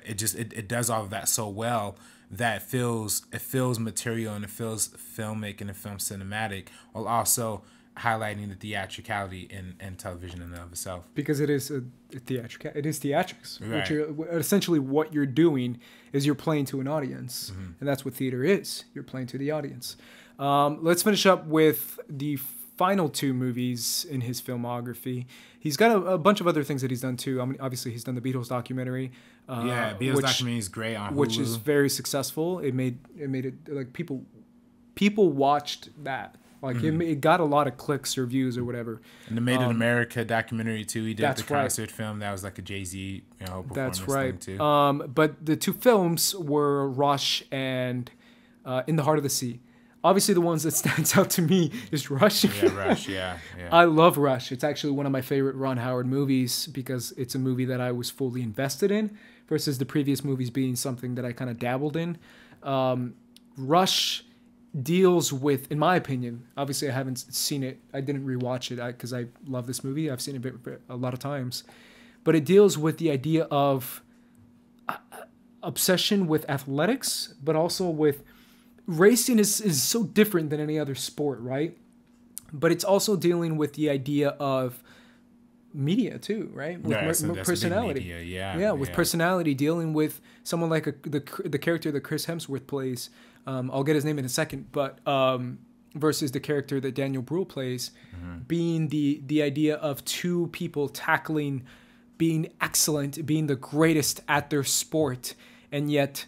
B: it does all of that so well that it feels material and it feels filmic and it feels cinematic, while also highlighting the theatricality in television in and of itself. Because
A: it is theatrics.
B: Right.
A: Essentially what you're doing is you're playing to an audience, and that's what theater is. You're playing to the audience. Let's finish up with the final two movies in his filmography. He's got a bunch of other things that he's done too. I mean, obviously he's done the Beatles documentary.
B: Beatles documentary is great on Hulu.
A: Which is very successful. It made it like people watched that. Like it got a lot of clicks or views or whatever.
B: And the Made in America documentary too. He did the concert film that was like a Jay-Z performance.
A: That's right.
B: Thing too.
A: But the two films were Rush and In the Heart of the Sea. Obviously, the ones that stands out to me is Rush.
B: Yeah, Rush, yeah.
A: I love Rush. It's actually one of my favorite Ron Howard movies because it's a movie that I was fully invested in versus the previous movies being something that I kind of dabbled in. Rush deals with, in my opinion, obviously I haven't seen it. I didn't rewatch it because I love this movie. I've seen it a lot of times. But it deals with the idea of obsession with athletics, but also with racing is so different than any other sport, right? But it's also dealing with the idea of media too, right? With personality.
B: Media,
A: with personality, dealing with someone like the character that Chris Hemsworth plays. I'll get his name in a second, but versus the character that Daniel Bruhl plays, being the idea of two people tackling, being excellent, being the greatest at their sport, and yet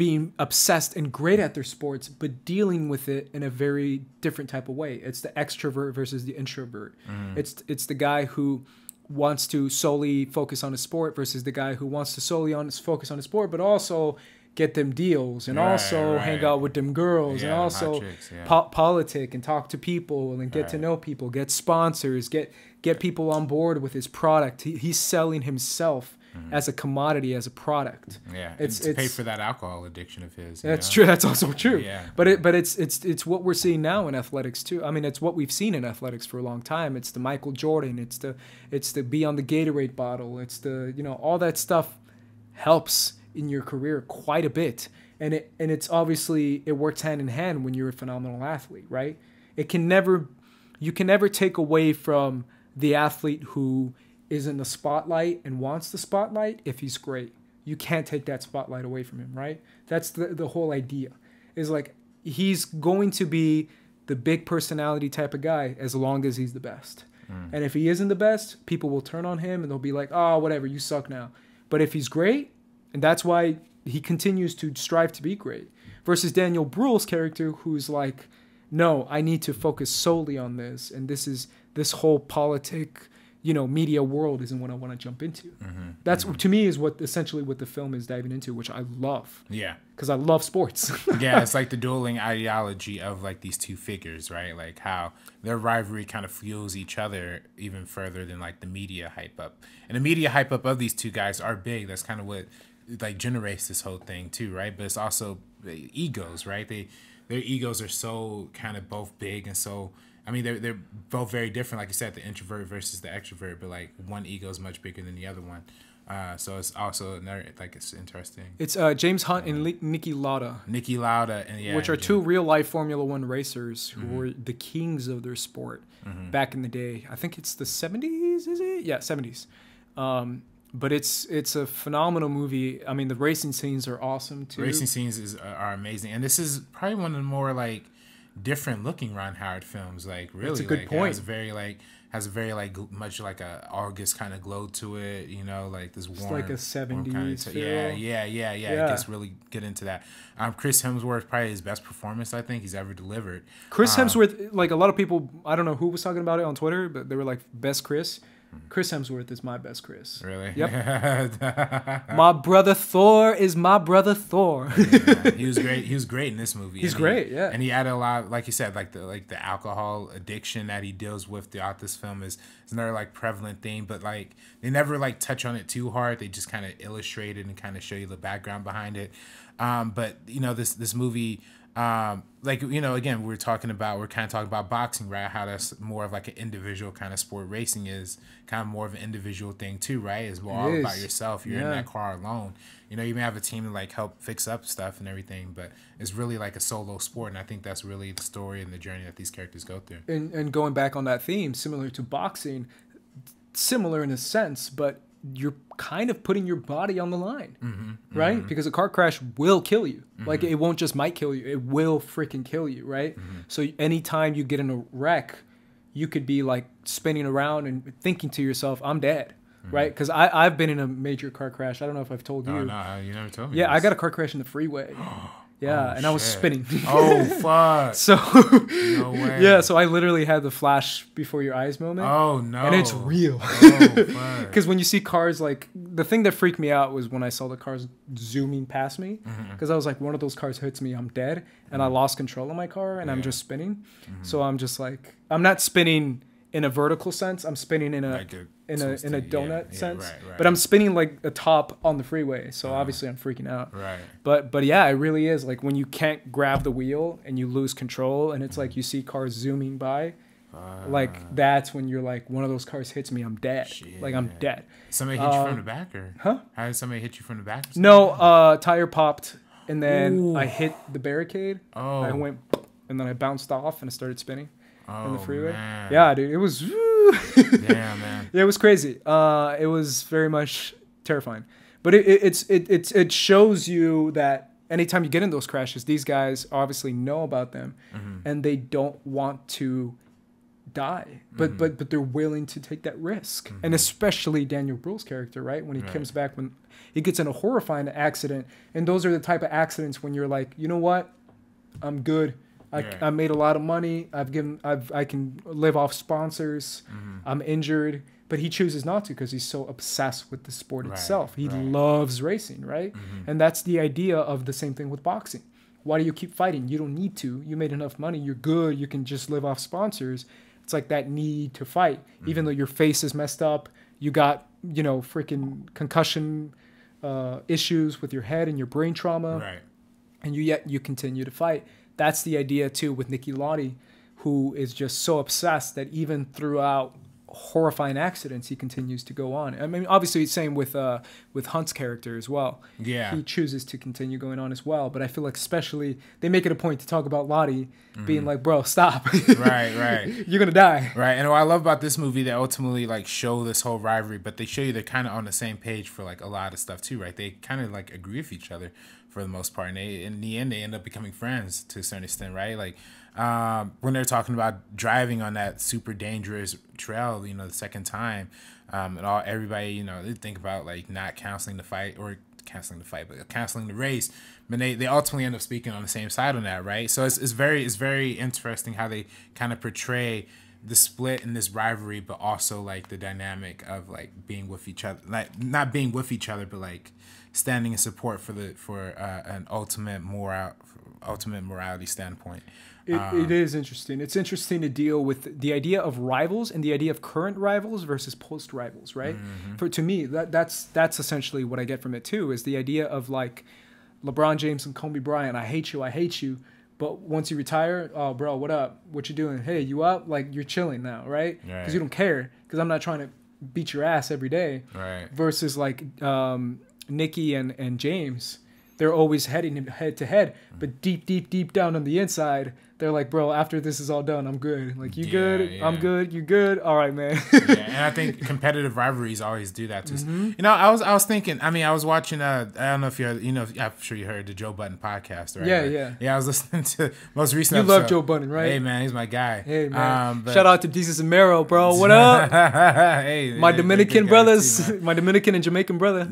A: being obsessed and great at their sports, but dealing with it in a very different type of way. It's the extrovert versus the introvert. It's the guy who wants to solely focus on his sport versus the guy who wants to solely focus on his sport, but also get them deals and also hang out with them girls and also politic and talk to people and get to know people, get sponsors, get people on board with his product. He's selling himself as a commodity, as a product.
B: Yeah, it's to pay for that alcohol addiction of his.
A: That's true. That's also true. Yeah. But it's what we're seeing now in athletics too. I mean, it's what we've seen in athletics for a long time. It's the Michael Jordan. It's the be on the Gatorade bottle. It's the, you know, all that stuff helps in your career quite a bit. And it's obviously, it works hand in hand when you're a phenomenal athlete, right? You can never take away from the athlete who is in the spotlight and wants the spotlight if he's great. You can't take that spotlight away from him, right? That's the whole idea. Is like, he's going to be the big personality type of guy as long as he's the best. And if he isn't the best, people will turn on him and they'll be like, oh, whatever, you suck now. But if he's great, and that's why he continues to strive to be great, versus Daniel Bruhl's character, who's like, no, I need to focus solely on this, and this whole politic, you know, media world isn't what I want to jump into. That's to me is essentially what the film is diving into, which I love. Yeah, because I love sports.
B: Yeah, it's like the dueling ideology of like these two figures, right? Like how their rivalry kind of fuels each other even further than like the media hype up. And the media hype up of these two guys are big. That's kind of what like generates this whole thing too, right? But it's also egos, right? Their egos are so kind of both big and so. I mean, they're both very different, like you said, the introvert versus the extrovert, but like one ego is much bigger than the other one. So it's also like it's interesting.
A: It's James Hunt and Niki Lauda.
B: Niki Lauda, and
A: which are two real life Formula One racers who were the kings of their sport back in the day. I think it's the 70s, is it? Yeah, 70s. But it's a phenomenal movie. I mean, the racing scenes are awesome too.
B: Racing scenes are amazing, and this is probably one of the more like different looking Ron Howard films. Like really, that's
A: a good point.
B: Has a very much like a August kind of glow to it. You know, like this warm,
A: it's like a 70s
B: kind of yeah. It gets really get into that. Chris Hemsworth, probably his best performance I think he's ever delivered.
A: Chris Hemsworth, like a lot of people, I don't know who was talking about it on Twitter, but they were like, best Chris. Chris Hemsworth is my best Chris.
B: Really?
A: Yep. My brother Thor is my brother Thor.
B: Yeah, he was great. He was great in this movie.
A: He's great, yeah.
B: And he added a lot, like you said, like the alcohol addiction that he deals with throughout this film is another like prevalent theme. But like they never like touch on it too hard. They just kind of illustrate it and kind of show you the background behind it. But you know, this movie. Like, you know, again, we're kind of talking about boxing, right? How that's more of like an individual kind of sport. Racing is kind of more of an individual thing too, right? It's more all about yourself. You're in that car alone. You know, you may have a team to like help fix up stuff and everything, but it's really like a solo sport. And I think that's really the story and the journey that these characters go through.
A: And going back on that theme, similar to boxing, similar in a sense, but you're kind of putting your body on the line, right? Because a car crash will kill you. Like, it won't just might kill you. It will freaking kill you, right? So anytime you get in a wreck, you could be, like, spinning around and thinking to yourself, I'm dead, right? Because I've been in a major car crash. I don't know if I've told you.
B: No, you never told me.
A: Yeah, this. I got a car crash in the freeway. Yeah, and I was spinning.
B: Oh, fuck.
A: So,
B: no way.
A: Yeah, so I literally had the flash before your eyes moment.
B: Oh, no.
A: And it's real.
B: Oh, fuck.
A: Because when you see cars, like, the thing that freaked me out was when I saw the cars zooming past me. Because I was like, one of those cars hits me, I'm dead. And I lost control of my car, and I'm just spinning. So I'm just like, I'm not spinning in a vertical sense. I'm spinning in a donut sense. Right. But I'm spinning like a top on the freeway. So obviously I'm freaking out.
B: Right.
A: But yeah, it really is like when you can't grab the wheel and you lose control, and it's like you see cars zooming by. Like that's when you're like, one of those cars hits me, I'm dead. Shit. Like I'm dead.
B: Somebody hit you from the back, or
A: huh?
B: How did somebody hit you from the back?
A: No, tire popped, and then I hit the barricade.
B: Oh.
A: I went, and then I bounced off and I started spinning. In the freeway.
B: Man.
A: Yeah, dude, it was
B: damn, man.
A: Yeah, it was crazy. It was very much terrifying. But it shows you that anytime you get in those crashes, these guys obviously know about them and they don't want to die, but they're willing to take that risk. And especially Daniel Bruhl's character, right? When he comes back, when he gets in a horrifying accident, and those are the type of accidents when you're like, you know what, I'm good. I made a lot of money. I can live off sponsors. I'm injured, but he chooses not to because he's so obsessed with the sport itself. He loves racing, right? And that's the idea of the same thing with boxing. Why do you keep fighting? You don't need to. You made enough money. You're good. You can just live off sponsors. It's like that need to fight, even though your face is messed up. You got, freaking concussion issues with your head and your brain trauma.
B: Right.
A: And yet you continue to fight. That's the idea, too, with Nicky Lottie, who is just so obsessed that even throughout horrifying accidents, he continues to go on. I mean, obviously, same with Hunt's character as well.
B: Yeah.
A: He chooses to continue going on as well. But I feel like especially they make it a point to talk about Lottie being like, bro, stop.
B: Right.
A: You're going to die.
B: Right. And what I love about this movie, they ultimately like show this whole rivalry, but they show you they're kind of on the same page for like a lot of stuff too, right? They kind of like agree with each other for the most part. And in the end, they end up becoming friends to a certain extent, right? Like, when they're talking about driving on that super dangerous trail, the second time, and everybody, they think about like not canceling the fight, but canceling the race. But they ultimately end up speaking on the same side on that, right? So it's very interesting how they kind of portray the split in this rivalry, but also like the dynamic of like being with each other, like not being with each other, but like standing in support for an ultimate morality standpoint.
A: It is interesting. It's interesting to deal with the idea of rivals and the idea of current rivals versus post rivals, right? To me, that's essentially what I get from it too, is the idea of like LeBron James and Kobe Bryant. I hate you. But once you retire, oh, bro, what up? What you doing? Hey, you up? Like, you're chilling now, right? Because you don't care. Because I'm not trying to beat your ass every day.
B: Right.
A: Versus like Nikki and James, they're always heading head to head. But deep down on the inside, they're like, bro, after this is all done, I'm good. Like, you good? Yeah. I'm good. You good? All right, man.
B: And I think competitive rivalries always do that too. I was thinking. I mean, I was watching. I don't know if you heard. I'm sure you heard the Joe Budden podcast, right? Yeah. I was listening to most recent.
A: You love Joe Budden, right?
B: Hey, man, he's my guy.
A: Hey, man. Shout out to Jesus and Mero, bro. What up?
B: Hey,
A: my Dominican brothers, too, my Dominican and Jamaican brother.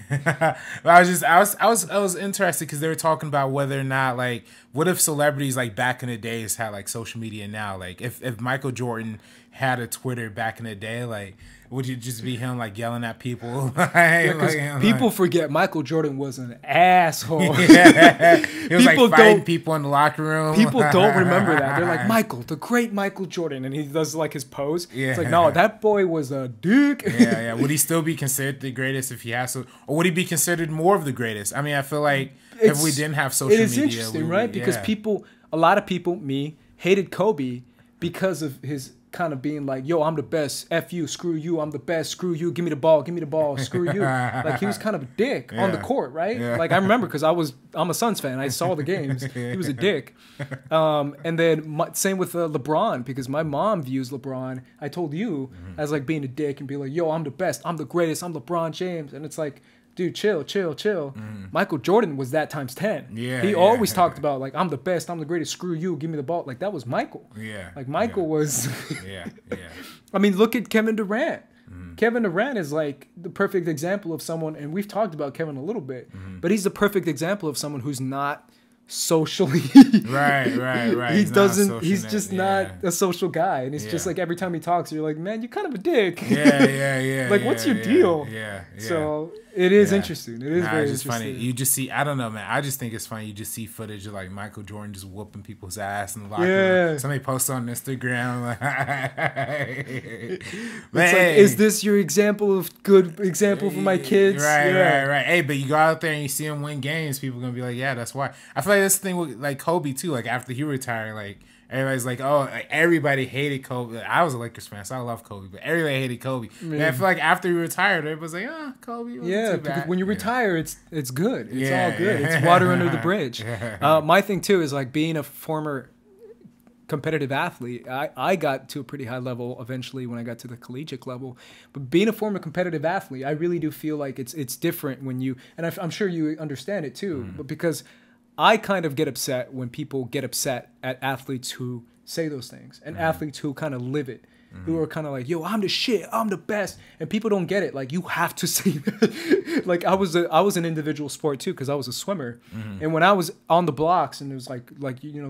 B: I was interested because they were talking about whether or not, like, what if celebrities like back in the days had like social media now? Like, if Michael Jordan had a Twitter back in the day, like, would you just be him like yelling at people?
A: People forget Michael Jordan was an asshole.
B: He was like fighting people in the locker room.
A: People don't remember that. They're like, Michael, the great Michael Jordan, and he does like his pose. It's like, no, that boy was a dick.
B: Would he still be considered the greatest if he has to, or would he be considered more of the greatest? I mean, I feel like if we didn't have social media, it is
A: interesting, right? Because a lot of people, hated Kobe because of his kind of being like, yo, I'm the best, F you, screw you, I'm the best, screw you, give me the ball, screw you. Like, he was kind of a dick on the court, right? Like, I remember because I'm a Suns fan. I saw the games. He was a dick. And then same with LeBron, because my mom views LeBron, I told you, as like being a dick and be like, yo, I'm the best, I'm the greatest, I'm LeBron James. And it's like, dude, chill. Michael Jordan was that times 10. He always talked about, like, I'm the best, I'm the greatest, screw you, give me the ball. Like, that was Michael. Like, Michael was... I mean, look at Kevin Durant. Kevin Durant is, like, the perfect example of someone, and we've talked about Kevin a little bit, but he's the perfect example of someone who's not socially
B: right.
A: He's just not a social guy, and it's just like every time he talks, you're like, man, you're kind of a dick. Like, what's your deal? So it is interesting. It is very interesting.
B: Funny. You just see, I don't know, man. I just think it's funny. You just see footage of like Michael Jordan just whooping people's ass in the locker room. Somebody posts on Instagram.
A: It's like, is this your good example for my kids?
B: Right. Hey, but you go out there and you see him win games, people are gonna be like, yeah, that's why. I feel like that's the thing with like Kobe too. Like, after he retired, like, everybody's like, oh, like, everybody hated Kobe. I was a Lakers fan, so I love Kobe, but everybody hated Kobe. And I feel like after he retired, everybody's like, oh, Kobe wasn't too bad.
A: Because when you retire, it's good. It's all good. It's water under the bridge. My thing too is like being a former competitive athlete. I got to a pretty high level eventually when I got to the collegiate level. But being a former competitive athlete, I really do feel like it's different when you, and I'm sure you understand it too, but because I kind of get upset when people get upset at athletes who say those things, and athletes who kind of live it, who are kind of like, yo, I'm the shit, I'm the best, and people don't get it. Like, you have to say that. Like, I was an individual sport too, because I was a swimmer, and when I was on the blocks and it was like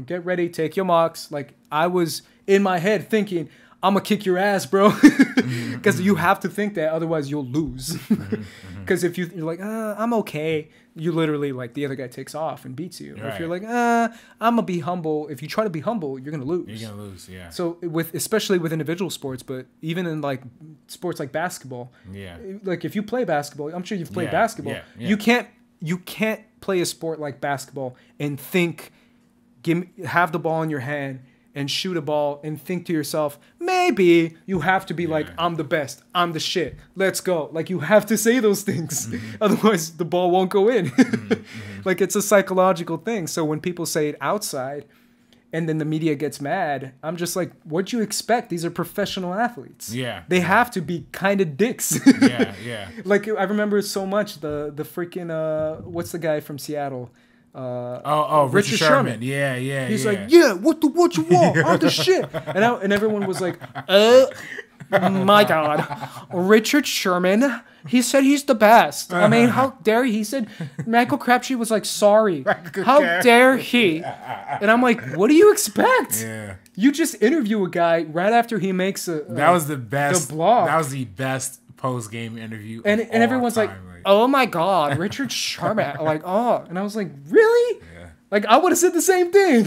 A: get ready, take your marks, like I was in my head thinking, I'm gonna kick your ass, bro, because you have to think that, otherwise you'll lose. Because if you're like, I'm okay, you literally, like, the other guy takes off and beats you. Right. Or if you're like, I'm gonna be humble, if you try to be humble, you're gonna lose.
B: You're gonna lose, yeah.
A: So especially with individual sports, but even in like sports like basketball, like if you play basketball, I'm sure you've played basketball. You can't play a sport like basketball and think, have the ball in your hand and shoot a ball and think to yourself, maybe. You have to be like, I'm the best, I'm the shit, let's go. Like, you have to say those things. Otherwise the ball won't go in. Like, it's a psychological thing. So when people say it outside and then the media gets mad, I'm just like, what'd you expect? These are professional athletes. They have to be kind of dicks. Like, I remember so much the freaking what's the guy from Seattle?
B: Richard Sherman. Yeah.
A: He's like, what you want? I'm the shit. And everyone was like, my God, Richard Sherman. He said he's the best. I mean, how dare he? He said Michael Crabtree was like, sorry. How dare he? And I'm like, what do you expect? You just interview a guy right after he makes
B: that was the best.
A: The blog.
B: That was the best post-game interview.
A: And everyone's like, oh my God, Richard Sherman. Like, oh. And I was like, really? Like, I would have said the same thing.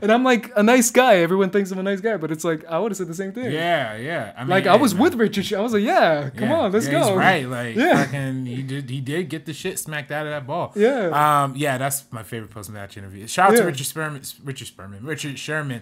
A: And I'm like a nice guy. Everyone thinks I'm a nice guy, but it's like, I would have said the same thing.
B: I mean,
A: like, I was with Richard. I was like, come on, let's go.
B: He's right. Like, fucking, he did get the shit smacked out of that ball. That's my favorite post-match interview. Shout out to Richard Sherman,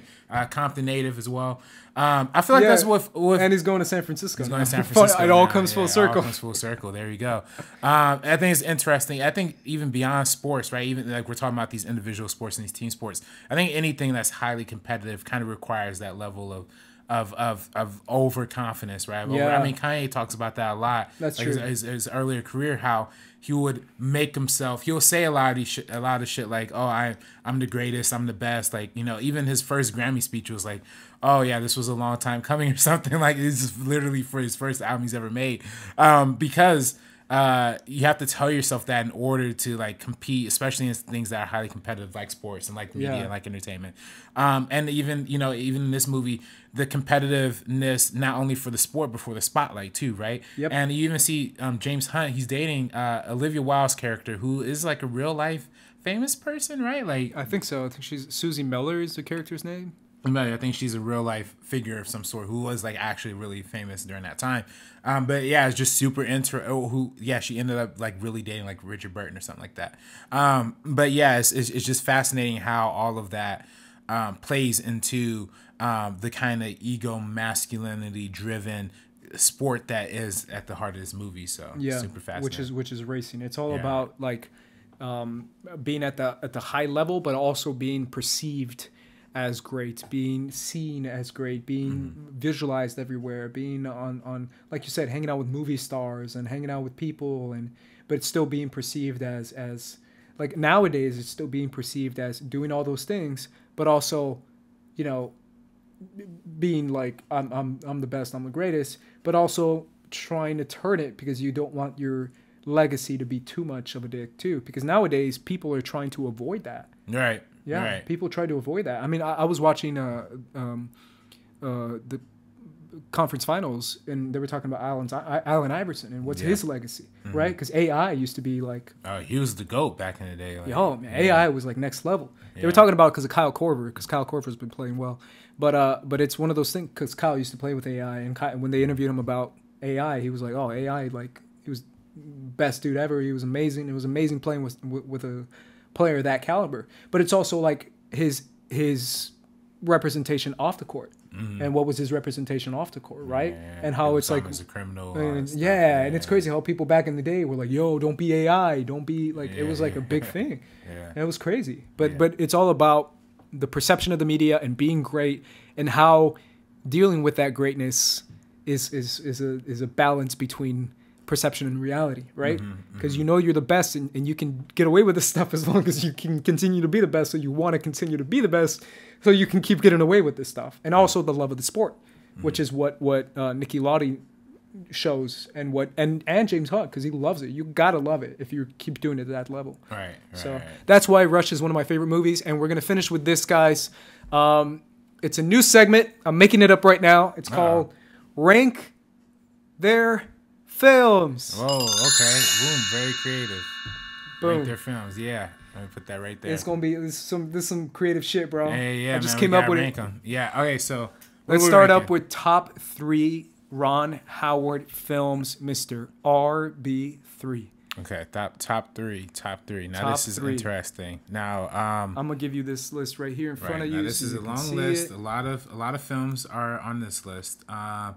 B: Compton native as well. I feel like that's with
A: and he's going to San Francisco.
B: He's going to San Francisco.
A: It all comes full circle.
B: It all comes full circle. There you go. I think it's interesting. I think even beyond sports, right? Even like we're talking about these individual sports and these team sports. I think anything that's highly competitive kind of requires that level of overconfidence, right? I mean, Kanye talks about that a lot.
A: That's
B: like
A: true.
B: His earlier career, how he would make himself. He'll say a lot of shit like, "Oh, I'm the greatest. I'm the best." Like, even his first Grammy speech was like, "Oh yeah, this was a long time coming," or something. Like, this is literally for his first album he's ever made, because you have to tell yourself that in order to like compete, especially in things that are highly competitive, like sports and like media and like entertainment. And even in this movie, the competitiveness not only for the sport but for the spotlight too, right? And you even see James Hunt. He's dating Olivia Wilde's character, who is like a real life famous person, right? Like,
A: I think so. I think she's Susie Miller is the character's name.
B: I think she's a real life figure of some sort who was like actually really famous during that time. But yeah, it's just super she ended up like really dating like Richard Burton or something like that. But yeah, it's just fascinating how all of that plays into the kind of ego masculinity driven sport that is at the heart of this movie. So super fascinating.
A: Which is racing. It's all about like being at the high level, but also being perceived as great, being seen as great, being visualized everywhere, being on like you said, hanging out with movie stars and hanging out with people, but it's still being perceived as like nowadays it's still being perceived as doing all those things, but also, being like I'm the best, I'm the greatest, but also trying to turn it because you don't want your legacy to be too much of a dick too, because nowadays people are trying to avoid that.
B: Right.
A: Yeah,
B: right.
A: People try to avoid that. I mean, I was watching the conference finals, and they were talking about Allen Iverson and what's his legacy, right? Because AI used to be like,
B: he was the GOAT back in the day.
A: Like, man, AI was like next level. They were talking about it because of Kyle Korver, because Kyle Korver's been playing well, but it's one of those things because Kyle used to play with AI, and when they interviewed him about AI, he was like, oh, AI, like he was best dude ever. He was amazing. It was amazing playing with a player of that caliber, but it's also like his representation off the court, and what was his representation off the court, right? And how it's like
B: as a criminal,
A: and it's crazy how people back in the day were like, "Yo, don't be AI, don't be like." It was like a big thing. And it was crazy, but it's all about the perception of the media and being great, and how dealing with that greatness is a balance between perception and reality, right? Because you know you're the best and you can get away with this stuff as long as you can continue to be the best. So you want to continue to be the best so you can keep getting away with this stuff. And also the love of the sport, which is what Nicky Lauda shows and James Hunt, because he loves it. You gotta love it if you keep doing it at that level.
B: Right.
A: So that's why Rush is one of my favorite movies. And we're gonna finish with this, guys. It's a new segment. I'm making it up right now. It's called Rank Their Films.
B: Oh, okay. Boom, very creative.
A: Boom.
B: Rank their films. Yeah, let me put that right there.
A: It's gonna be this some creative shit, bro.
B: Hey, yeah,
A: I just
B: man,
A: came up with
B: rank
A: it.
B: them. Yeah. Okay, so
A: Let's start up with top 3 Ron Howard films, Mr. RB3.
B: Okay, top three. Now
A: Top
B: this is
A: 3.
B: interesting. Now,
A: I'm gonna give you this list right here in front of you.
B: Now, this
A: so
B: is
A: you
B: a
A: can
B: long
A: see
B: list.
A: it.
B: A lot of films are on this list. Now,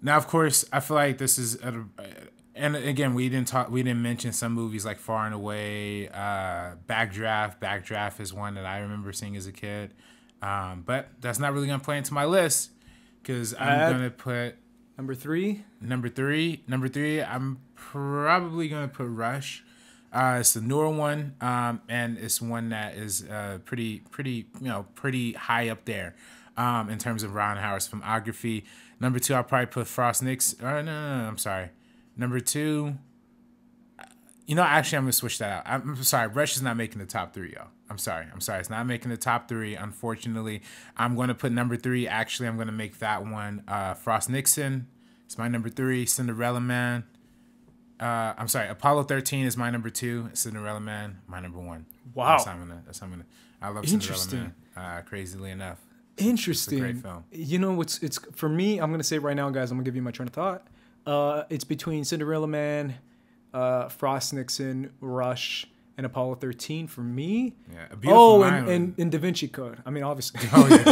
B: of course, I feel like this is, and again, we didn't mention some movies like Far and Away, Backdraft. Backdraft is one that I remember seeing as a kid, but that's not really gonna play into my list because I'm gonna put
A: Number 3.
B: Number three. I'm probably gonna put Rush. It's the newer one, and it's one that is pretty high up there in terms of Ron Howard's filmography. Number 2, I'll probably put Frost Nixon. No, I'm sorry. Number 2, actually, I'm gonna switch that out. I'm sorry, Rush is not making the top 3, y'all. I'm sorry, it's not making the top 3. Unfortunately, I'm gonna put number 3. Actually, I'm gonna make that one Frost Nixon. It's my number 3. Cinderella Man. I'm sorry, Apollo 13 is my number 2. Cinderella Man, my number 1.
A: Wow.
B: That's how I'm gonna. I love Cinderella Man. Crazily enough.
A: Interesting.
B: It's a great film.
A: It's for me. I'm gonna say right now, guys. I'm gonna give you my train of thought. It's between Cinderella Man, Frost Nixon, Rush, and Apollo 13 for me.
B: Yeah, a beautiful
A: and Davinci Code. I mean, obviously.
B: Oh yeah,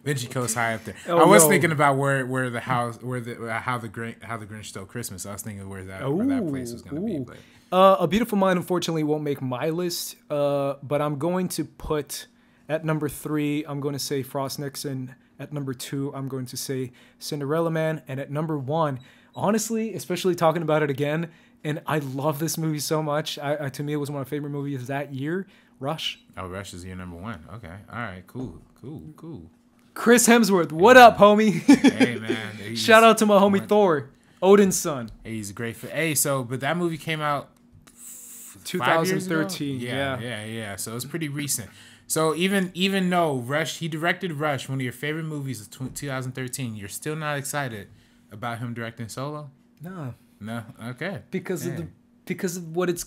B: Davinci Code's high up there. I was thinking about how the Grinch Stole Christmas. I was thinking where that place was gonna be. But.
A: A Beautiful Mind, unfortunately, won't make my list. But I'm going to put at number 3. I'm going to say Frost Nixon. At number 2, I'm going to say Cinderella Man. And at number 1, honestly, especially talking about it again, and I love this movie so much. To me, it was one of my favorite movies that year. Rush.
B: Oh, Rush is your number 1. Okay. All right. Cool.
A: Chris Hemsworth. What up, homie?
B: Hey, man.
A: Shout out to my homie Thor, Odin's son.
B: Hey, he's a great fit. Hey, but that movie came out
A: 2013.
B: Yeah. So it's pretty recent. So even though he directed Rush, one of your favorite movies of 2013, you're still not excited about him directing Solo?
A: No.
B: Okay.
A: Because of what it's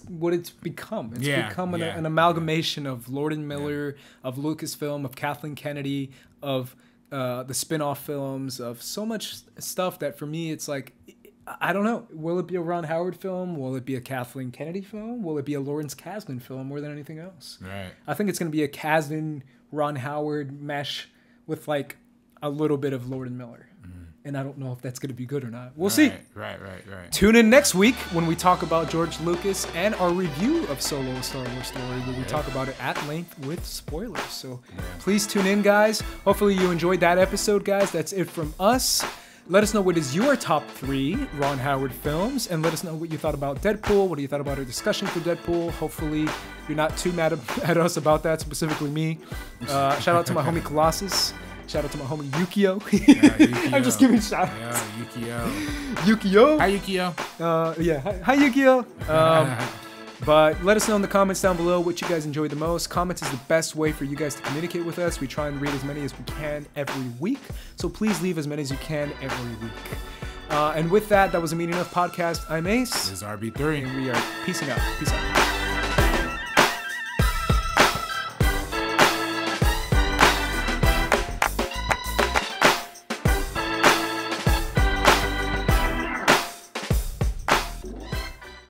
A: become. It's become an amalgamation of Lord and Miller, of Lucasfilm, of Kathleen Kennedy, of the spin-off films, of so much stuff that for me it's like, I don't know. Will it be a Ron Howard film? Will it be a Kathleen Kennedy film? Will it be a Lawrence Kasdan film more than anything else?
B: Right.
A: I think it's going to be a Kasdan, Ron Howard mesh with like a little bit of Lord and Miller. And I don't know if that's going to be good or not. We'll see.
B: Right.
A: Tune in next week when we talk about George Lucas and our review of Solo: A Star Wars Story, where we talk about it at length with spoilers. So please tune in, guys. Hopefully you enjoyed that episode, guys. That's it from us. Let us know what is your top 3 Ron Howard films, and let us know what you thought about Deadpool, what you thought about our discussion for Deadpool. Hopefully you're not too mad at us about that, specifically me. Shout out to my homie Colossus. Shout out to my homie Yukio.
B: Yukio.
A: I'm just giving shout outs.
B: Yeah,
A: Yukio.
B: Hi, Yukio.
A: Hi, Yukio. But let us know in the comments down below what you guys enjoyed the most. Comments is the best way for you guys to communicate with us. We try and read as many as we can every week. So please leave as many as you can every week. And with that was a Meaning Of podcast. I'm Ace.
B: This is RB3.
A: And we are peacing out. Peace out.